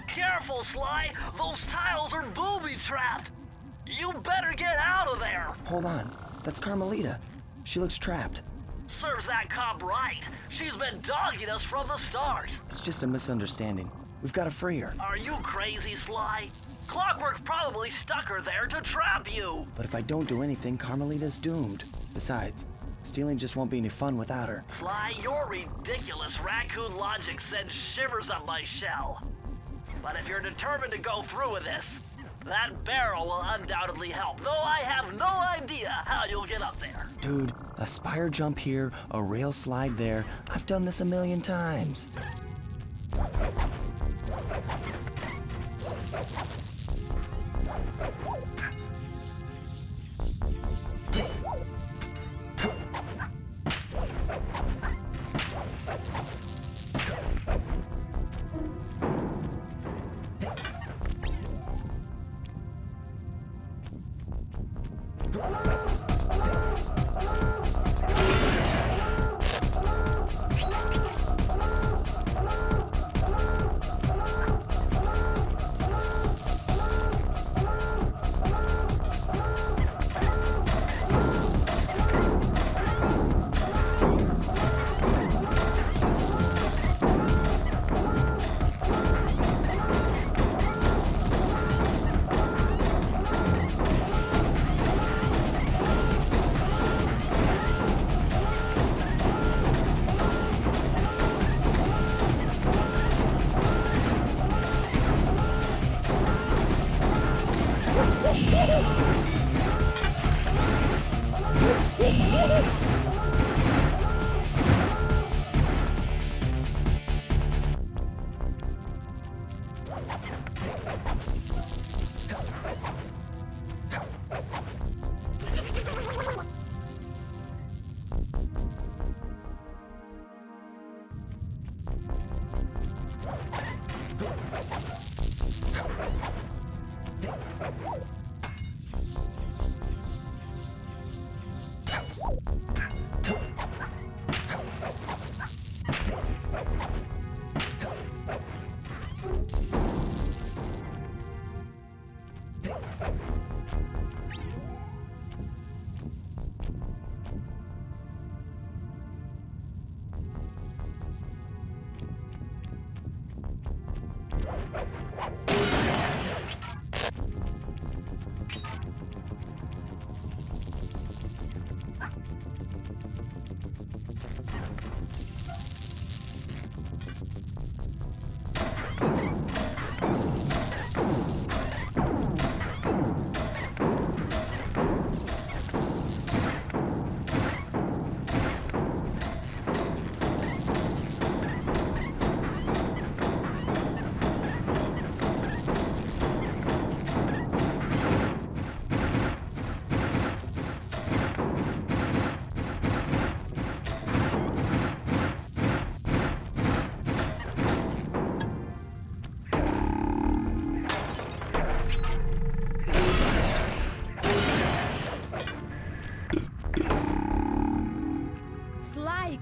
Careful, Sly! Those tiles are booby-trapped! You better get out of there! Hold on, that's Carmelita. She looks trapped. Serves that cop right. She's been dogging us from the start. It's just a misunderstanding. We've got to free her. Are you crazy, Sly? Clockwork probably stuck her there to trap you. But if I don't do anything, Carmelita's doomed. Besides, stealing just won't be any fun without her. Sly, your ridiculous raccoon logic sends shivers up my shell. But if you're determined to go through with this, that barrel will undoubtedly help, though I have no idea how you'll get up there. Dude, a spire jump here, a rail slide there. I've done this a million times.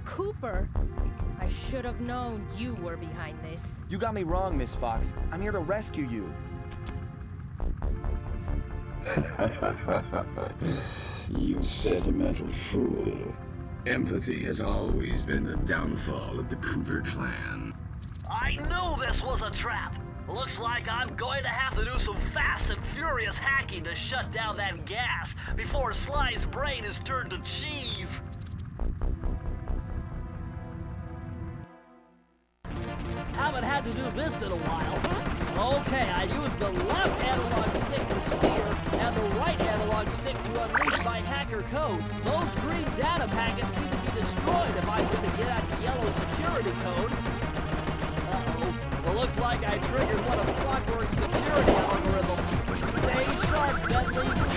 Cooper. I should have known you were behind this. You got me wrong, Miss Fox. I'm here to rescue you. You sentimental fool. Empathy has always been the downfall of the Cooper clan. I knew this was a trap. Looks like I'm going to have to do some fast and furious hacking to shut down that gas before Sly's brain is turned to cheese. Haven't had to do this in a while. Okay, I used the left analog stick to steer and the right analog stick to unleash my hacker code. Those green data packets need to be destroyed if I'm going to get at the yellow security code. Uh-oh. Well, looks like I triggered one of Clockwork's security algorithms. Stay sharp, Bentley.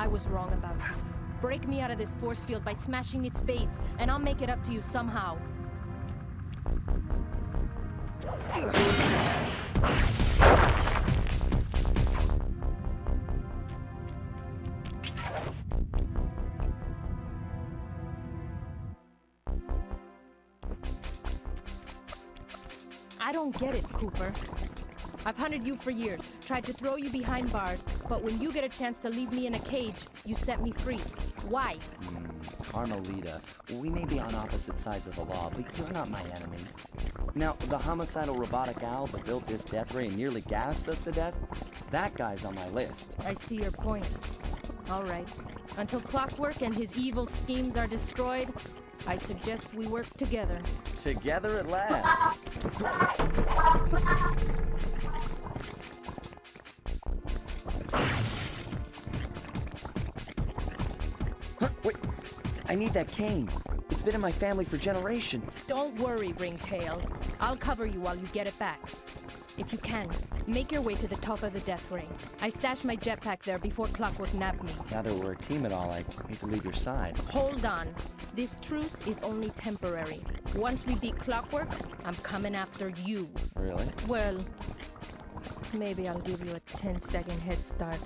I was wrong about you. Break me out of this force field by smashing its base, and I'll make it up to you somehow. I don't get it, Cooper. I've hunted you for years, tried to throw you behind bars, but when you get a chance to leave me in a cage, you set me free. Why? Carmelita, we may be on opposite sides of the law, but you're not my enemy. Now, the homicidal robotic owl that built this death ray and nearly gassed us to death, that guy's on my list. I see your point. All right. Until Clockwork and his evil schemes are destroyed, I suggest we work together. Together at last. Huh, wait, I need that cane. It's been in my family for generations. Don't worry, Ringtail. I'll cover you while you get it back. If you can, make your way to the top of the death ray. I stashed my jetpack there before Clockwork nabbed me. Now that we're a team at all, I hate to leave your side. Hold on. This truce is only temporary. Once we beat Clockwork, I'm coming after you. Really? Well, maybe I'll give you a 10-second head start.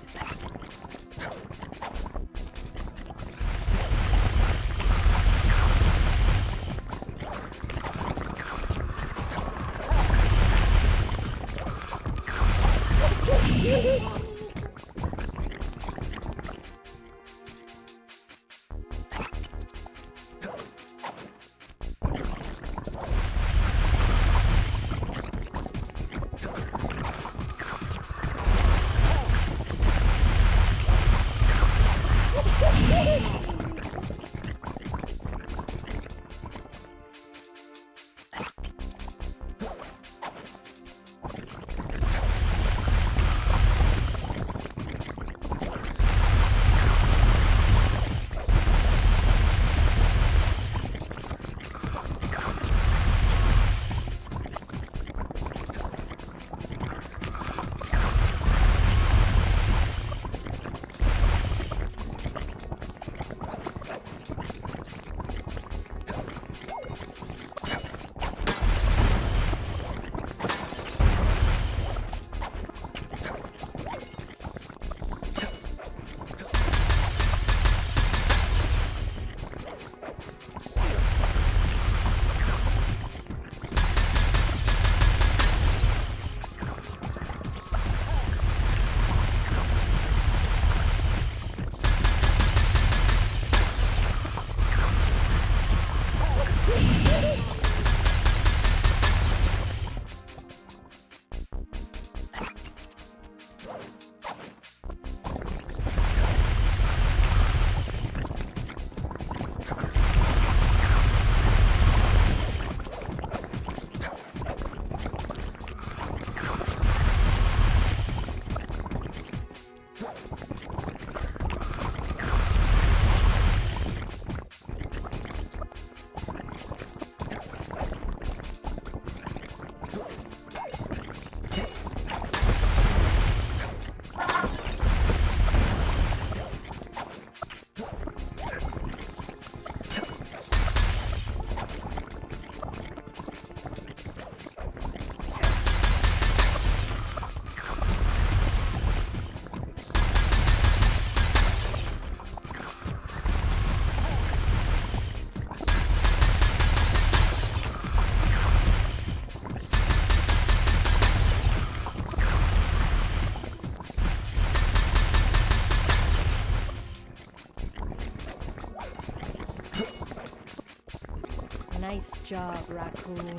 Nice job, Raccoon.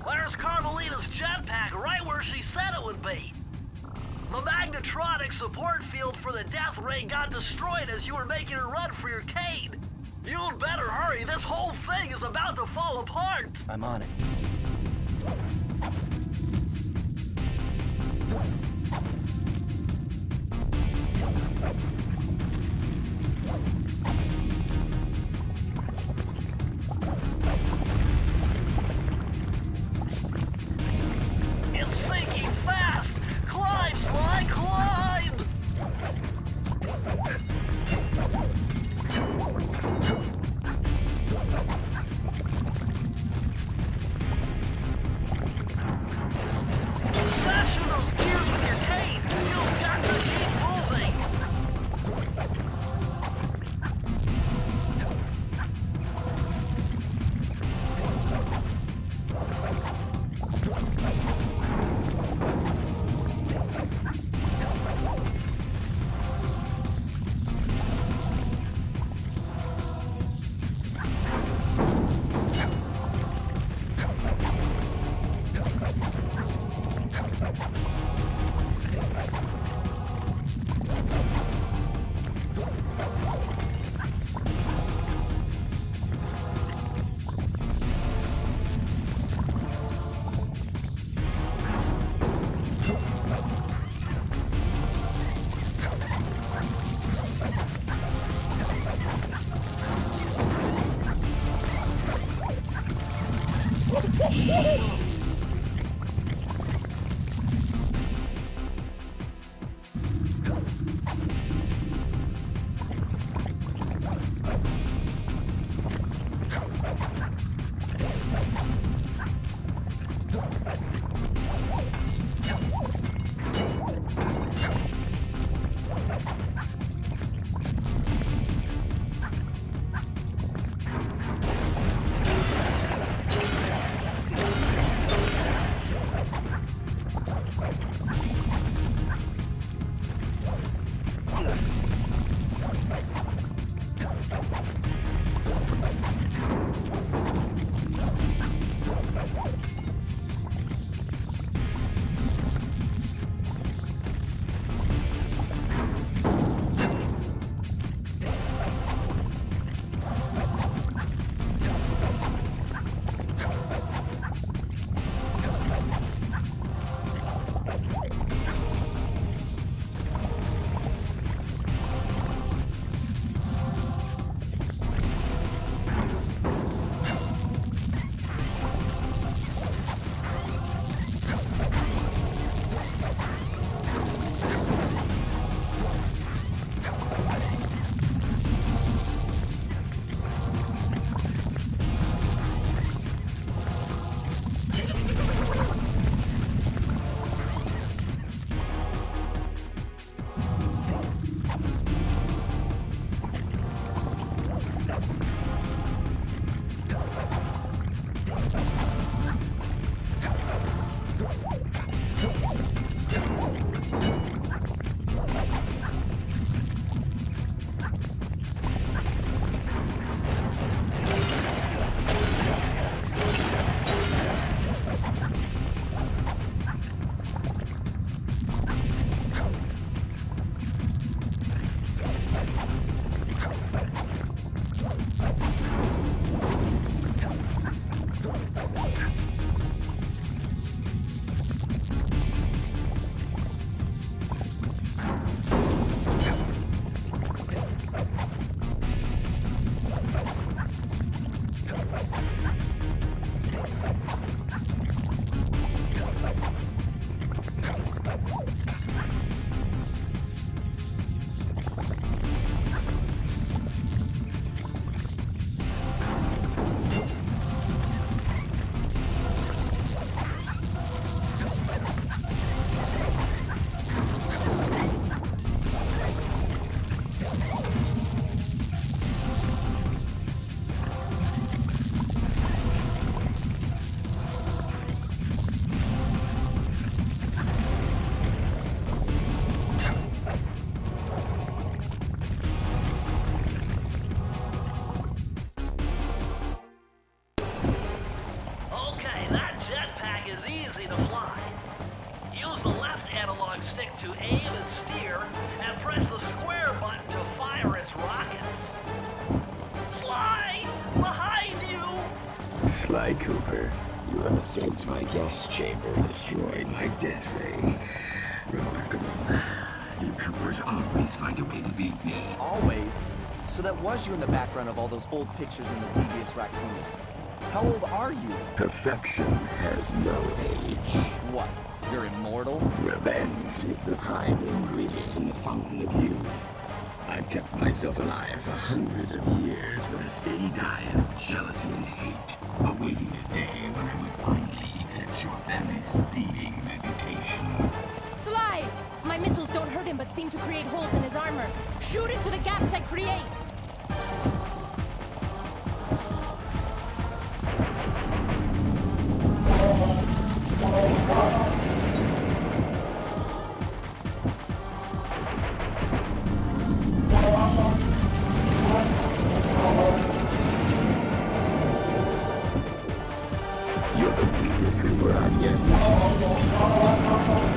There's Carmelita's jetpack right where she said it would be. The magnetronic support field for the death ray got destroyed as you were making a run for your cane. You'd better hurry. This whole thing is about to fall apart. I'm on it. stick to aim and steer, and press the square button to fire its rockets. Sly! Behind you! Sly Cooper, you have soaked my gas chamber and destroyed my death ray. Remarkable. You Coopers always find a way to beat me. Always? So that was you in the background of all those old pictures in the Thievius Raccoonus. How old are you? Perfection has no age. What? You're immortal? Revenge is the prime ingredient in the fountain of youth. I've kept myself alive for hundreds of years with a steady diet of jealousy and hate, awaiting the day when I would finally eclipse your family's thieving reputation. Sly! My missiles don't hurt him but seem to create holes in his armor. Shoot into the gaps I create! You're the weakest Cooper I've yet seen.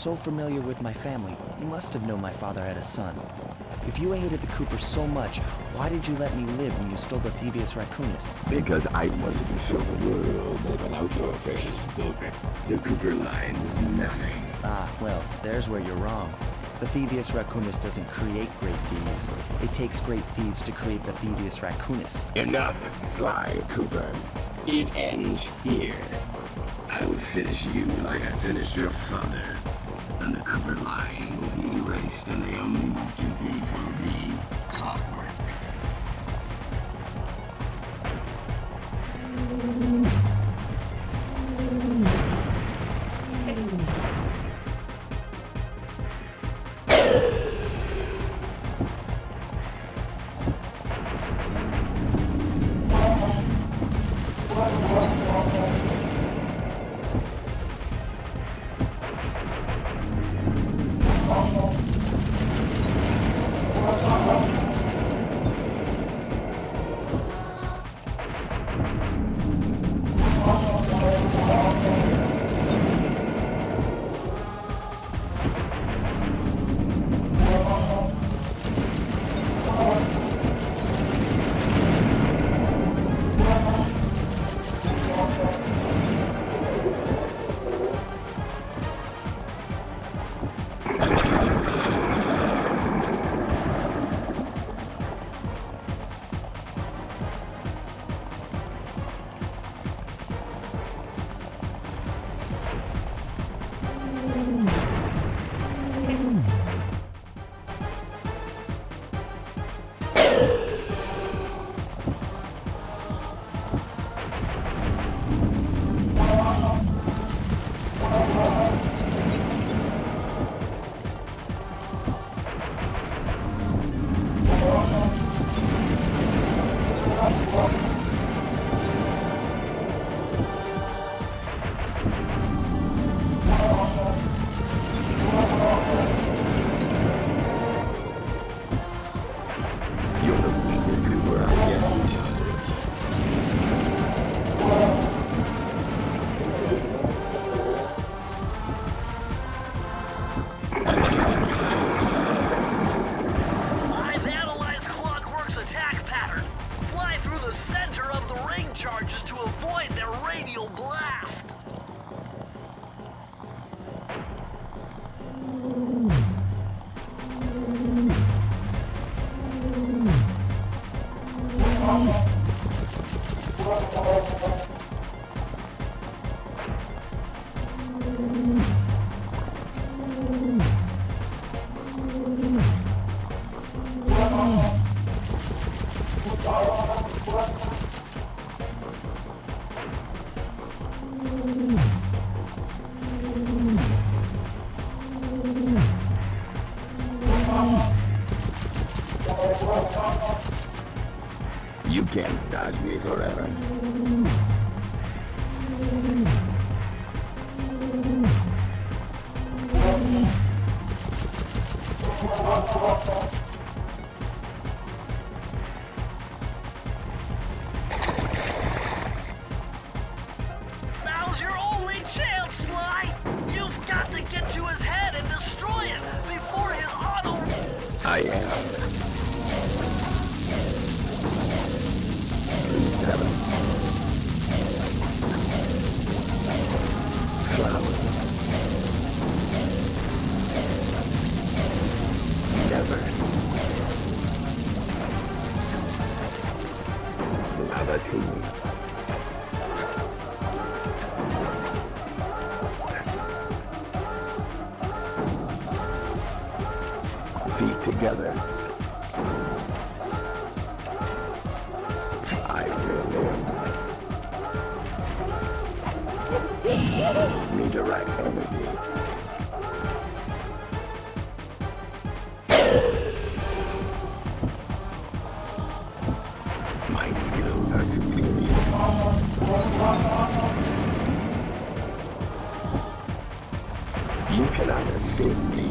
so familiar with my family. You must have known my father had a son. If you hated the Coopers so much, why did you let me live when you stole the Thievius Raccoonus? Because I wanted to show the world that without your precious book, the Cooper line was nothing. Ah, well, there's where you're wrong. The Thievius Raccoonus doesn't create great thieves. It takes great thieves to create the Thievius Raccoonus. Enough, Sly Cooper. It ends here. I will finish you like I finished your father. And the Cooper line will be erased, and the only Mr. Thief will be clockwork. I've analyzed Clockwork's attack pattern. Fly through the center of the ring charges to avoid their radial blast. You can't dodge me forever. Now's your only chance, Sly! You've got to get to his head and destroy it before his auto... I am. 7. Flowers. Never. Lava tomb. Feet together. I will live. Redirect energy. My skills are superior. You cannot escape me.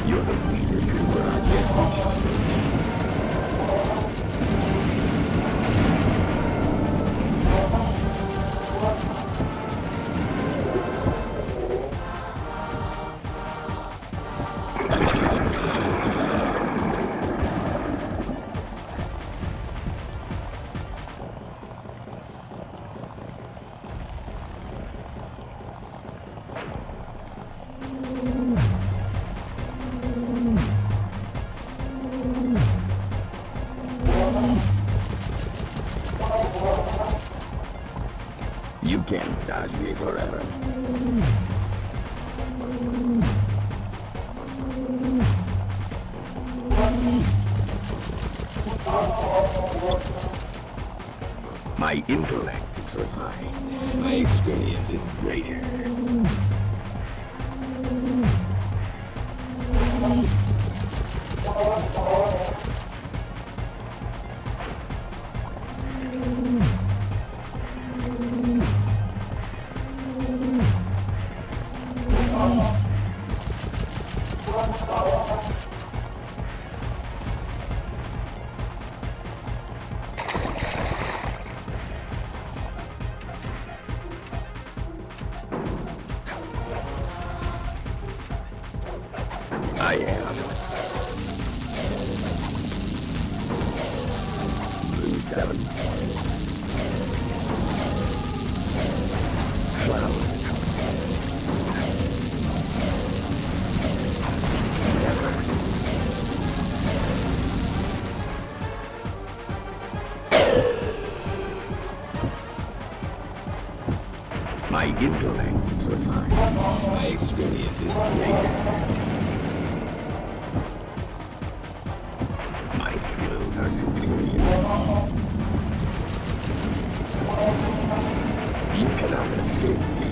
You're the weakest Cooper I've yet encountered. You can't dodge me forever. My intellect is refined. My experience is greater. I am. Blue 7. Flowers. Never. My intellect is refined. My experience is greater. My skills are superior. You cannot escape me.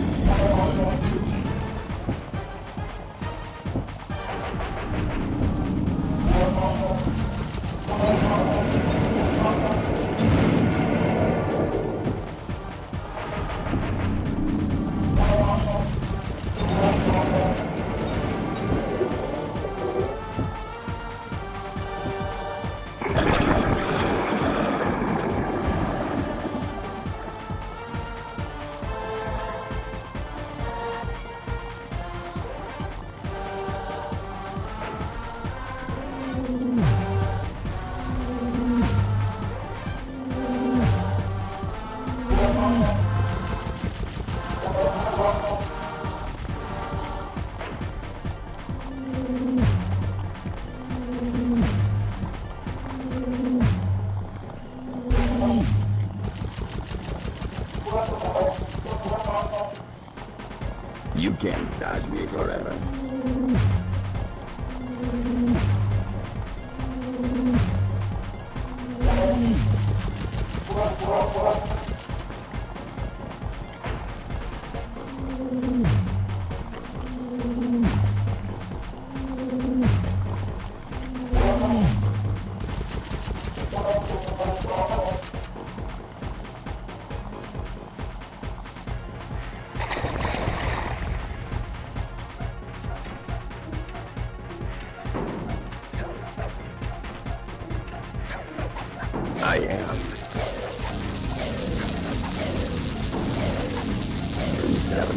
You can't dodge me forever. I am. Blue 7.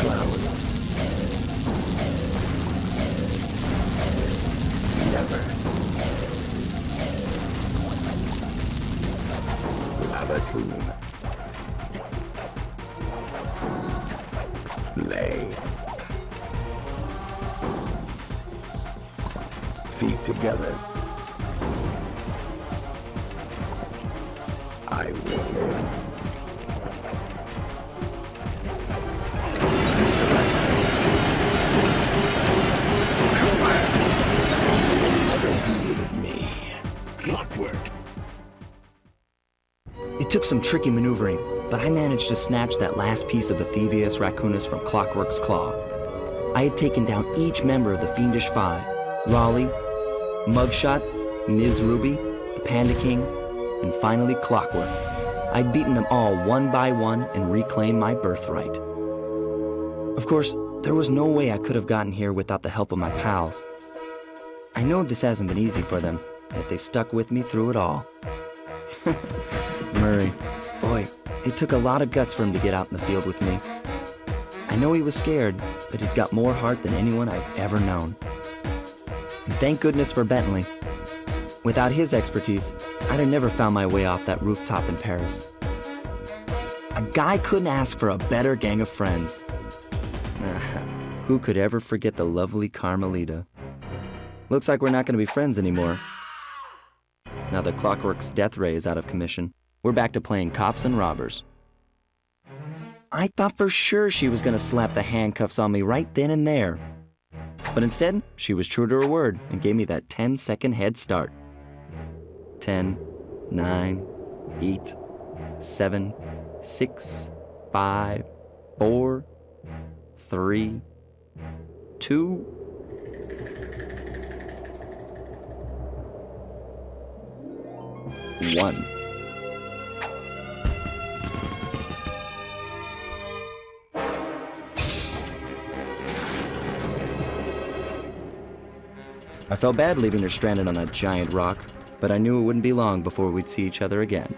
Flowers. Never. Lava tomb. Lay. Feet together. I will live. Never be with me. Clockwork. It took some tricky maneuvering, but I managed to snatch that last piece of the Thievius Raccoonus from Clockwork's claw. I had taken down each member of the Fiendish Five: Raleigh, Mugshot, Ms. Ruby, the Panda King, and finally Clockwork. I'd beaten them all one by one and reclaimed my birthright. Of course, there was no way I could have gotten here without the help of my pals. I know this hasn't been easy for them, yet they stuck with me through it all. Murray, boy, it took a lot of guts for him to get out in the field with me. I know he was scared, but he's got more heart than anyone I've ever known. And thank goodness for Bentley. Without his expertise, I'd have never found my way off that rooftop in Paris. A guy couldn't ask for a better gang of friends. Who could ever forget the lovely Carmelita? Looks like we're not going to be friends anymore. Now that Clockwork's death ray is out of commission, we're back to playing cops and robbers. I thought for sure she was going to slap the handcuffs on me right then and there. But instead, she was true to her word and gave me that 10-second head start. 10, 9, 8, 7, 6, 5, 4, 3, 2, 1. I felt bad leaving her stranded on that giant rock, but I knew it wouldn't be long before we'd see each other again.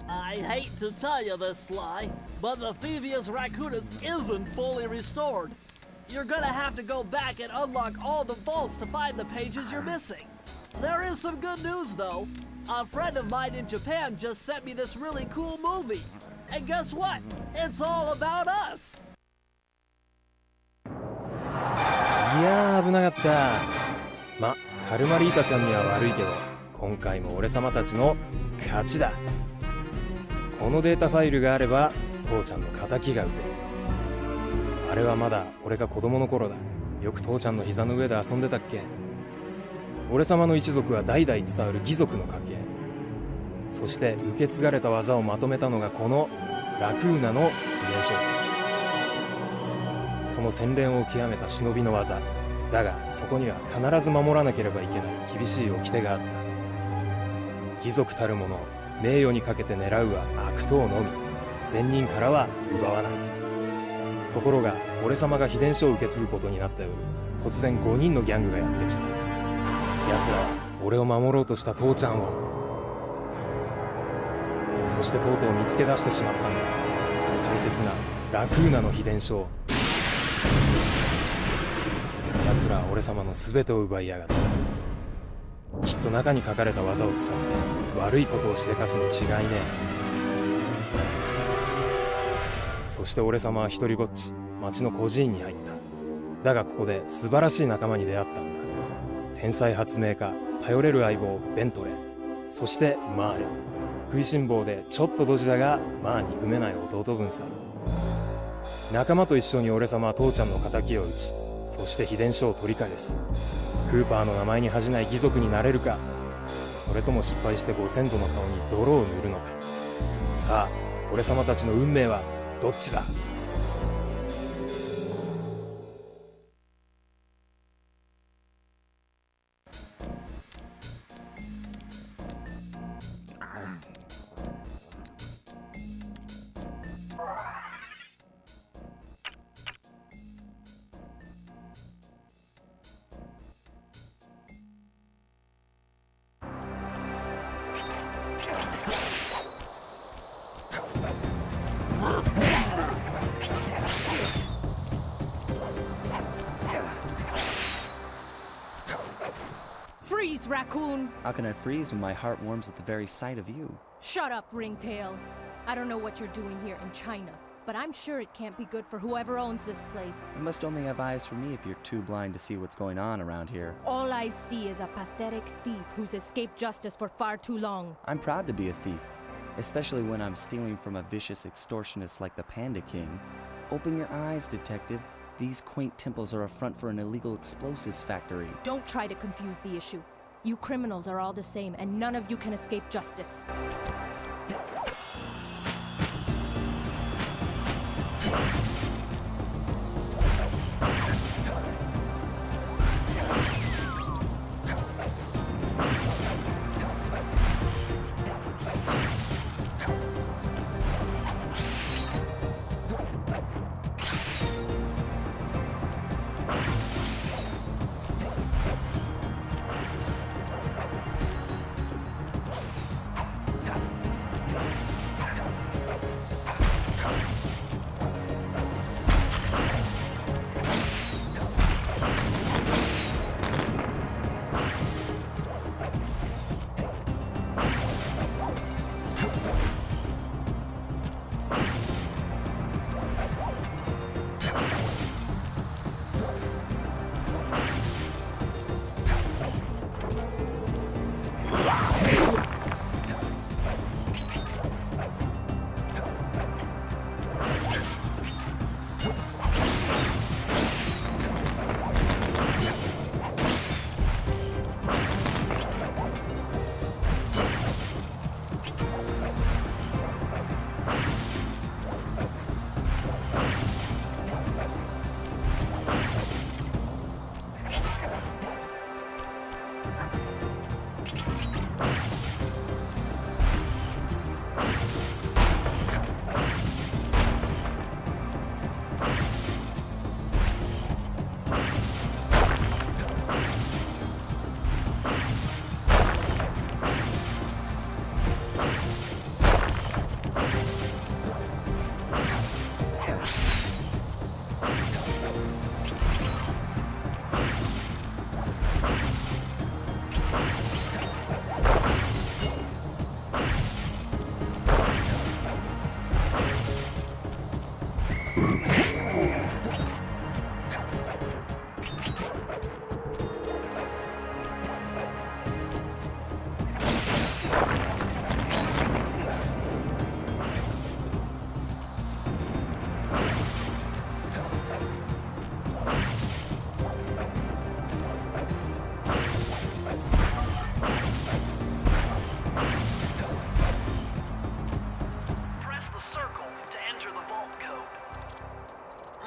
I hate to tell you this, Sly, but the Thievius Raccoonus isn't fully restored. You're gonna have to go back and unlock all the vaults to find the pages you're missing. There is some good news, though. A friend of mine in Japan just sent me this really cool movie. And guess what? It's all about us! いやー危なかった。ま、カルマリータちゃんには悪いけど、今回も俺様たちの勝ちだ。このデータファイルがあれば父ちゃんの仇が撃てる。あれはまだ俺が子供の頃だ。よく父ちゃんの膝の上で遊んでたっけ。俺様の一族は代々伝わる義族の家系。そして受け継がれた技をまとめたのがこのラクーナの秘伝書。その洗練を極めた忍びの技だが、そこには必ず守らなければいけない厳しい掟があった。義族たる者、名誉にかけて狙うは悪党のみ、善人からは奪わない。ところが俺様が秘伝書を受け継ぐことになった夜、突然5人のギャングがやってきた。奴らは俺を守ろうとした父ちゃんを、そしてとうとう見つけ出してしまったんだ。大切なラクーナの秘伝書を。奴らは俺様の全てを奪いやがった。きっと中に書かれた技を使って悪いことをしでかすに違いねえ。そして俺様は一人ぼっち、町の孤児院に入った。だがここで素晴らしい仲間に出会ったんだ。天才発明家、頼れる相棒ベントレー、そしてマーレ。食いしん坊でちょっとドジだがまあ憎めない弟分さ。仲間と一緒に俺様は父ちゃんの仇を討ち、そして秘伝書を取り返す。クーパーの名前に恥じない義族になれるか、それとも失敗してご先祖の顔に泥を塗るのか。さあ俺様たちの運命はどっちだ。Freeze, Raccoon! How can I freeze when my heart warms at the very sight of you? Shut up, Ringtail. I don't know what you're doing here in China, but I'm sure it can't be good for whoever owns this place. You must only have eyes for me if you're too blind to see what's going on around here. All I see is a pathetic thief who's escaped justice for far too long. I'm proud to be a thief, especially when I'm stealing from a vicious extortionist like the Panda King. Open your eyes, detective. These quaint temples are a front for an illegal explosives factory. Don't try to confuse the issue. You criminals are all the same, and none of you can escape justice.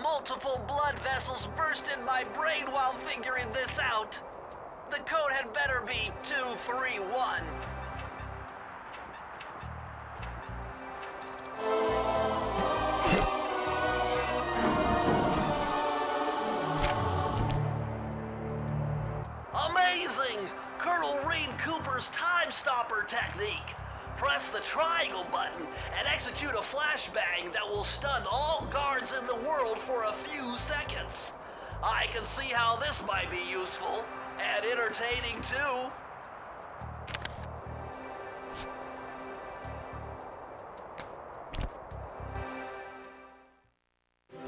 Multiple blood vessels burst in my brain while figuring this out. The code had better be 231. Amazing! Colonel Reed Cooper's time stopper technique. Press the triangle button and execute a flashbang that will stun all guards in the world for a few seconds. I can see how this might be useful and entertaining too.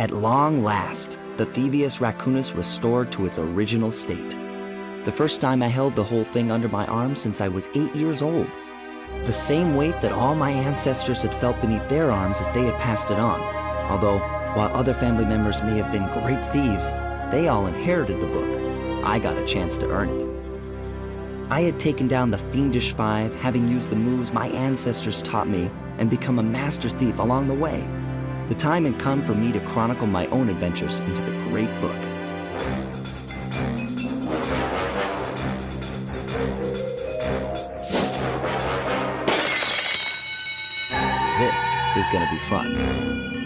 At long last, the Thievius Raccoonus restored to its original state. The first time I held the whole thing under my arm since I was 8 years old. The same weight that all my ancestors had felt beneath their arms as they had passed it on. Although, while other family members may have been great thieves, they all inherited the book. I got a chance to earn it. I had taken down the Fiendish Five, having used the moves my ancestors taught me, and become a master thief along the way. The time had come for me to chronicle my own adventures into the great book. This is gonna be fun.